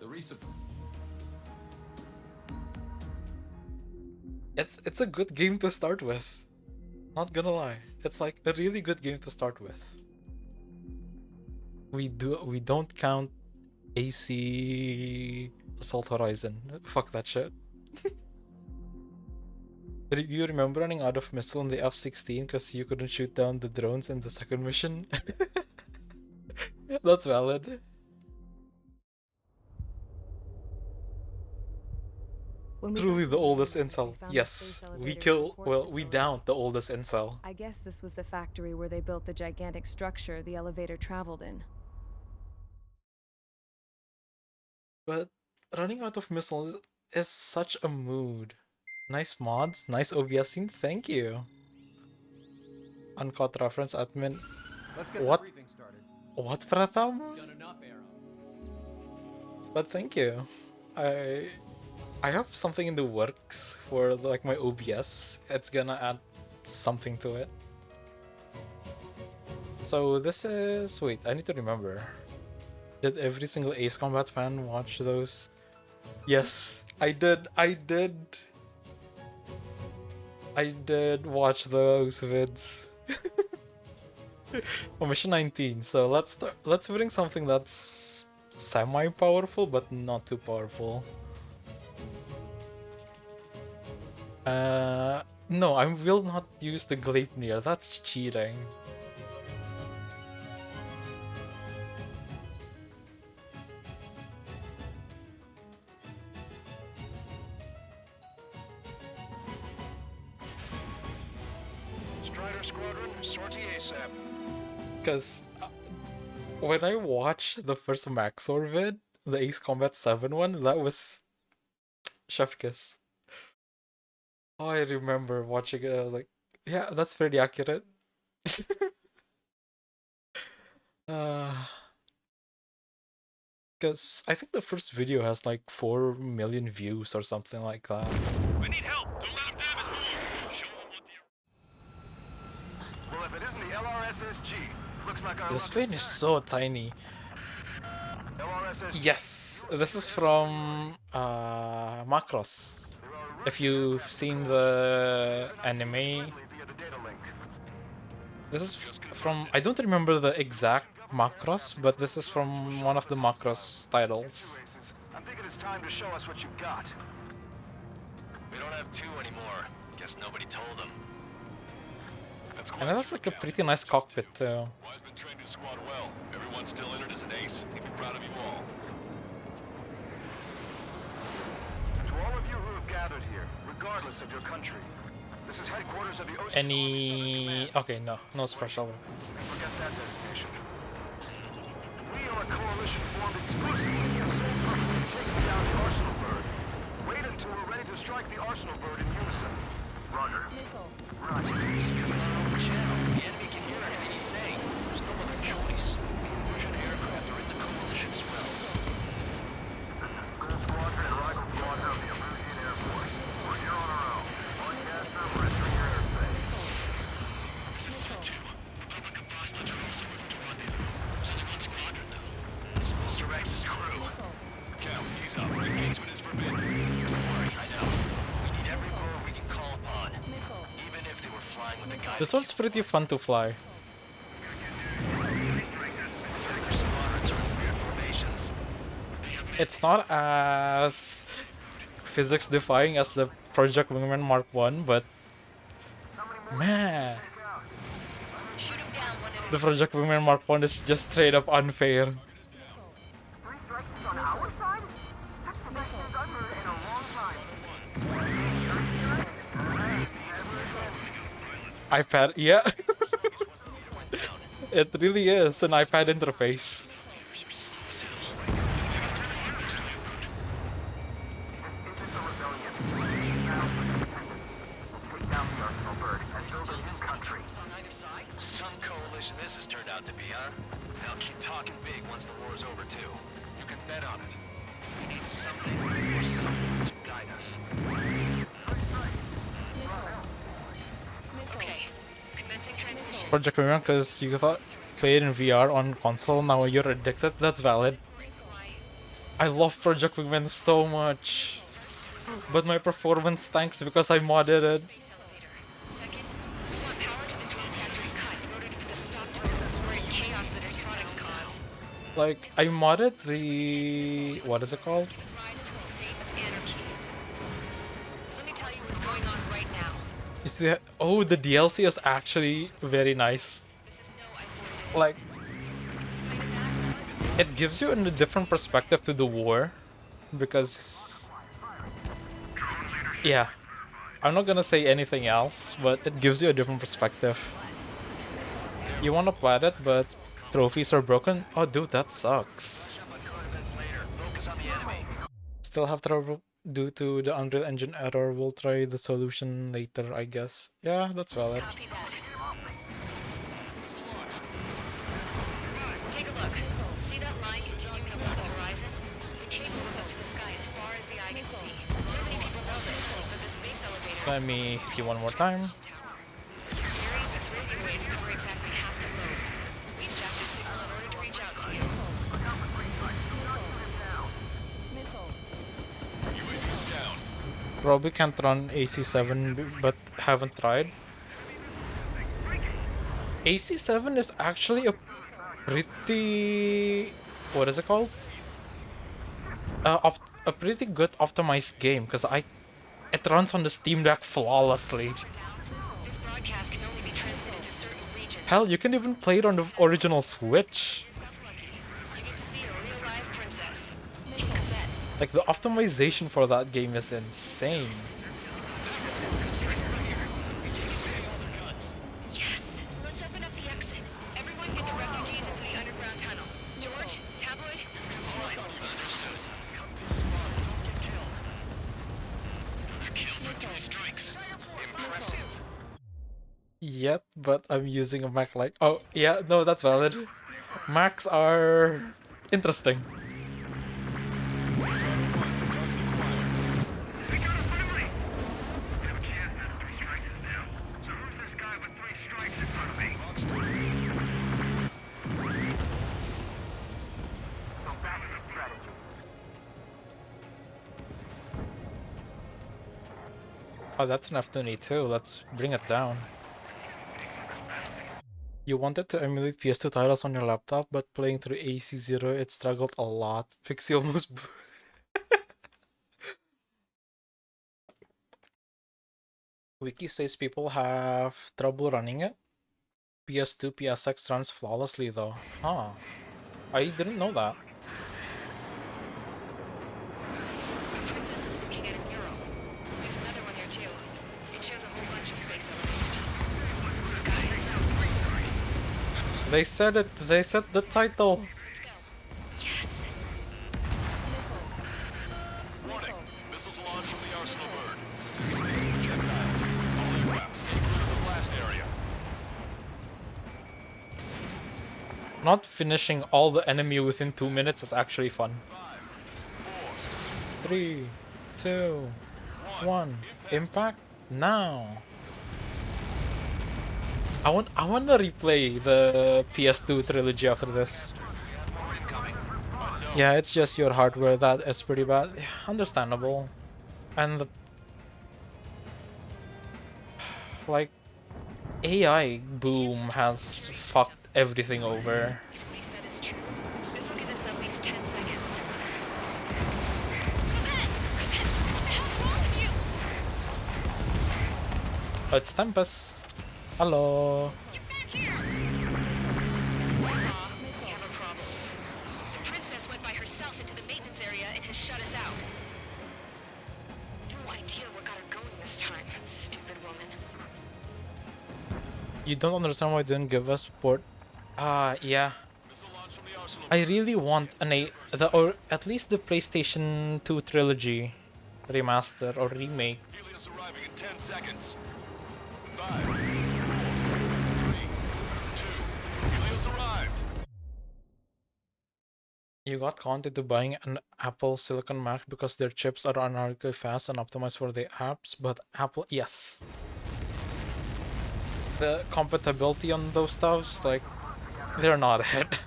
It's a good game to start with. Not gonna lie. It's like a really good game to start with. We don't count AC Assault Horizon. Fuck that shit. Do you remember running out of missile in the F-16 because you couldn't shoot down the drones in the second mission? That's valid. When we Truly got the to oldest London, incel. we found the Yes, space we elevator kill. support Well, we facility. downed the oldest incel. I guess this was the factory where they built the gigantic structure the elevator traveled in. But running out of missiles is such a mood. Nice mods, nice OBS scene. Thank you. Uncut reference admin. Let's get What? the briefing started. What, Pratham? Done enough, Arrow. But thank you. I have something in the works for like my OBS. It's gonna add something to it. So this is... wait, I need to remember. Did every single Ace Combat fan watch those? Yes, I did. I did watch those vids. On mission 19. So let's bring something that's semi-powerful but not too powerful. No, I will not use the Gleipnir. That's cheating. Strider Squadron, sortie ASAP. Because when I watched the first Maxor vid, the Ace Combat 7 one, that was chef kiss. Oh, I remember watching it. I was like, yeah, that's pretty accurate. Because I think the first video has like 4 million views or something like that. I need help. Don't let him damage me. Show him what the... Well, if it isn't the LRSSG, looks like our This luck vein is so tiny. LRSSG. Yes, this is from Macross. If you've seen the anime, Via the data link. this is from... I don't remember the exact Macross, but this is from one of the Macross titles. I'm thinking it's time to show us what you got. We don't have 2 anymore. Guess nobody told them. That's And quite that's true, like a Cal. pretty It's nice not just cockpit two. too. Wiseman trained his squad well. Everyone's still in it as an ace. He'd be proud of you all. To all of you who have gathered here, regardless of your country, this is headquarters of the Ocean Any... Okay, no special weapons. Forget that designation. We are a coalition formed exclusively for the sole purpose of taking down the Arsenal bird. Wait until we're ready to strike the Arsenal bird in unison. Roger. Roger. Speaking on our own channel. The enemy can hear anything he's saying. There's no other choice. The Persian aircraft are in the coalition as well. This is Skull Squadron and Rival Squadron of the Illusion Air Force. We're here on our own. Broadcaster, we're entering your airspace. This is C2. Republic of Bosnia are also moving to rendezvous. Just one squadron, though. This is Mr. X's crew. Cal, ease up. Engagement is forbidden. Don't worry, I know. We need every bird we can call upon. Even if they were flying with the guy. This one's pretty fun to fly. Sector squadrons are in weird formations. It's not as physics defying as the Project Wingman Mark 1, but man, Shoot him down one at a the Project Wingman Mark 1 is just straight up unfair. 3 strikes on our side? That's the best news I've heard in a long time. iPad, yeah. It really is an iPad interface. Some coalition this has turned out to be, huh? They'll keep talking big once the war's over, too. You can bet on it. We need something or someone to guide us. Okay. Commencing transmission. Project Wingman, because you thought play it in VR on console, now you're addicted. That's valid. I love Project Wingman so much, but my performance tanks because I modded it. Second, we want power to the drone factory cut in order to put a stop to the horrid chaos that its products cause. Like, I modded the... what is it called? Rise to a state of anarchy. Let me tell you what's going on right now. You see, oh, the DLC is actually very nice. This is no isolated. Like, Despite that, it gives you a different perspective to the war, because... yeah. I'm not gonna say anything else, but it gives you a different perspective. You wanna plat it, but trophies are broken? Oh dude, that sucks. Focus on the enemy. Still have trouble due to the Unreal Engine error. We'll try the solution later, I guess. Yeah, that's valid. copy that. Take a look. See that line continuing above the horizon? The cable goes up to the sky as far as the eye can see. Not many people know this, but the space elevator Let me hit you one more time. tower. In theory, its radio waves cover exactly half the globe. We've jacked the signal in order to reach out to you. UAV's down. Probably can't run AC7, but haven't tried. AC7 is actually a pretty... what is it called? A pretty good optimized game, because it runs on the Steam Deck flawlessly. This broadcast can only be transmitted to certain regions. Hell, you can even play it on the original Switch. Yourself lucky. You get to see a real live princess. Cassette. Like, the optimization for that game is insane. Yes! Let's open up the exit. Everyone get the refugees into the underground tunnel. George, Tabloid, Yet, but I'm using a Mac like... oh, yeah, no, that's valid. Macs are interesting. They got us finally! We have a chance that 3 strikes is down. So who's this guy with 3 strikes in front of me? So back to the strategy. Oh, that's an F22. Let's bring it down. You wanted to emulate PS2 titles on your laptop, but playing through AC0, it struggled a lot. Pixie almost... Wiki says people have trouble running it. PS2, PSX runs flawlessly though. Huh. I didn't know that. The princess is looking at a mural. There's another one here too. It shows a whole bunch of space elevators. Skies. They said it. They said the title. Let's go. Yes. Warning! Missiles launched from the arsenal bird. These projectiles. All aircraft, stay clear of the blast area. Not finishing all the enemy within 2 minutes is actually fun. 3, 2, 1. Impact now. I wanna replay the PS2 trilogy after this. Yeah, it's just your hardware that is pretty bad. Yeah, understandable. And the like AI boom has fucked everything over. If what he said is true, this will give us at least 10 seconds. What the hell's wrong with you? It's Tempest. Hello. Get back here! We have a problem. The princess went by herself into the maintenance area and has shut us out. No idea what got her going this time. Stupid woman. You don't understand why they didn't give us port. Yeah. Missile launched from the arsenal I really want or at least the PlayStation 2 trilogy remaster or remake. Helios arriving in 10 seconds. 5, 4, 3, 2. Helios arrived. You got conned into buying an Apple Silicon Mac because their chips are unarguably fast and optimized for the apps, but Apple, yes. The compatibility on those stuffs, like, they're not it.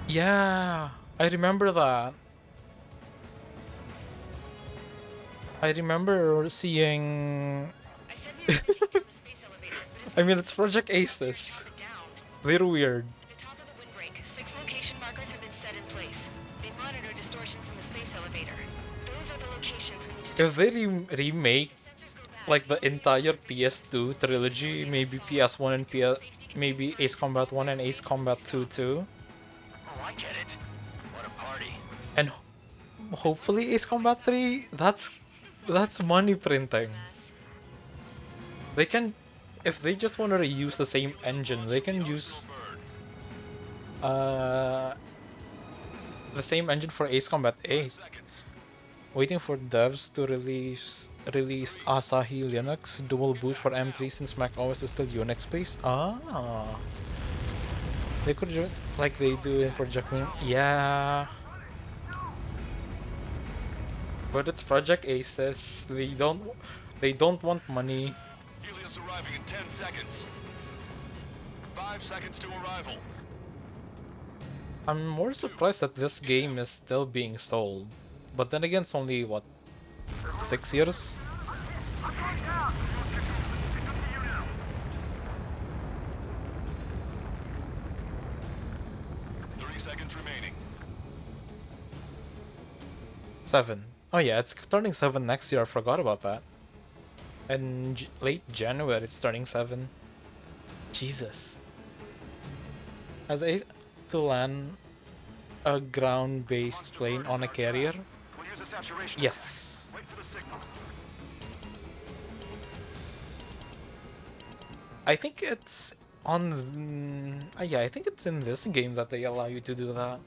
Yeah, I remember that. I remember seeing. I said we were sitting down the space elevator, but it's I mean, it's Project Aces. down. They're weird. At the top of the windbreak, 6 location markers have been set in place. They monitor distortions in the space elevator. Those are the locations we need to If they remake Sensors go bad. like the entire PS2 trilogy, maybe PS1 and maybe Ace Combat 1 and Ace Combat 2 too, Oh, I get it. What a party. and hopefully Ace Combat 3. That's money printing. They can, if they just want to reuse the same engine, they can use the same engine for Ace Combat 8. Seconds. Waiting for devs to release Asahi Linux dual boot for M3 since Mac OS is still Unix based. Ah, they could do it like they do in Project Moon. Yeah, but it's Project Aces. They don't want money. Helios arriving in 10 seconds. 5 seconds to arrival. I'm more surprised that this game is still being sold. But then again, it's only what, 6 years? 30 seconds remaining. 7. Oh yeah, it's turning 7 next year. I forgot about that. And late January, it's turning 7. Jesus. Has Ace to land a ground-based plane on a carrier? We'll use a saturation. Yes. Wait for the signal. I think it's on. Yeah, I think it's in this game that they allow you to do that.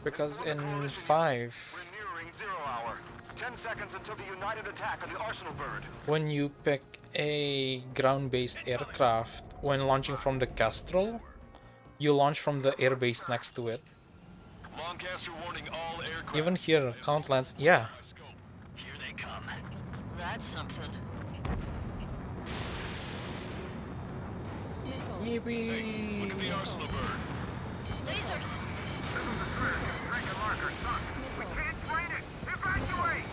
Because in 5. We're nearing 0 hour. 10 seconds until the united attack on the Arsenal bird. When you pick a ground-based aircraft when launching from the Castrol, you launch from the airbase next to it. Lancaster warning all aircraft. Even here, count lands. Yeah. Here they come. That's something. Look at the Arsenal bird. Lasers! We can't train it! Evacuate!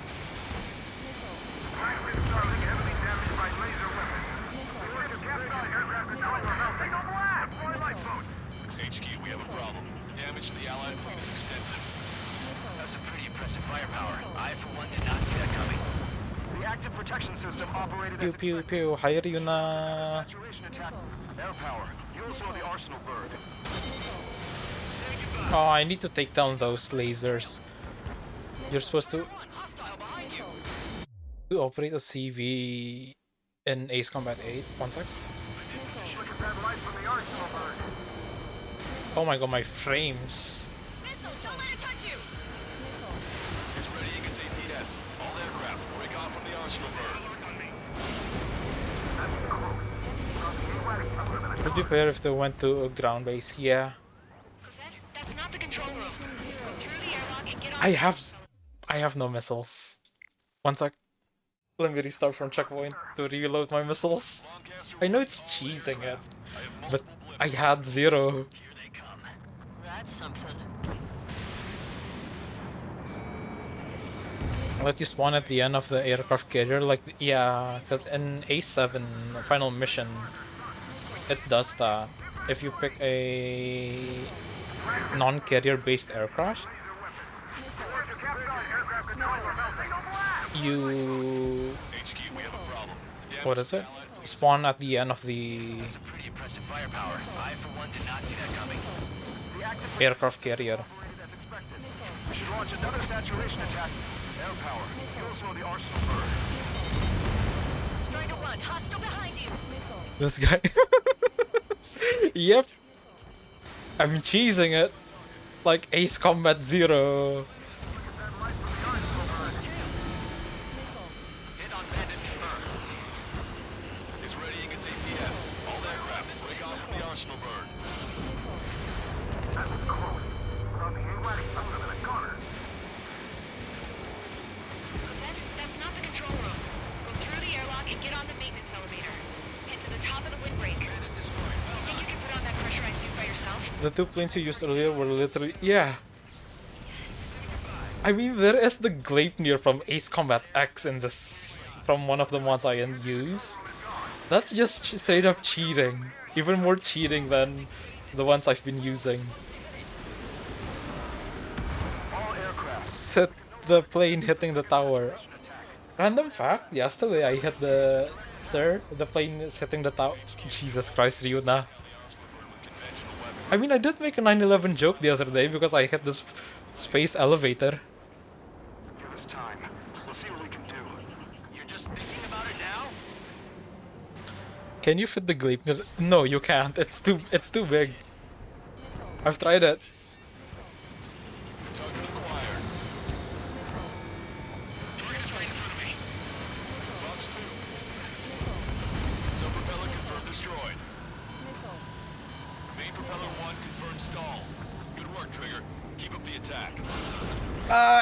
Pilot Starling heavily damaged by laser weapons. We ordered to capture the aircraft and now we're melting. Signal blast! Deploy lifeboats! HQ, we have a problem. Damage to the Allied fleet is extensive. That's a pretty impressive firepower. I, for one, did not see that coming. The active protection system operated Pew as pew expected. pew, hire you na. Saturation attack. Air power. You'll slow the arsenal bird. Oh, I need to take down those lasers. You're supposed to operate a CV in Ace Combat 8. One sec. Look at that light from the arsenal bird. Oh my god, my frames. Missile, don't let it touch you! It's readying its APS. All aircraft, break off from the arsenal bird. Would be better if they went to a ground base. Yeah. Cosette, that's not the control room. Go through the airlock and get on I have no missiles. One sec. Let me restart from checkpoint to reload my missiles. I know it's cheesing it, but I had 0. That's something. Let you spawn at the end of the aircraft carrier, like, yeah, because in A7 final mission, it does that. If you pick a non-carrier based aircraft, you... HQ, we have a problem. what is it? Spawn at the end of the That's a pretty impressive firepower. I, for one, did not see that coming. The active aircraft carrier. operated as expected. We should launch another saturation attack. Air power. You'll slow the arsenal bird. Strider 1, hostile behind you! This guy. Yep. I'm cheesing it. Like Ace Combat 0. Hit on bandit confirmed. It's readying its APS. All aircraft, break off from the arsenal bird. Cosette, that's not the control room. Go through the airlock and get on the maintenance elevator. Head to the top of the windbreak. Do you think you can put on that pressurized suit by yourself? The 2 planes you used earlier were literally... yeah. I mean, there is the Gleipnir from Ace Combat X in this... from one of the ones I use. That's just straight up cheating. Even more cheating than the ones I've been using. Set the plane hitting the tower. Random fact, yesterday I hit the... Sir, the plane is hitting the tower. Jesus Christ, Ryuna. I mean, I did make a 9/11 joke the other day because I hit this space elevator. Give us time. We'll see what we can do. You're just thinking about it now? Can you fit the Gleipnir? No, you can't. It's too big. I've tried it. Target acquired. Target's right in front of me. Fox 2. Sub-propeller confirmed destroyed. Main propeller 1 confirmed stall. Good work, Trigger. Keep up the attack.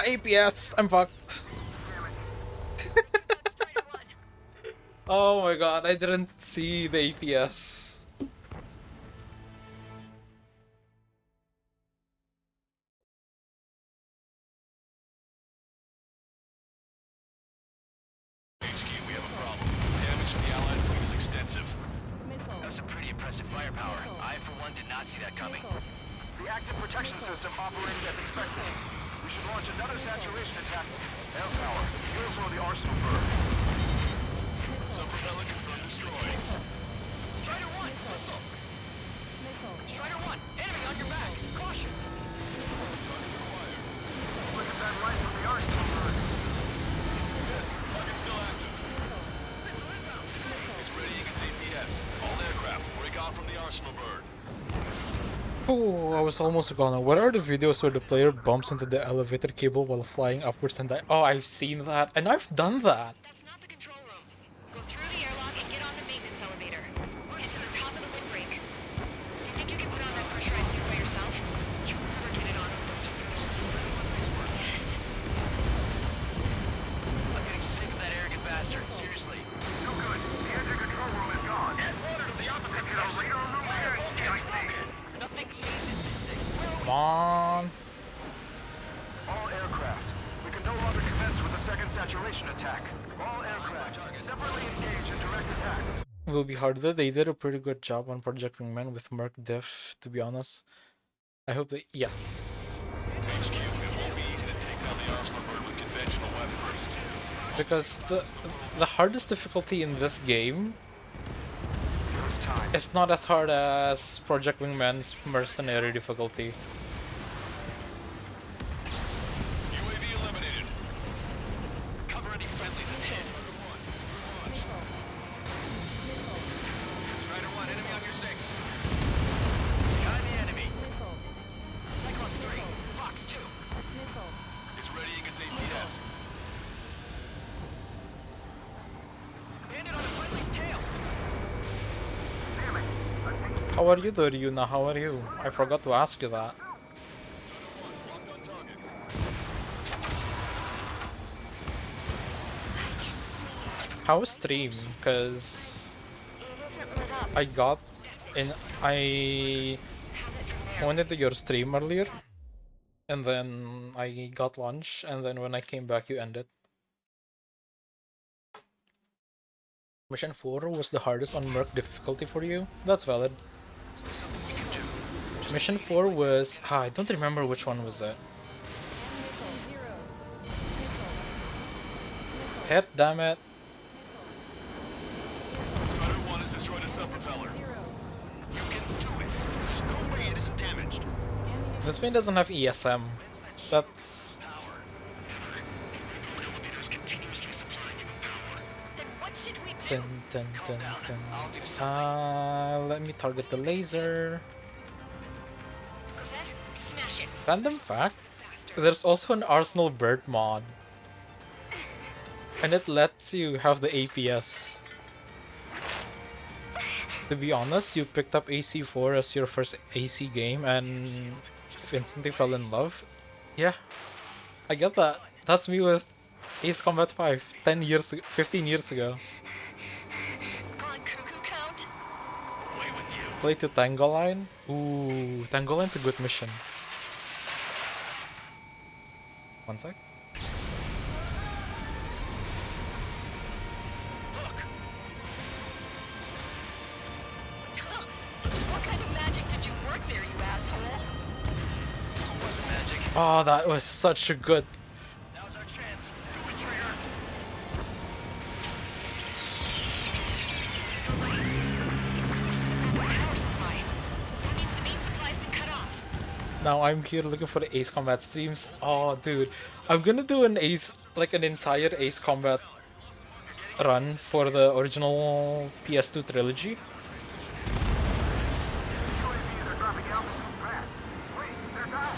APS, I'm fucked. Oh my god, I didn't see the APS. HQ, we have a problem. Damage to the Allied fleet is extensive. That's some pretty impressive firepower. I, for one, did not see that coming. The active protection system operated as expected. We should launch another saturation attack. Air power. You'll slow the arsenal bird. Sub-propeller confirmed destroyed. Strider 1, missile! Strider 1, enemy on your back! Caution! Look at that light from the arsenal bird. Yes, target still active. It's readying its APS. All aircraft, break off from the arsenal bird. Oh, I was almost gone. What are the videos where the player bumps into the elevator cable while flying upwards and die? Oh, I've seen that, and I've done that. That's not the control room. Go through the airlock and get on the maintenance elevator. Head to the top of the windbreak. Do you think you can put on that pressurized suit by yourself? You'll never get it on with those yes. I'm getting sick of that arrogant bastard, seriously. No good. The engine control room is gone. Get water to the opposite coast. Radar room there. Nothing changes this thing. Come on. All aircraft. We can no longer commence with a second saturation attack. All aircraft. Separately engage in direct attack. Will be harder. They did a pretty good job on Project Wingman with Merc Diff, to be honest. I hope they... yes. HQ, it won't be easy to take down the arsenal bird with conventional weapons. Because the hardest difficulty in this game is not as hard as Project Wingman's mercenary difficulty. UAV eliminated. Cover any friendlies that's hit. Strider 1, enemy on your 6. Behind the enemy. Cyclone 3, Fox 2. It's ready against APS. Bandit on a friendly's tail. How are you though, Ryuna? How are you? I forgot to ask you that. Locked on target. How was stream? Cause It isn't lit up. I went into your stream earlier, and then I got lunch, and then when I came back, you ended. Mission 4 was the hardest on Merc difficulty for you? That's valid. Mission 4 was... I don't remember which one was it. Hit, damn it. Strider 1 has destroyed a sub-propeller. You can do it. There's no way it isn't damaged. This plane doesn't have ESM. That's... Elevators continuously supplying you with power. Then what should we do? Let me target the laser. Cosette, smash it. Random fact, there's also an Arsenal Bird mod. And it lets you have the APS. To be honest, you picked up AC4 as your first AC game and instantly fell in love. Yeah, I get that. That's me with Ace Combat 5, 15 years ago. On cuckoo count. Away with you. Play to Tango Line. Ooh, Tango Line's a good mission. One sec. Look. Huh. What kind of magic did you work there, you asshole? It wasn't magic. Oh, that was such a good... Now's our chance. Do it, Trigger. Power supply. That means the main supply's been cut off. Now I'm here looking for the Ace Combat streams. Oh, dude. I'm gonna do an an entire Ace Combat run for the original PS2 trilogy. UAVs are dropping altitude fast. Wait, they're down.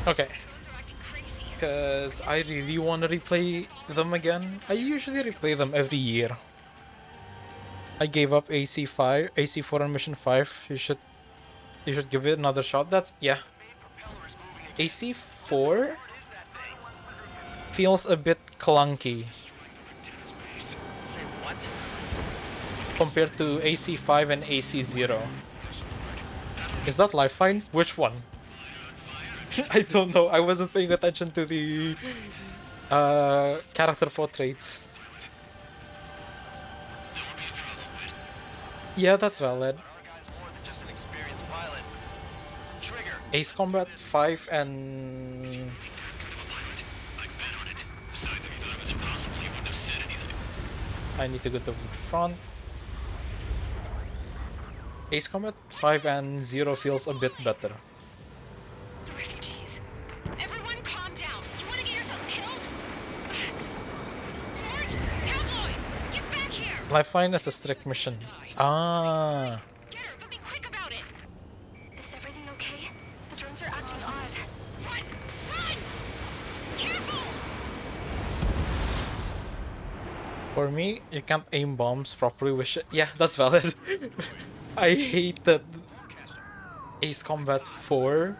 Okay. Drones are acting crazy. Because I really want to replay them again. I usually replay them every year. I gave up AC4 on Mission 5. You should give it another shot. Yeah. AC4 feels a bit clunky Say what? compared to AC5 and AC0. Is that Lifeline? Which one? I don't know. I wasn't paying attention to the character portraits. Yeah, that's valid. Our guy's more than just an experienced pilot. Trigger. Ace Combat 5 and... I need to go to the front. Ace Combat 5 and 0 feels a bit better. The refugees. Everyone calm down. You want to get yourself killed? George! Tabloid! Get back here! Lifeline is a strict mission. Ah. Get her, but be quick about it! Is everything okay? The drones are acting odd. Run! Run! Careful! For me, you can't aim bombs properly with shit. Yeah, that's valid. I hate that Ace Combat 4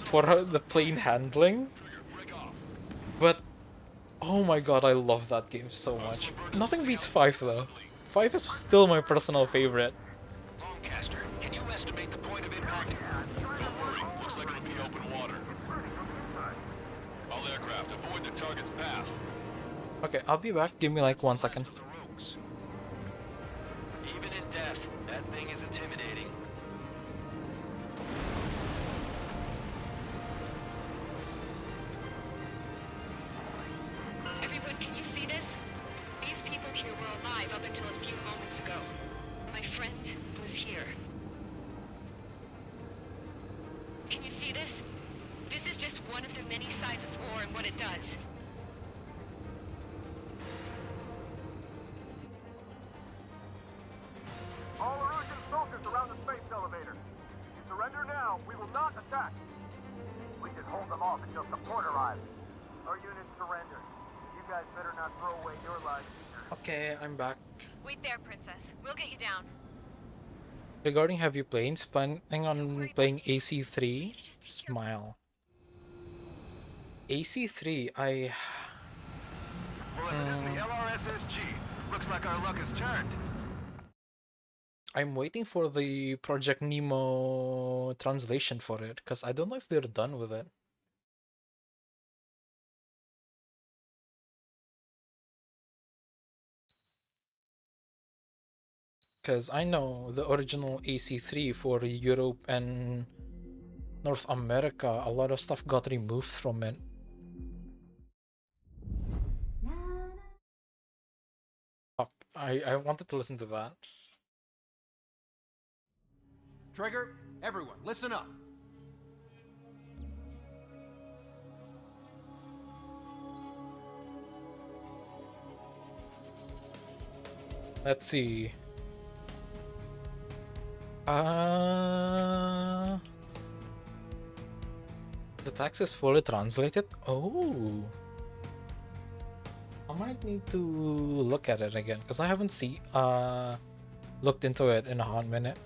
for the plane handling. But, oh my god, I love that game so much. Nothing beats 5 though. 5 is still my personal favorite. Lancaster, can you estimate the point of impact? Don't worry. Looks like it'll be open water. All aircraft, avoid the target's path. Okay, I'll be back. Give me like 1 second. The rogues. Even in death, that thing is intimidating. many sides of war and what it does. All Erusian soldiers around the space elevator. If you surrender now, we will not attack. We can hold them off until support arrives. Our unit surrenders. You guys better not throw away your lives either. Okay, I'm back. Wait there, Princess. We'll get you down. Regarding heavy planes, planning on playing AC3? Smile. AC3, Well, if it isn't the LRSSG, looks like our luck has turned. I'm waiting for the Project Nemo translation for it, because I don't know if they're done with it. Because I know the original AC3 for Europe and North America, a lot of stuff got removed from it. Fuck, I wanted to listen to that. Trigger, everyone, listen up. Let's see. The text is fully translated? Oh. I might need to look at it again, because I haven't looked into it in a hot minute.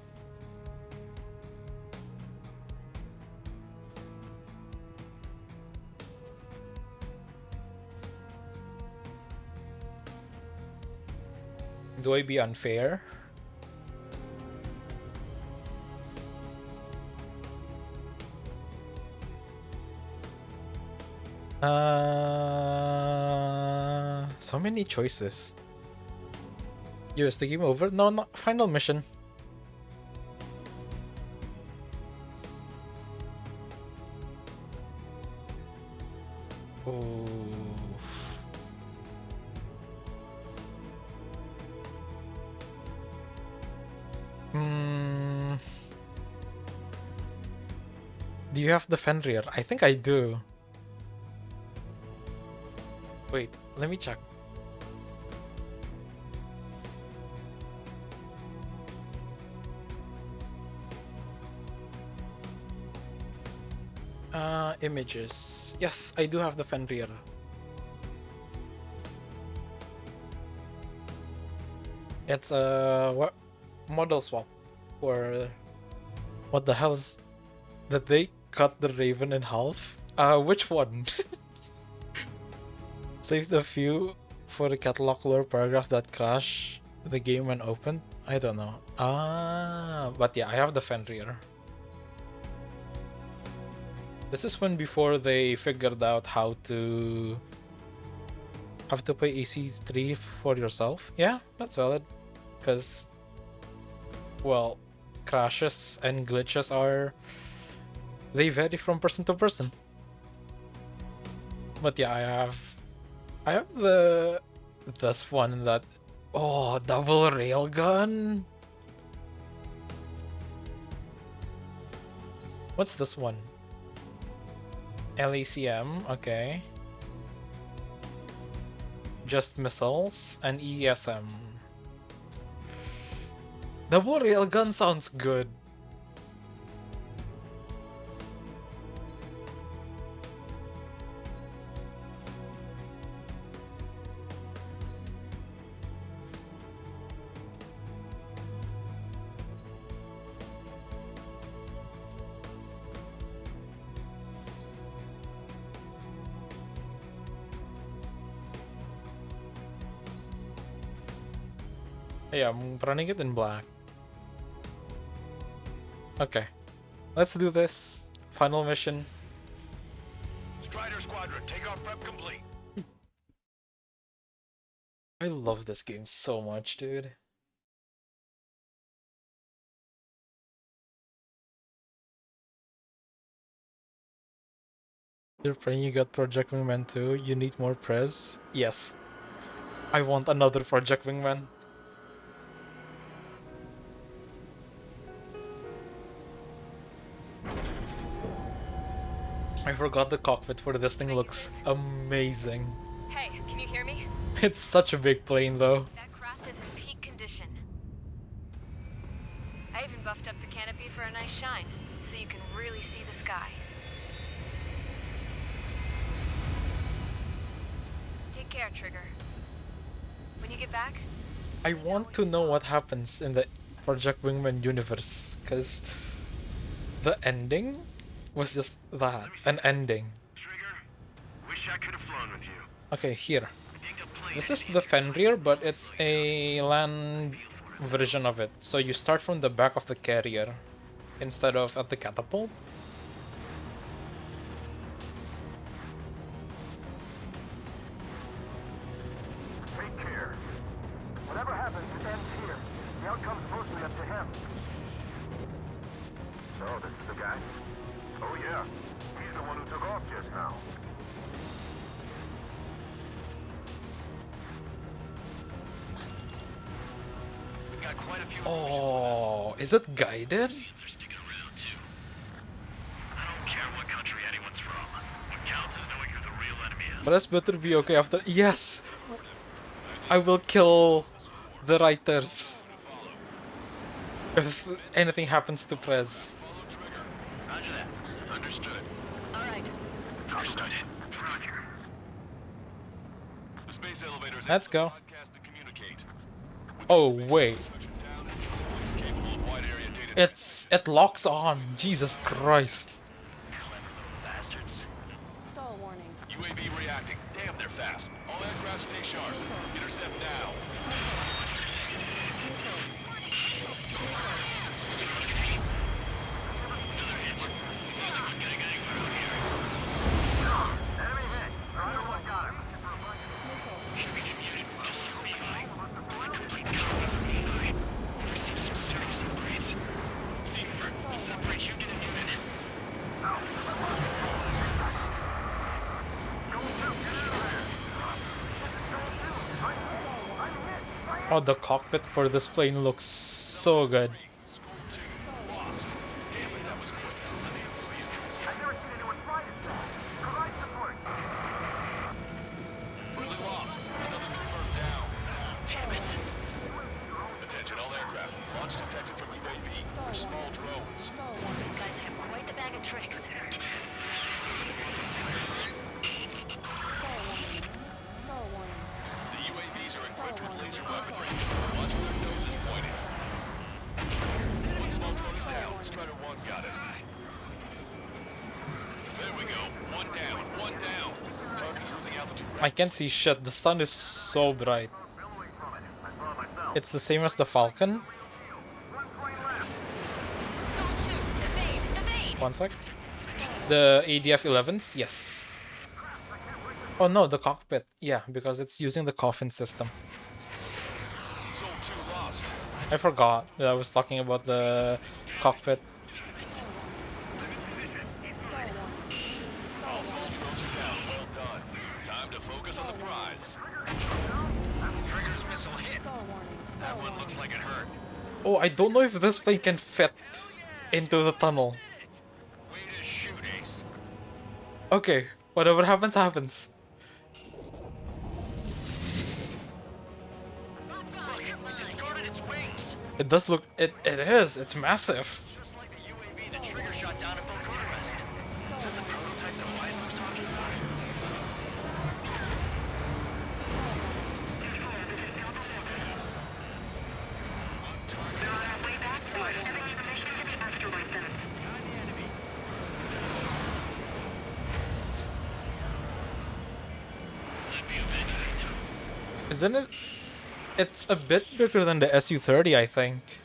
Do I be unfair? So many choices. Yo, is the game over? No, not final mission. Oh. Do you have the Fenrir? I think I do. Wait, let me check. Images. Yes, I do have the Fenrir. It's a model swap for what the hell is that they cut the Raven in half? Which one? Saved a few for the catalog lore paragraph that crashed the game when opened? I don't know. But yeah, I have the Fenrir. This is when before they figured out how to play AC3 for yourself. Yeah, that's valid. Because, well, crashes and glitches they vary from person to person. But yeah, I have this one that, oh, double railgun. What's this one? LACM, okay. Just missiles and ESM. Double railgun sounds good. Yeah, I'm running it in black. Okay, let's do this. Final mission. Strider Squadron, takeoff prep complete. I love this game so much, dude. You're praying you got Project Wingman too? You need more prez? Yes. I want another Project Wingman. I forgot the cockpit for this thing looks amazing. Hey, can you hear me? It's such a big plane though. That craft is in peak condition. I even buffed up the canopy for a nice shine, so you can really see the sky. Take care, Trigger. When you get back, I want to know what happens in the Project Wingman universe, because the ending was just that, an ending. Trigger, wish I could have flown with you. Okay, here. Ding a plane This is the Fenrir, but it's a land version of it. So you start from the back of the carrier instead of at the catapult. Take care. Whatever happens, it ends here. The outcome's mostly up to him. So, this is the guy? Oh, yeah. He's the one who took off just now. We've got quite a few Oh, is it guided? they're sticking around too. I don't care what country anyone's from. What counts is knowing who the real enemy is. But that's better be okay after. Yes! I will kill the writers if anything happens to Prez. Roger that. Understood. All right. Understood. Roger. The space elevators. Let's go. Broadcast to communicate. Oh wait, Construction down is capable of wide area data. it locks on. Jesus Christ. Clever little bastards. Stall warning. UAV reacting. Damn, they're fast. All aircraft stay sharp. Intercept now. Enemy hit. Rider 1 got him. Should be commuted just as behind. Complete copies of behind. Received some serious upgrades. Seabird, we'll separate you, get a new unit. Oh, the cockpit for this plane looks so good. Score 2 lost. Damn it, that was quick. I've never seen anyone fly this fast. Provide support. Friendly lost. Another confirmed down. Damn it. Attention all aircraft. Launch detected from UAV. They're small drones. These guys have quite the bag of tricks. The UAVs are equipped with laser weaponry. Watch where their nose is pointing. One small drone is down. Strider 1 got it. There we go. One down. Target is losing altitude. I can't see shit. The sun is so bright. Billowing from it. I saw it myself. It's the same as the Falcon. One plane left. Zone 2, evade, evade! One sec. The ADF 11s, yes. Oh no, the cockpit. Yeah, because it's using the coffin system. Zone 2 lost. I forgot that I was talking about the cockpit. All small drones are down. Well done. Time to focus on the prize. Trigger's missile hit. That one looks like it hurt. Oh, I don't know if this plane can fit into the tunnel. Way to shoot, Ace. Okay, whatever happens, happens. Look, we discarded its wings. It does look. It is. It's massive. Just like the UAV that Trigger shot down at Volcodorest. Is that the prototype that Wise was talking about? Isn't it? It's a bit bigger than the SU-30, I think.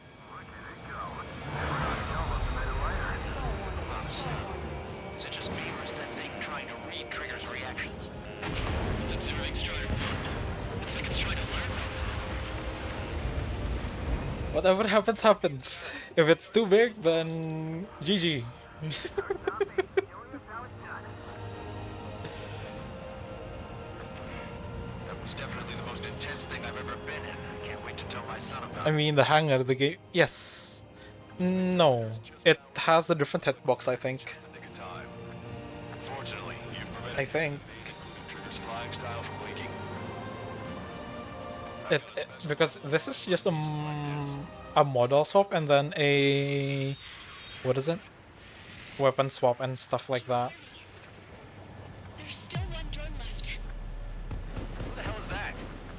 Is it just me or is that thing trying to read Trigger's reactions? It's observing Strider 1. It's like it's trying to learn. Whatever happens, happens. If it's too big, then GG. That was definitely the most intense thing I've ever been in. Can't wait to tell my son about I it. mean, the hangar, the game. Yes. No. It has a different hitbox, I think. Just a nick of time. Fortunately, you've prevented I think Trigger's flying style from leaking. because this is just a model swap and then a what is it? Weapon swap and stuff like that. There's still one drone left. What the hell is that?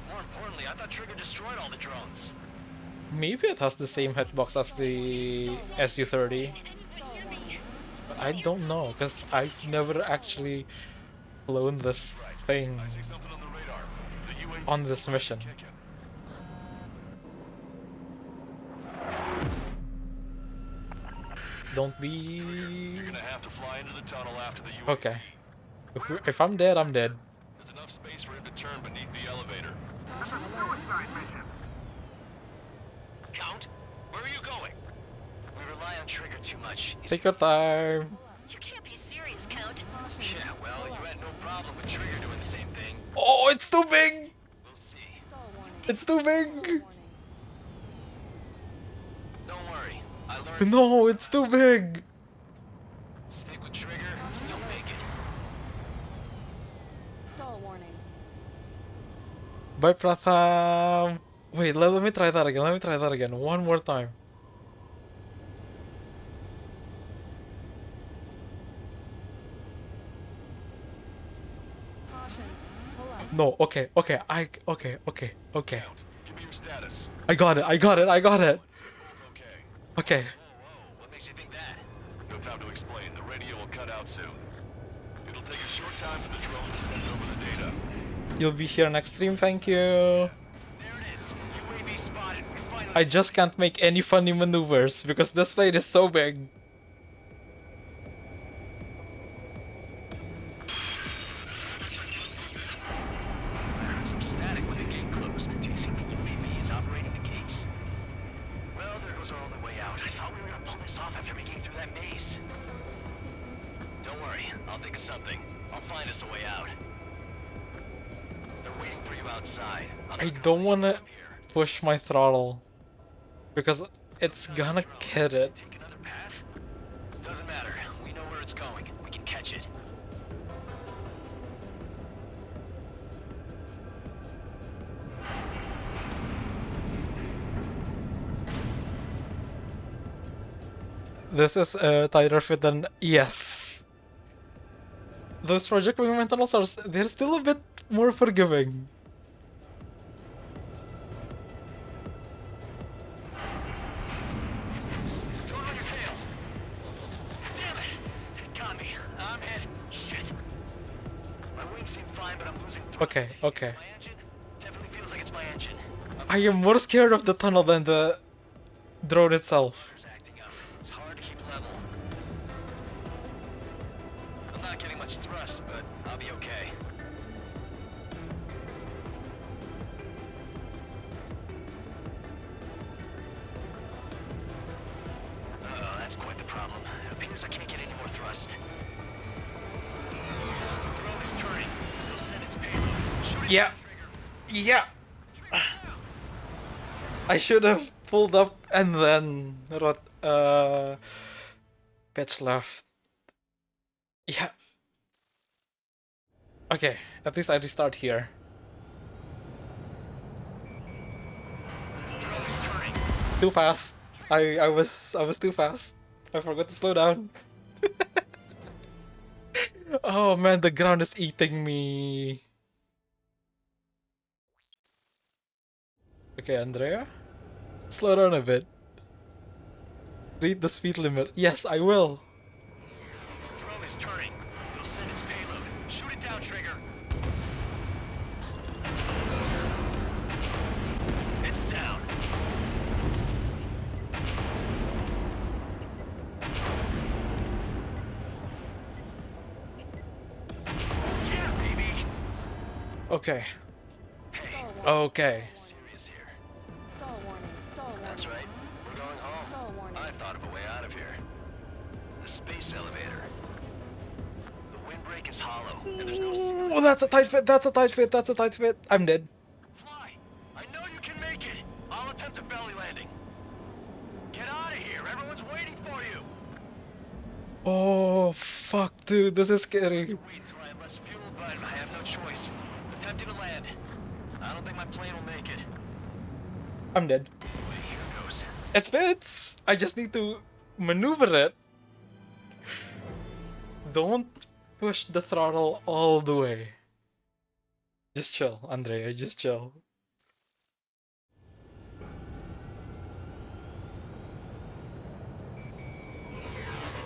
More importantly, I thought Trigger destroyed all the drones. Maybe it has the same hitbox as the SU-30. Anyone hear me? But I don't know, because I've never actually flown this thing I see something on the radar. The UAV on this mission. kicking. Don't be... You're gonna have to fly into the tunnel after the UAV. Okay. If I'm dead, I'm dead. There's enough space for him to turn beneath the elevator. This is a suicide mission. Count, where are you going? We rely on Trigger too much. Take your time. You can't be serious, Count. Yeah, well, you had no problem with Trigger doing the same thing. Oh, it's too big! We'll see. It's too big! Don't worry, I learned. No, it's too big! Stick with Trigger, you'll make it. Bye, Pratham! Wait, let me try that again. Let me try that again. One more time. No, okay. Count, give me your status. I got it. You're both okay. Okay. What makes you think that? No time to explain. The radio will cut out soon. It'll take a short time for the drone to send over the data. You'll be here next stream, thank you. There it is. UAV spotted. We finally. I just can't make any funny maneuvers because this plane is so big. I heard some static when the gate closed. Do you think the UAV is operating the gates? Well, there goes our only way out. I thought we were gonna pull this off after making it through that maze. Don't worry, I'll think of something. I'll find us a way out. They're waiting for you outside. I don't want to push my throttle because it's gonna hit it. Take another path? Doesn't matter. We know where it's going. We can catch it. This is a tighter fit than yes. Those Project Wingman tunnels are they're still a bit more forgiving. Drone on your tail. Damn it! It got me. I'm hit. Shit. My wings seem fine, but I'm losing thrust. Okay, okay. My engine? Definitely feels like it's my engine. I am more scared of the tunnel than the drone itself. Motor's acting up. It's hard to keep level. I'm not getting much thrust, but I'll be okay. That's quite the problem. It appears I can't get any more thrust. Drone is turning. It'll send its payload. Shoot it Yeah. down, Trigger. Yeah. I should have pulled up and then pitch left. Yeah. Okay, at least I restart here. Drone is turning. Too fast. I was too fast. I forgot to slow down. Oh man, the ground is eating me. Okay, Andrea? Slow down a bit. Read the speed limit. Yes, I will. Drone is turning. It'll send its payload. Shoot it down, Trigger. It's down. Yeah, baby. Okay. Hey, Okay. serious here. That's right. We're going home. I thought of a way out of here. The space elevator. The windbreak is hollow, and there's no Oh, that's a tight fit. That's a tight fit. That's a tight fit. I'm dead. fly. I know you can make it. I'll attempt a belly landing. Get out of here. Everyone's waiting for you. Oh, fuck, dude, this is scary. Wait till I have less fuel, but I have no choice. Attempting to land. I don't think my plane will make it. I'm dead. Anyway, here goes. It fits! I just need to maneuver it. Don't push the throttle all the way. Just chill, Andrea, just chill.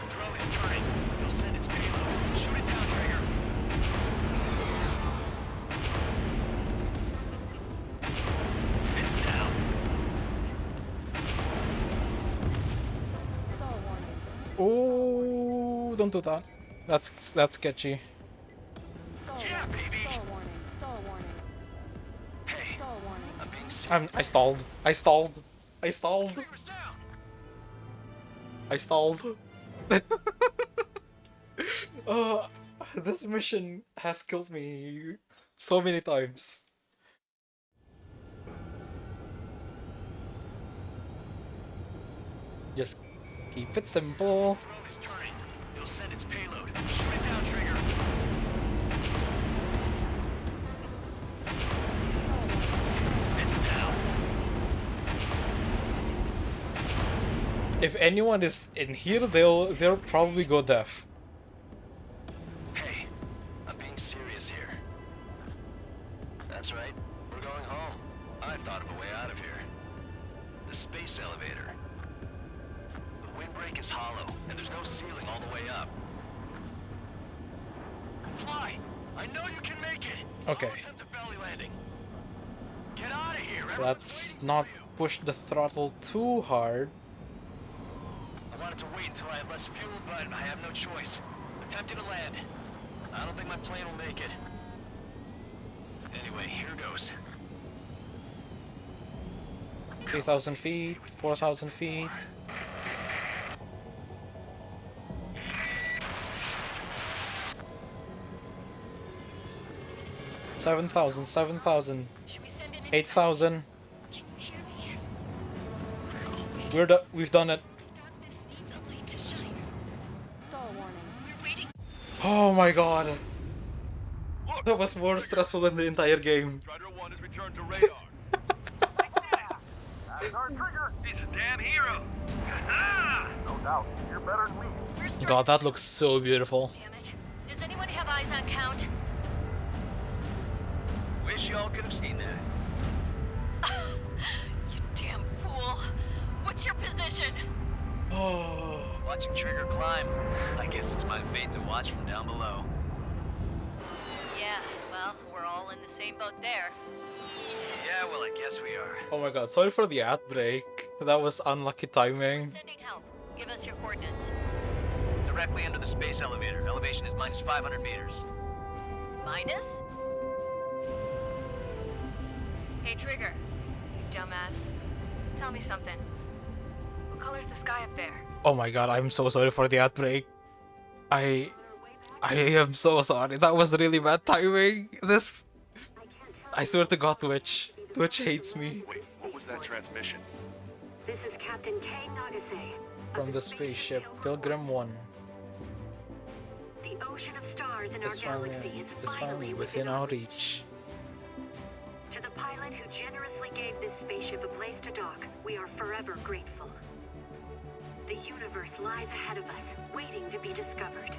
Drone is turning. It'll send its payload. Shoot it down, Trigger. It's down. Oh, don't do that. That's sketchy. Yeah, baby. Hey, I'm being serious. I stalled. I stalled. I stalled. Trigger's down. I stalled. uh, this mission has killed me so many times. Just keep it simple. Drone is turning. It'll send its payload. Shoot it down, Trigger. It's down. If anyone is in here, they'll probably go deaf. Hey, I'm being serious here. That's right. We're going home. I thought of a way out of here. The space elevator. The windbreak is hollow, and there's no ceiling all the way up. Fly! I know you can make it! Okay. I'll attempt a belly landing. Get out of here! Everyone's Let's waiting not for you. push the throttle too hard. I wanted to wait until I had less fuel, but I have no choice. Attempting to land. I don't think my plane will make it. Anyway, here goes. 3,000 feet, 4,000 feet. Seven thousand, Should we send in an 8,000. Can you hear me? We've done it. Darkness needs a light to shine. We're waiting. Oh my god. Look, That was more stressful than the entire game. Strider 1 has returned to radar. That's our Trigger. He's a damn hero. Ah! No doubt. You're better than we. Where's God, that looks so beautiful. Damn it. Does anyone have eyes on Count? Wish y'all could have seen that. You damn fool. What's your position? Oh. Watching Trigger climb. I guess it's my fate to watch from down below. Yeah, well, we're all in the same boat there. Yeah, well, I guess we are. Oh my god, sorry for the ad break. That was unlucky timing. Sending help. Give us your coordinates. Directly under the space elevator. Elevation is minus 500 meters. Minus? Hey, Trigger. You dumbass. Tell me something. What color's the sky up there? Oh my god, I'm so sorry for the ad break. I am so sorry. That was really bad timing. This... I swear to god, Twitch. Twitch hates me. Wait, what was that transmission? This is Captain K. Nagase. From the spaceship Pilgrim 1. The ocean of stars in our Is galaxy is finally within our reach. To the pilot who generously gave this spaceship a place to dock, we are forever grateful. The universe lies ahead of us, waiting to be discovered.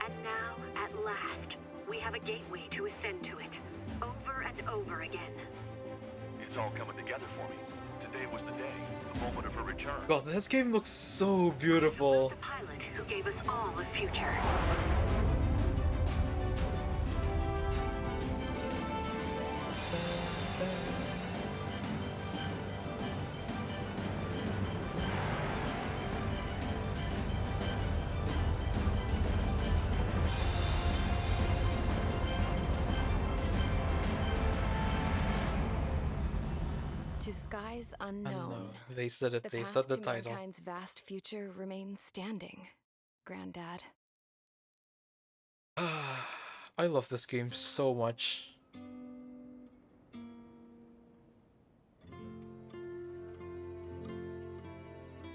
And now, at last, we have a gateway to ascend to it, over and over again. It's all coming together for me. Today was the day, the moment of her return. God, this game looks so beautiful. The pilot who gave us all a future. To skies unknown. They said it. The They path said the to title. mankind's vast future remains standing, Granddad. I love this game so much.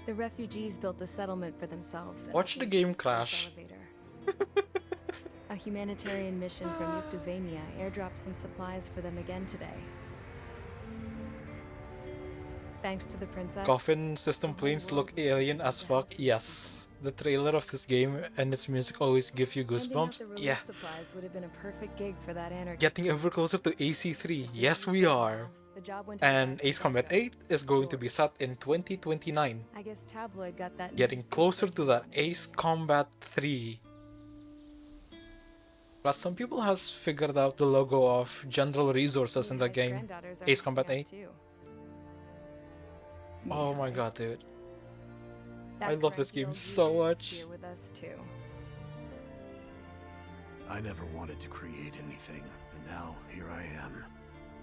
The refugees built the settlement for themselves. at Watch the base game of this crash. elevator. A humanitarian mission from Yuktovania airdropped some supplies for them again today. Thanks to the princess. Coffin system planes look alien as fuck. Yes. The trailer of this game and its music always give you Handing out goosebumps. the relief Yeah. supplies would have been a perfect gig for that anarchist. Getting ever closer to AC3. Yes, we are. The job went to the And guy Ace from Combat Vector, 8 is going to be George. set in 2029. I guess Tabloid got that Getting news. closer to that Ace Combat 3. Plus, some people has figured out the logo of General Resources in the Levi's game. granddaughters are Ace helping Combat out 8. too. Oh my god, dude. That I love this cranky game old so geezer is much. here with us too. I never wanted to create anything, and now here I am,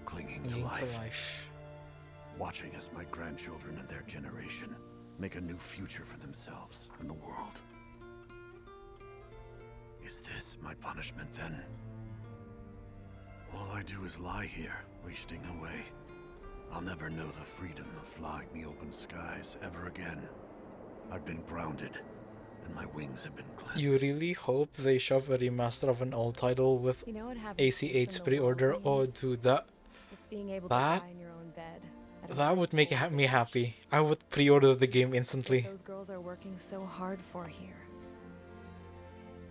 clinging to Clinging to life, life. watching as my grandchildren and their generation make a new future for themselves and the world. Is this my punishment then? All I do is lie here, wasting away. I'll never know the freedom of flying the open skies ever again. I've been grounded, and my wings have been clipped. You really hope they shove a remaster of an old title with You know what having AC8's peace in the pre-order? world Oh, means? dude, that It's being able that- to lie in your own bed. at a that would make comfortable me age. happy. I would pre-order the game What instantly. those girls are working so hard for here.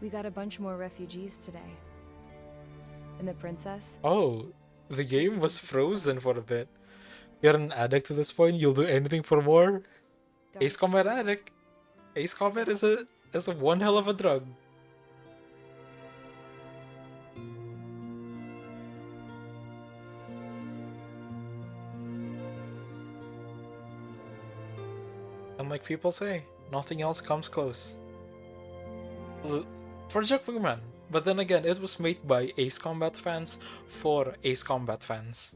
We got a bunch more refugees today. And the princess? Oh, the game was frozen for a bit. You're an addict to this point. You'll do anything for more. Ace Combat addict. Ace Combat is a one hell of a drug. And like people say, nothing else comes close. Project Wingman, but then again, it was made by Ace Combat fans for Ace Combat fans.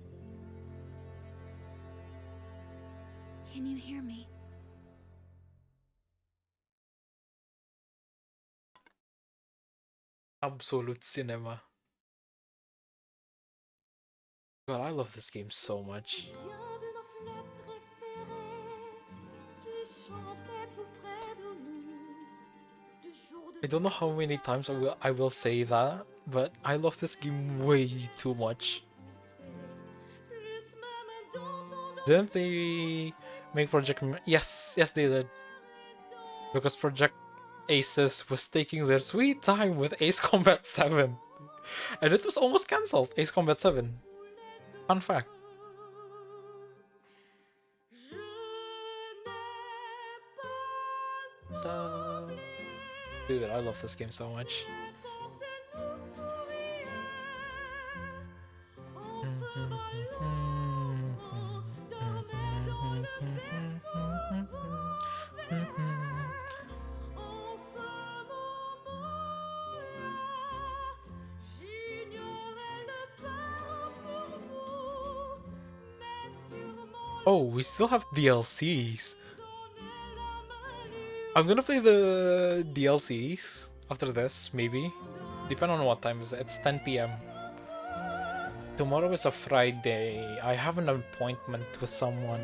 Can you hear me? Absolute cinema. God, I love this game so much. I don't know how many times I will say that, but I love this game way too much. Didn't they make Project Yes, they did. Because Project Aces was taking their sweet time with Ace Combat 7. And it was almost cancelled, Ace Combat 7. Fun fact. So... Dude, I love this game so much. Oh, we still have DLCs. I'm gonna play the DLCs after this, maybe. Depending on what time is it. It's 10 p.m. Tomorrow is a Friday. I have an appointment with someone.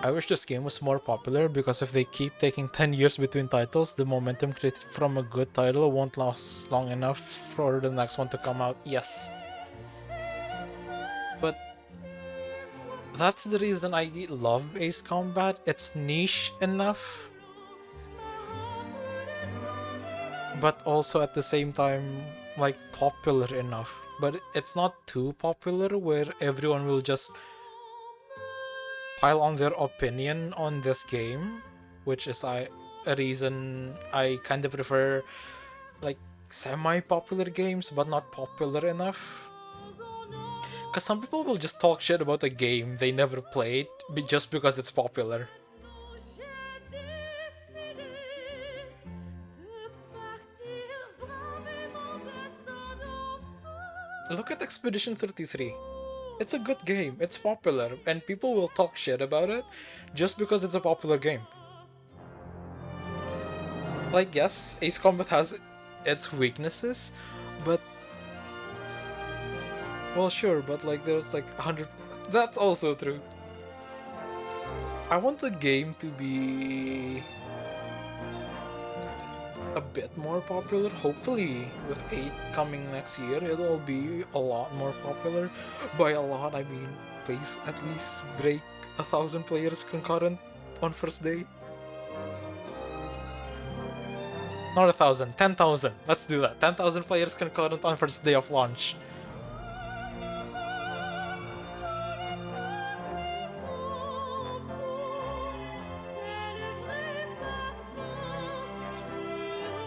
I wish this game was more popular, because if they keep taking 10 years between titles, the momentum created from a good title won't last long enough for the next one to come out. Yes. But that's the reason I love Ace Combat. It's niche enough, but also at the same time, like, popular enough. But it's not too popular where everyone will just pile on their opinion on this game, which is a reason I kind of prefer like semi-popular games but not popular enough. Because some people will just talk shit about a game they never played just because it's popular. Look at Expedition 33. It's a good game, it's popular, and people will talk shit about it just because it's a popular game. Like, yes, Ace Combat has its weaknesses, but... Well, sure, but like, there's like 100... That's also true. I want the game to be a bit more popular. Hopefully, with 8 coming next year, it'll be a lot more popular. By a lot, I mean, please at least break 1,000 players concurrent on first day. Not 1,000, 10,000. Let's do that. 10,000 players concurrent on first day of launch.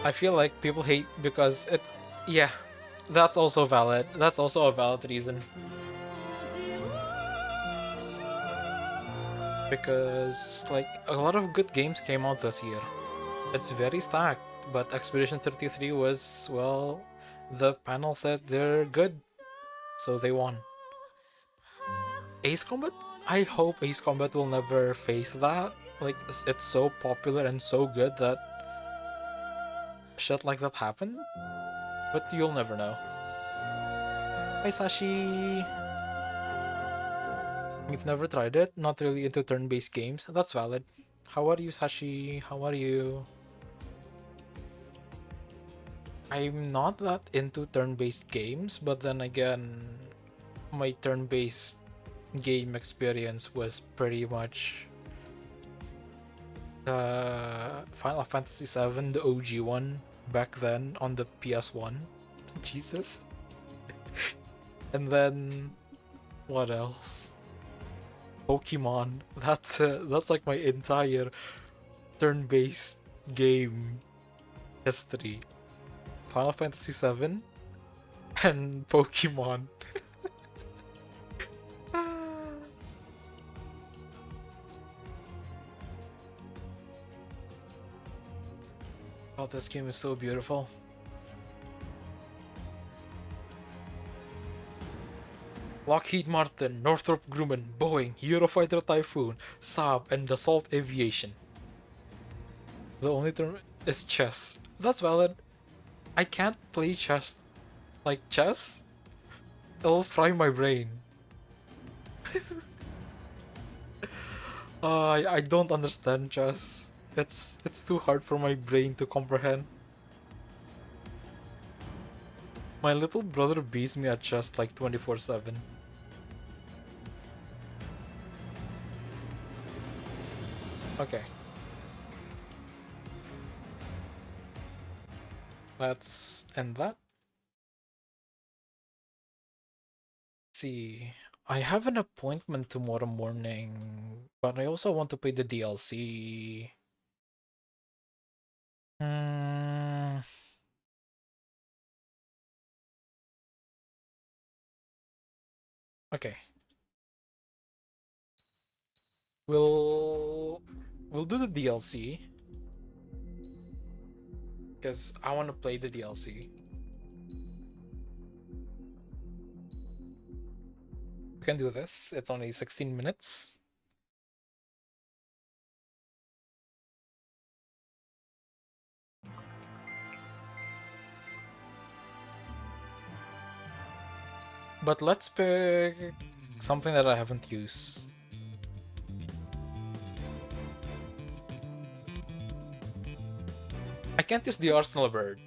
I feel like people hate because it... Yeah, that's also valid. That's also a valid reason. Because, like, a lot of good games came out this year. It's very stacked, but Expedition 33 was, well, the panel said they're good, so they won. Ace Combat? I hope Ace Combat will never face that. Like, it's so popular and so good that shit like that happened, but you'll never know. Hi Sashi! You've never tried it? Not really into turn-based games? That's valid. How are you, Sashi? How are you? I'm not that into turn-based games, but then again, my turn-based game experience was pretty much Final Fantasy VII, the OG one, back then on the PS1. Jesus. And then what else? Pokemon. That's like my entire turn-based game history. Final Fantasy VII and Pokemon. Oh, this game is so beautiful. Lockheed Martin, Northrop Grumman, Boeing, Eurofighter Typhoon, Saab, and Dassault Aviation. The only term is chess. That's valid. I can't play chess. Like chess? It'll fry my brain. I don't understand chess. It's too hard for my brain to comprehend. My little brother beats me at chess like 24/7. Okay. Let's end that. Let's see. I have an appointment tomorrow morning, but I also want to play the DLC. Okay. We'll do the DLC because I want to play the DLC. We can do this. It's only 16 minutes. But let's pick something that I haven't used. I can't use the Arsenal Bird.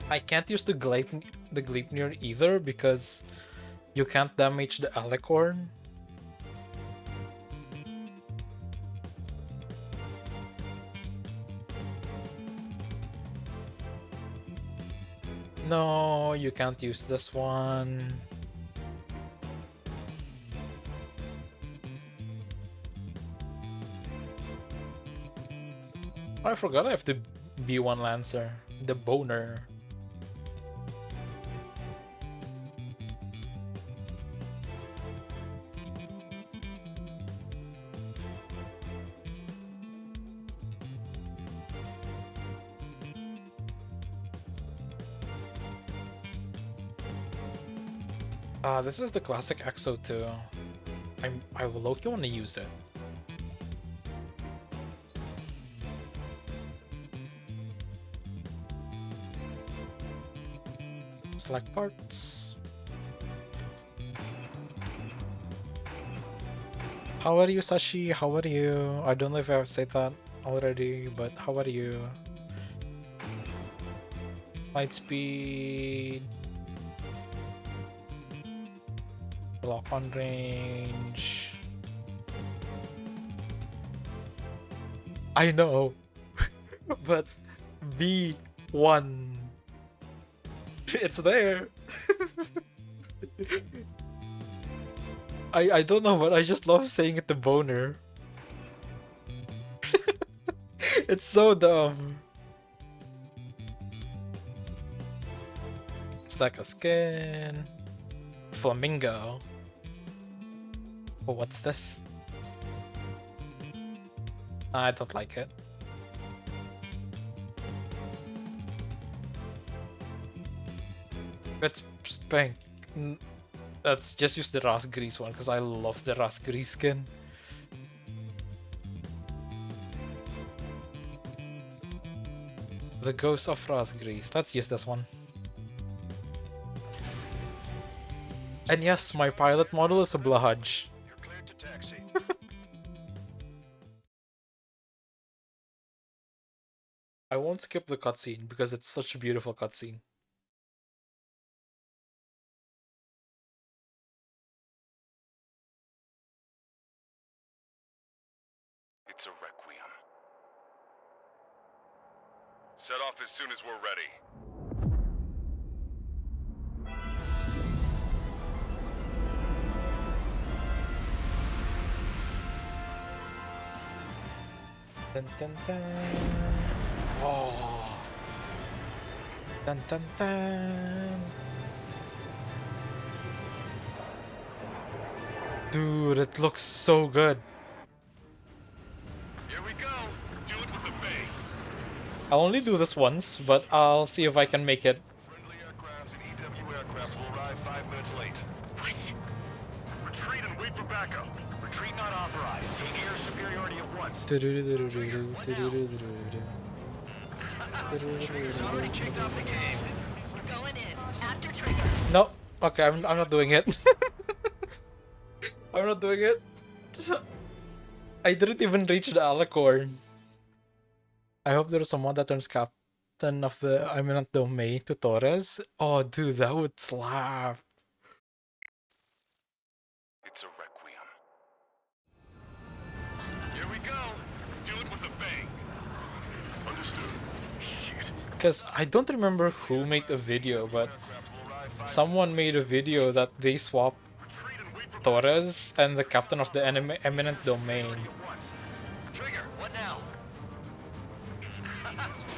I can't use the Gleipnir either because you can't damage the Alicorn. No, you can't use this one. Oh, I forgot I have the B1 Lancer, the Boner. This is the classic EXO too. I will low-key want to use it. Select parts. How are you, Sashi? How are you? I don't know if I've said that already, but how are you? Light speed. Lock on range. I know, but B1. It's there. I don't know, but I just love saying it to Boner. It's so dumb. Stack a skin. Flamingo. Oh, what's this? I don't like it. Let's spank. Let's just use the Ras Grease one because I love the Ras Grease skin. The Ghost of Ras Grease. Let's use this one. And yes, my pilot model is a Blahaj. You're cleared to taxi. I won't skip the cutscene because it's such a beautiful cutscene. It's a requiem. Set off as soon as we're ready. Dun, dun, dun. Oh. Dun, dun, dun. Dude, it looks so good. Here we go. Do it with the bay. I'll only do this once, but I'll see if I can make it. Friendly aircraft and EW aircraft will arrive 5 minutes late. What? Retreat and wait for backup. Retreat not authorized. Gain air superiority at once. Trigger's already kicked off the game. We're going in. After trigger. No, okay, I'm not doing it. I'm not doing it. I didn't even reach the alicorn. I hope there's someone that turns captain of the eminent domain to Torres. Oh, dude, that would slap. It's a requiem. Here we go. Do it with a bang. Understood. Shit. Because I don't remember who made the video, but Aircraft will arrive 5 someone made a video that they swapped Torres and the captain of the eminent domain. Trigger, what now?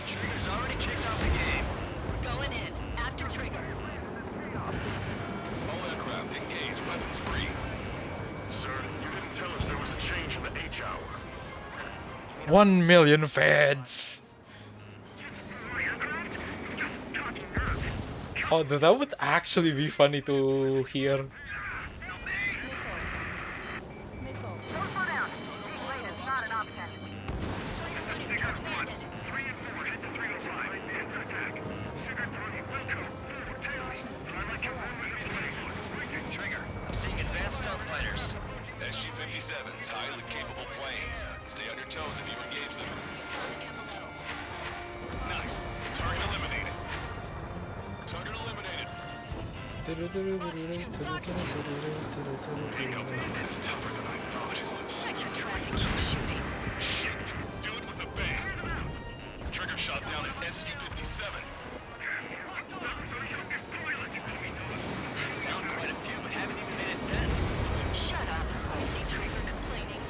Trigger's already kicked off the game. We're going in. After trigger. All aircraft engage. Weapons free. Sir, you didn't tell us there was a change in the H hour. 1 million feds. Oh, dude, that would actually be funny to hear. Trigger, I'm seeing advanced stealth fighters. SG-57s, highly capable planes. Stay on your toes if you engage them. Nice. Target eliminated. Target eliminated. It's tougher than I thought. Check your tracking. Keep shooting. Shit. Do it with a bang. Trigger shot down at SU-57. Down quite a few, but haven't even made a dent. Shut up. I see Trigger complaining.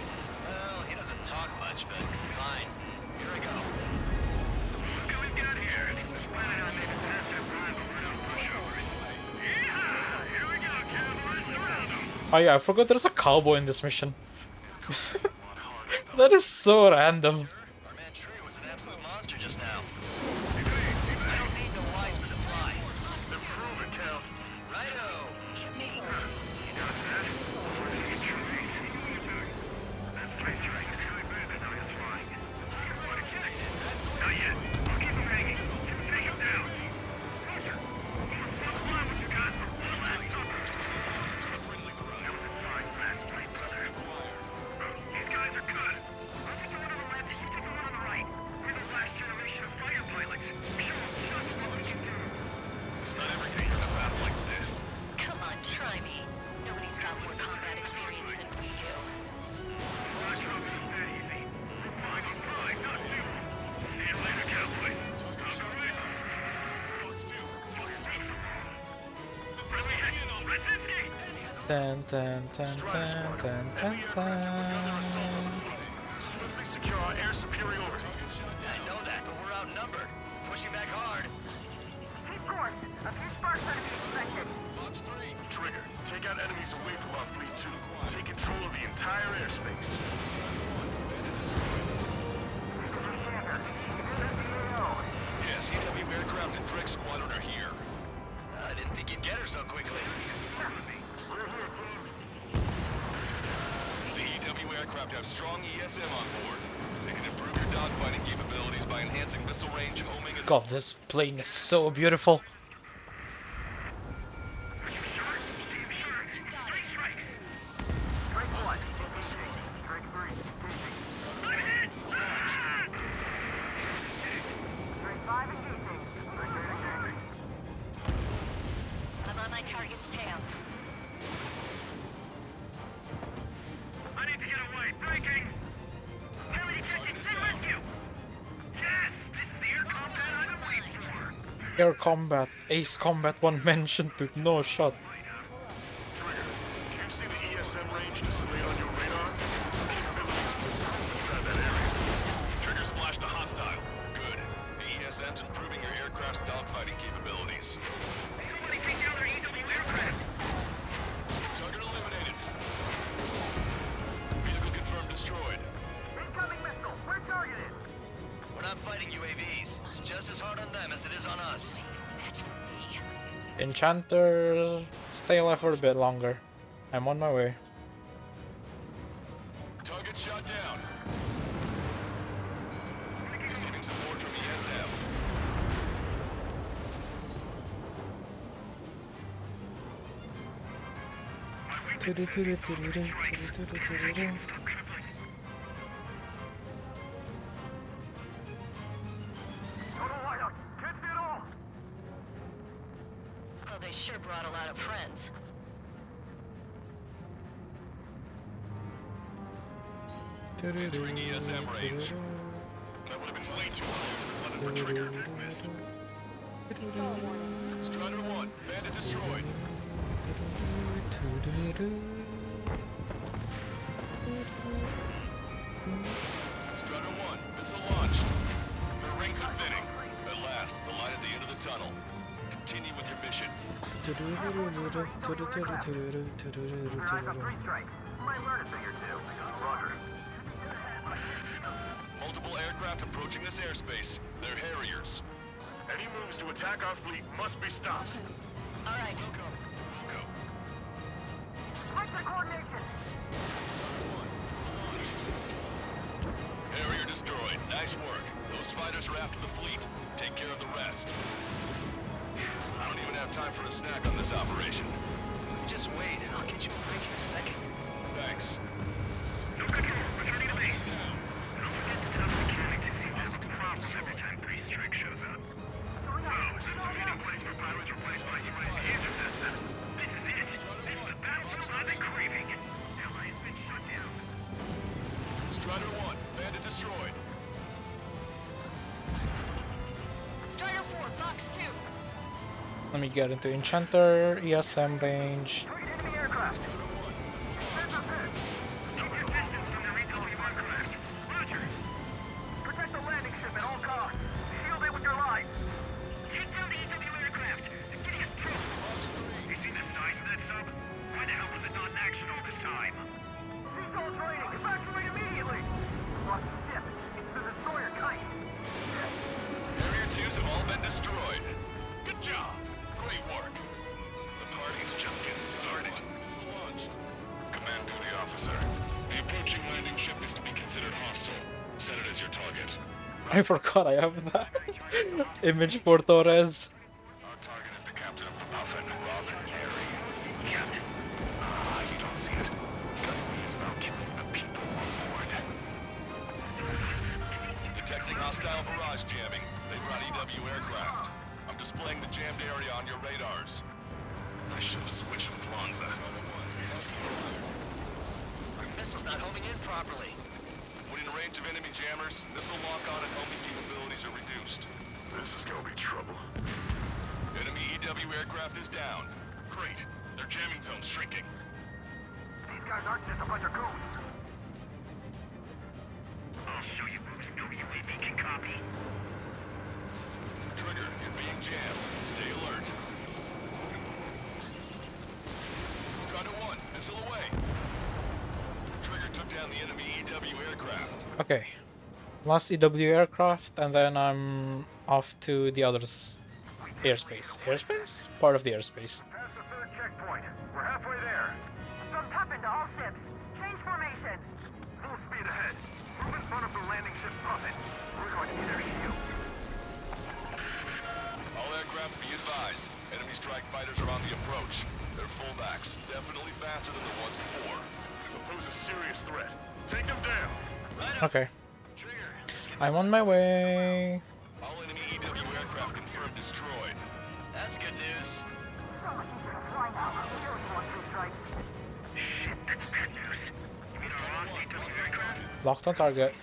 Well, he doesn't talk much, but fine. Here I go. Look what we've got here. This planet I made a massive rival without pushover. Yeah! Here we go, cowboys. Surround them. Oh yeah, I forgot there's a cowboy in this mission. That is so random. Our man Tree was an absolute monster just now. I don't need no Wiseman to fly. Then prove it, Cal. Righto. You got that? Where did you get your reach? That space train is really bad at how it's flying. Not yet. I'll keep him hanging. Take him down. Roger. Fly what you got. That was a fine fast plane, brother. Tan tan tan tan tan tan tan. Swiftly secure our air superiority. I know that, but we're outnumbered. Pushing back hard. Keep course. A few sparks are to be expected. Fox 3. Trigger, take out enemies away from our fleet too. Take control of the entire airspace. Yes, EW aircraft and Drake Squadron are here. I didn't think you'd get her so quickly. The EW aircraft have strong ESM on board. They can improve your dogfighting capabilities by enhancing missile range, homing, and... God, this plane is so beautiful. I'm on my target's tail. I need to get away. Breaking! Enemy detected! Send rescue! Yes! This is the air combat I've been waiting for! Air combat, ace combat one mentioned with no shot. Trigger, do you see the ESM range displayed on your radar? Capabilities that area. Trigger splash to hostile. Good. The ESM's improving your aircraft's dogfighting capabilities. Somebody take down their EW aircraft! Target eliminated. Vehicle confirmed destroyed. Incoming missile. We're targeted. We're not fighting UAVs. It's just as hard on them as it is on us. That's for me. Enchanter, stay alive for a bit longer. I'm on my way. Target shot down. Receiving support from ESM. Total whiteout. Can't see it all. Oh, they sure brought a lot of friends. Entering ESM range. That would have been way too close if it wasn't for Trigger. Strider 1, bandit destroyed. Strider 1, missile launched. Their rings are thinning. At last, the light at the end of the tunnel. Continue with your mission. Eyes on 3 strikes. Might learn a thing or two. Roger. Multiple aircraft approaching this airspace. They're Harriers. Any moves to attack our fleet must be stopped. All right. Go. Break the coordination. Harrier destroyed. Nice work. Those fighters are after the fleet. Take care of the rest. I don't even have time for a snack on this operation. Just wait. I'll get you a break in a second. Thanks. No control. Returning to base. Don't forget to tell the mechanic to see if there's problems every time Priest Strike shows up. So, this is a meeting place for pilots replaced by UAVs or this? This is it. This is the battlefield I've been craving. Alliance been shut down. Strider 1, bandit destroyed. Strider 4, Fox 2. Let me get into Enchanter, ESM range. Target enemy aircraft. Sensor pit. Keep your distance from the recalling aircraft. Roger. Protect the landing ship at all costs. Shield it with your lives. Take down the EW aircraft. It's getting us trouble. You see the size of that sub? Why the hell was it not in action all this time? Seagull's raining. Evacuate immediately. Lost the ship. It's the destroyer Kite. Harrier 2s have all been destroyed. Good job. Great work. The party's just getting started. Missile launched. Command duty officer. The approaching landing ship is to be considered hostile. Set it as your target. I forgot I have that image for Torres. Our target is the captain of the Puffin, Robin Carey. Captain? You don't see it. He's about killing the people on board. Detecting hostile barrage jamming. They brought EW aircraft. I'm displaying the jammed area on your radars. I should have switched with Lonza. Our missile's not homing in properly. When in range of enemy jammers, missile lock-on and homing capabilities are reduced. This is gonna be trouble. Enemy EW aircraft is down. Great. Their jamming zone's shrinking. guys aren't just a bunch of goons. I'll show you who's no UAV can copy. Trigger, you're being jammed. Stay alert. Strider 1, missile away. Trigger took down the enemy EW aircraft. Okay. Last EW aircraft, and then I'm off to the other's airspace. Airspace? Part of the airspace. Past the third checkpoint. We're halfway there. From Tuffin to all ships. Change formation. Full speed ahead. Move in front of the landing ship Puffin. We're going to need their EU. All aircraft be advised. Enemy strike fighters are on the approach. They're fullbacks, definitely faster than the ones before. They pose a serious threat. Take them down. Okay. I'm on my way. All enemy EW aircraft confirmed destroyed. That's good news. Shit, that's bad news. You mean our lost EW aircraft? Locked on target.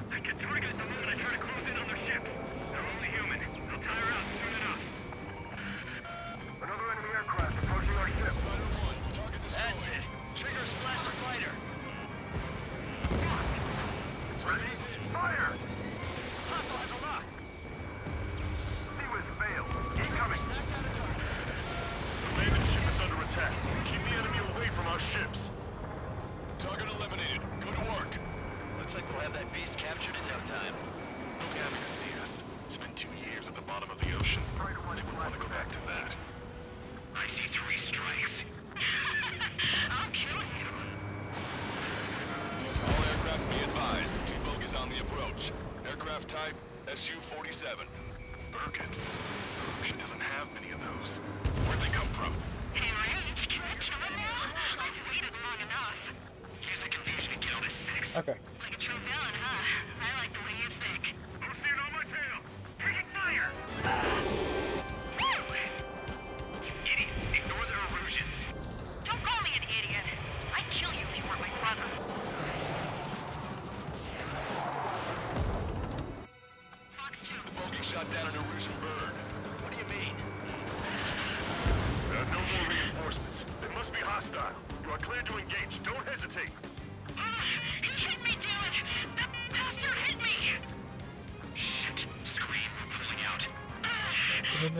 I can target it the moment I try to close in on their ships. They're only human. They'll tire out soon enough. Another enemy aircraft approaching our ship. Strider 1, target destroyed. That's it. Trigger splash the fighter. Target is hit. Fire! Hostile has a lock. Seawiz failed. Incoming. The landing ship is under attack. Keep the enemy away from our ships. Target eliminated. Go to work. Looks like we'll have that beast captured in no time. They'll be happy to see us. Spent 2 years at the bottom of the ocean. They wouldn't want to go back to that. I see 3 strikes. I'll kill you. All aircraft be advised. 2 bogies on the approach. Aircraft type Su-47. Birkins. The ocean doesn't have many of those. Where'd they come from? Hey, Rage, can I kill him now? I've waited long enough. Use the confusion and get all this sex. Okay. Like a true villain, huh? I like the way you think. Don't see it on my tail. Taking fire. Woo! Idiots, ignore their illusions. Don't call me an idiot. I'd kill you if you weren't my brother. Fox 2. The bogey shot down an Erusian bird. What do you mean? There are no more reinforcements. They must be hostile. You are clear to engage. Don't hesitate. He hit me, damn it! That bastard hit me! Shit. Scream. Pulling out. 3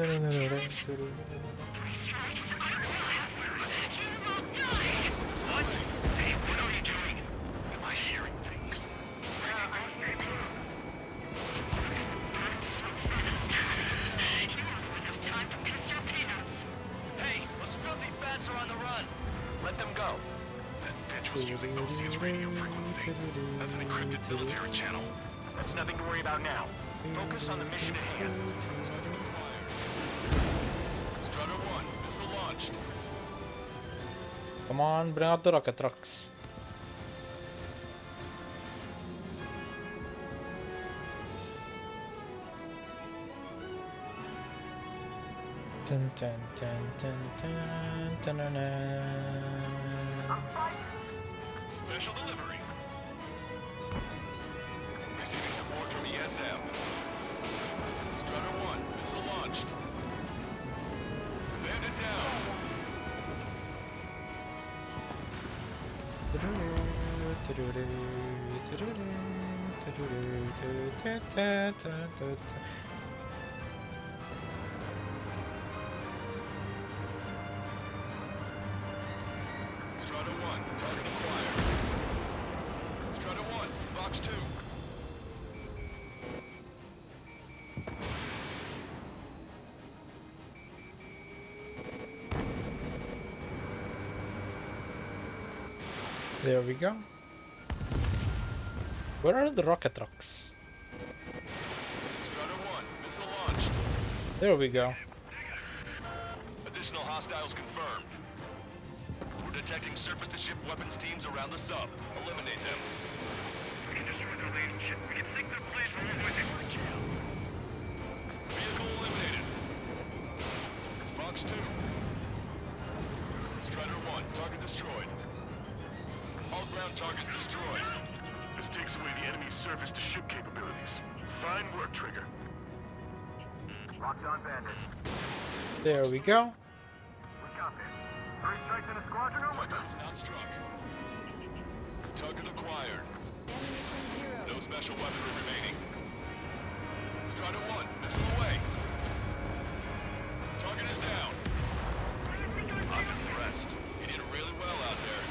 strikes. I will have you. You will die! What? Hey, what are you doing? Am I hearing things? I hear too. Not so fast. You have enough time to piss your peanuts. Hey, those filthy bats are on the run. Let them go. That bitch was using OC's radio frequency. That's an encrypted military channel. That's nothing to worry about now. Focus on the mission at hand. Strider 1, missile launched. Come on, bring out the rocket trucks. Dun, dun, dun, dun, dun, dun, dun, dun. Special delivery. Receiving support from ESM. Strider 1, missile launched. Landed down. Strider 1, target acquired. Strider 1, Fox 2. There we go. Where are the rocket trucks? Strider 1, missile launched. There we go. Additional hostiles confirmed. We're detecting surface-to-ship weapons teams around the sub. Eliminate them. We can destroy their landing ship. We can sink their planes from with it. Vehicle eliminated. Fox 2. Strider 1, target destroyed. All ground targets destroyed. This takes away the enemy's surface-to-ship capabilities. Fine work, Trigger. Locked on bandit. There we go. We got this. Three strikes in a squadron or what? Target is not struck. Target acquired. No special weaponry remaining. Strider 1, missile away. Target is down. I'm impressed. You did really well out there.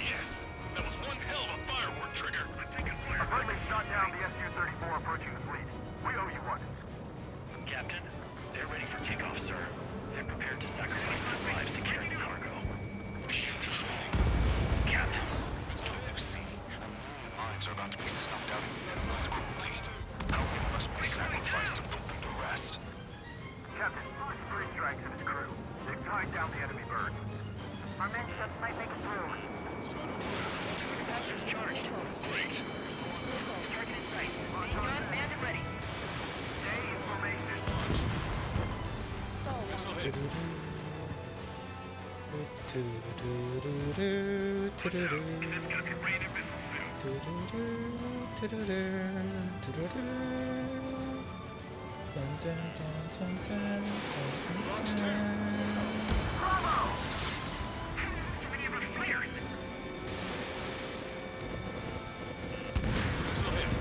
Yes, that was one hell of a firework, Trigger. A friendly shot down the SU-34 approaching the fleet. We owe you one. Captain, they're ready for takeoff, sir. They're prepared to sacrifice their lives to carry the cargo. Captain, Missile hit. Mines are about to be snuffed out in senseless cruelty. How many must be sacrificed to put them to rest? Captain, three strikes and his crew. They've tied down the enemy bird. Our men ships might make it through. Strider 1. Passers charged. Great. Target in sight. Gun, manned and ready. Stay in formation. Launched. Missile hit. Fox 2. Bravo! Missile hit.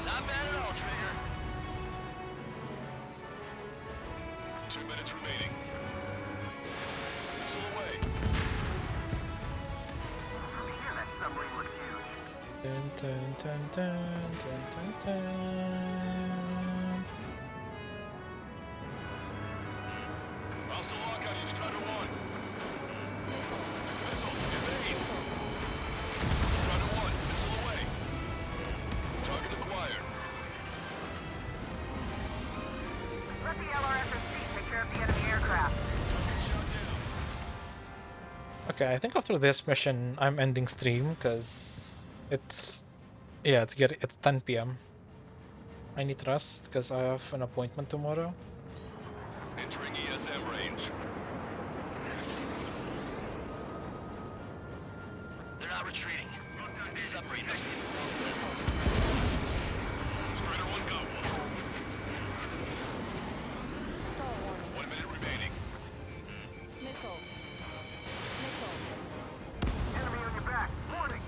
Not bad at all, Trigger. 2 minutes remaining. Missile away. From here, that submarine looks huge. Dun, dun, dun, dun, dun, dun, dun. Hostile lockout, you Strider 1. Missile, evade. Strider 1, missile away. Target acquired. Let the LRSSC take care of the enemy aircraft. Target shot down. Okay, I think after this mission, I'm ending stream because it's it's 10 p.m. I need rest because I have an appointment tomorrow. Entering ESM range. They're not retreating. The submarine must be involved. Strider 1 got one. 1 minute remaining. Enemy on your back. Warning!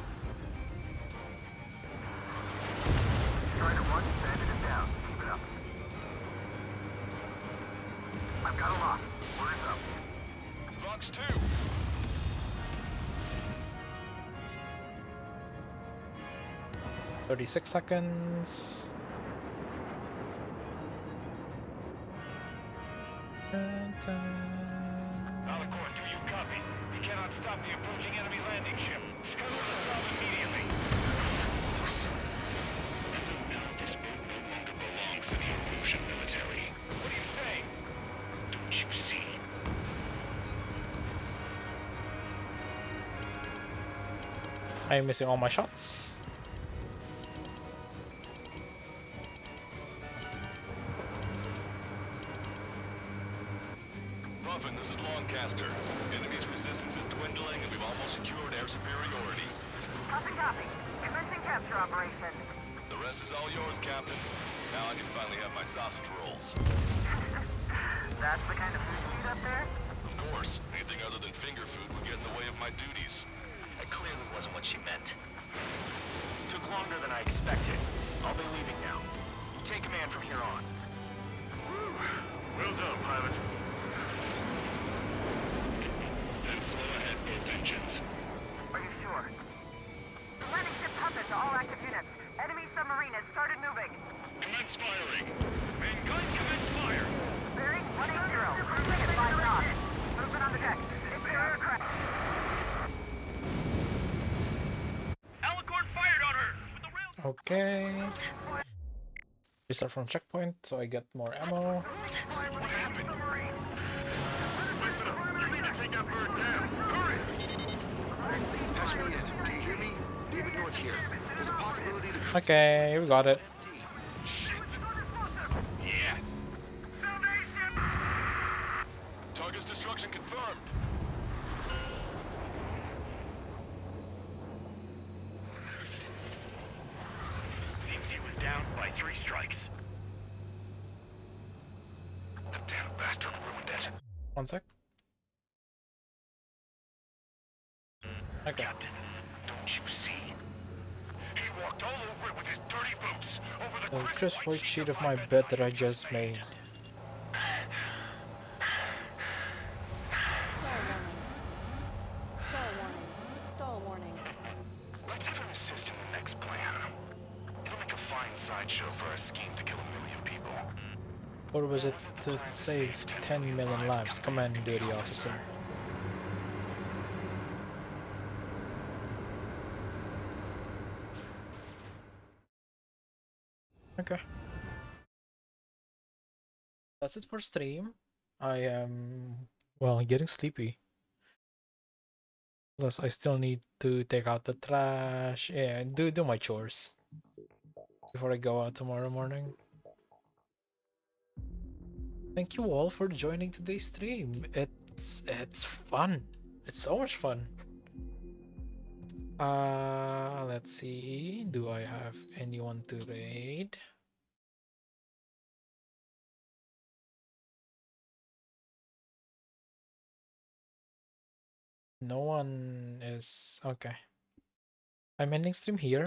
Strider 1, banded it down. Keep it up. I've got a lock. Word is up. Fox 2. 36 seconds. Dun, dun. Alicorn, do you copy? We cannot stop the approaching enemy landing ship. Scuttle the sub immediately. As of now, this boat no longer belongs to the Evolution military. What do you say? Don't you see? I'm missing all my shots. Puffin, this is Lancaster. Enemy's resistance is dwindling and we've almost secured air superiority. Copy, copy. Commencing capture operation. The rest is all yours, Captain. Now I can finally have my sausage rolls. That's the kind of food you eat up there? Of course, anything other than finger food would get in the way of my duties. That clearly wasn't what she meant. Took longer than I expected. I'll be leaving now. You take command from here on. Well done, pilot. Then flow ahead, both engines. Are you sure? The landing ship Puppet to all active units. Enemy submarine has started moving. Commence firing. Main gun, commence fire! Bearing 180. Cruising at 5 knots. Movement on the deck. It's their aircraft. Alicorn fired on her! With the rail... Okay. Restart from checkpoint so I get more ammo. What happened? Listen up. You need to take that bird down. Hurry! Patch me in. Do you hear me? David North here. There's a possibility that... Okay, we got it. Yes! Target's destruction confirmed. Seems he was down by 3 strikes. The 1 sec. Okay. Captain, don't you see? He walked all over it with his dirty boots, over the The crisp crisp white white sheet sheet of of my my bed bed that that I I just made. Dull warning. Let's have him assist in the next plan. It'll make a fine sideshow for our scheme to kill 1 million people. Or was it to save 10 million lives, Command Duty Officer? Okay. That's it for stream. I am, well, getting sleepy. Plus, I still need to take out the trash. Yeah, do my chores before I go out tomorrow morning. Thank you all for joining today's stream. It's fun. It's so much fun. Let's see. Do I have anyone to raid? No one is okay. I'm ending stream here.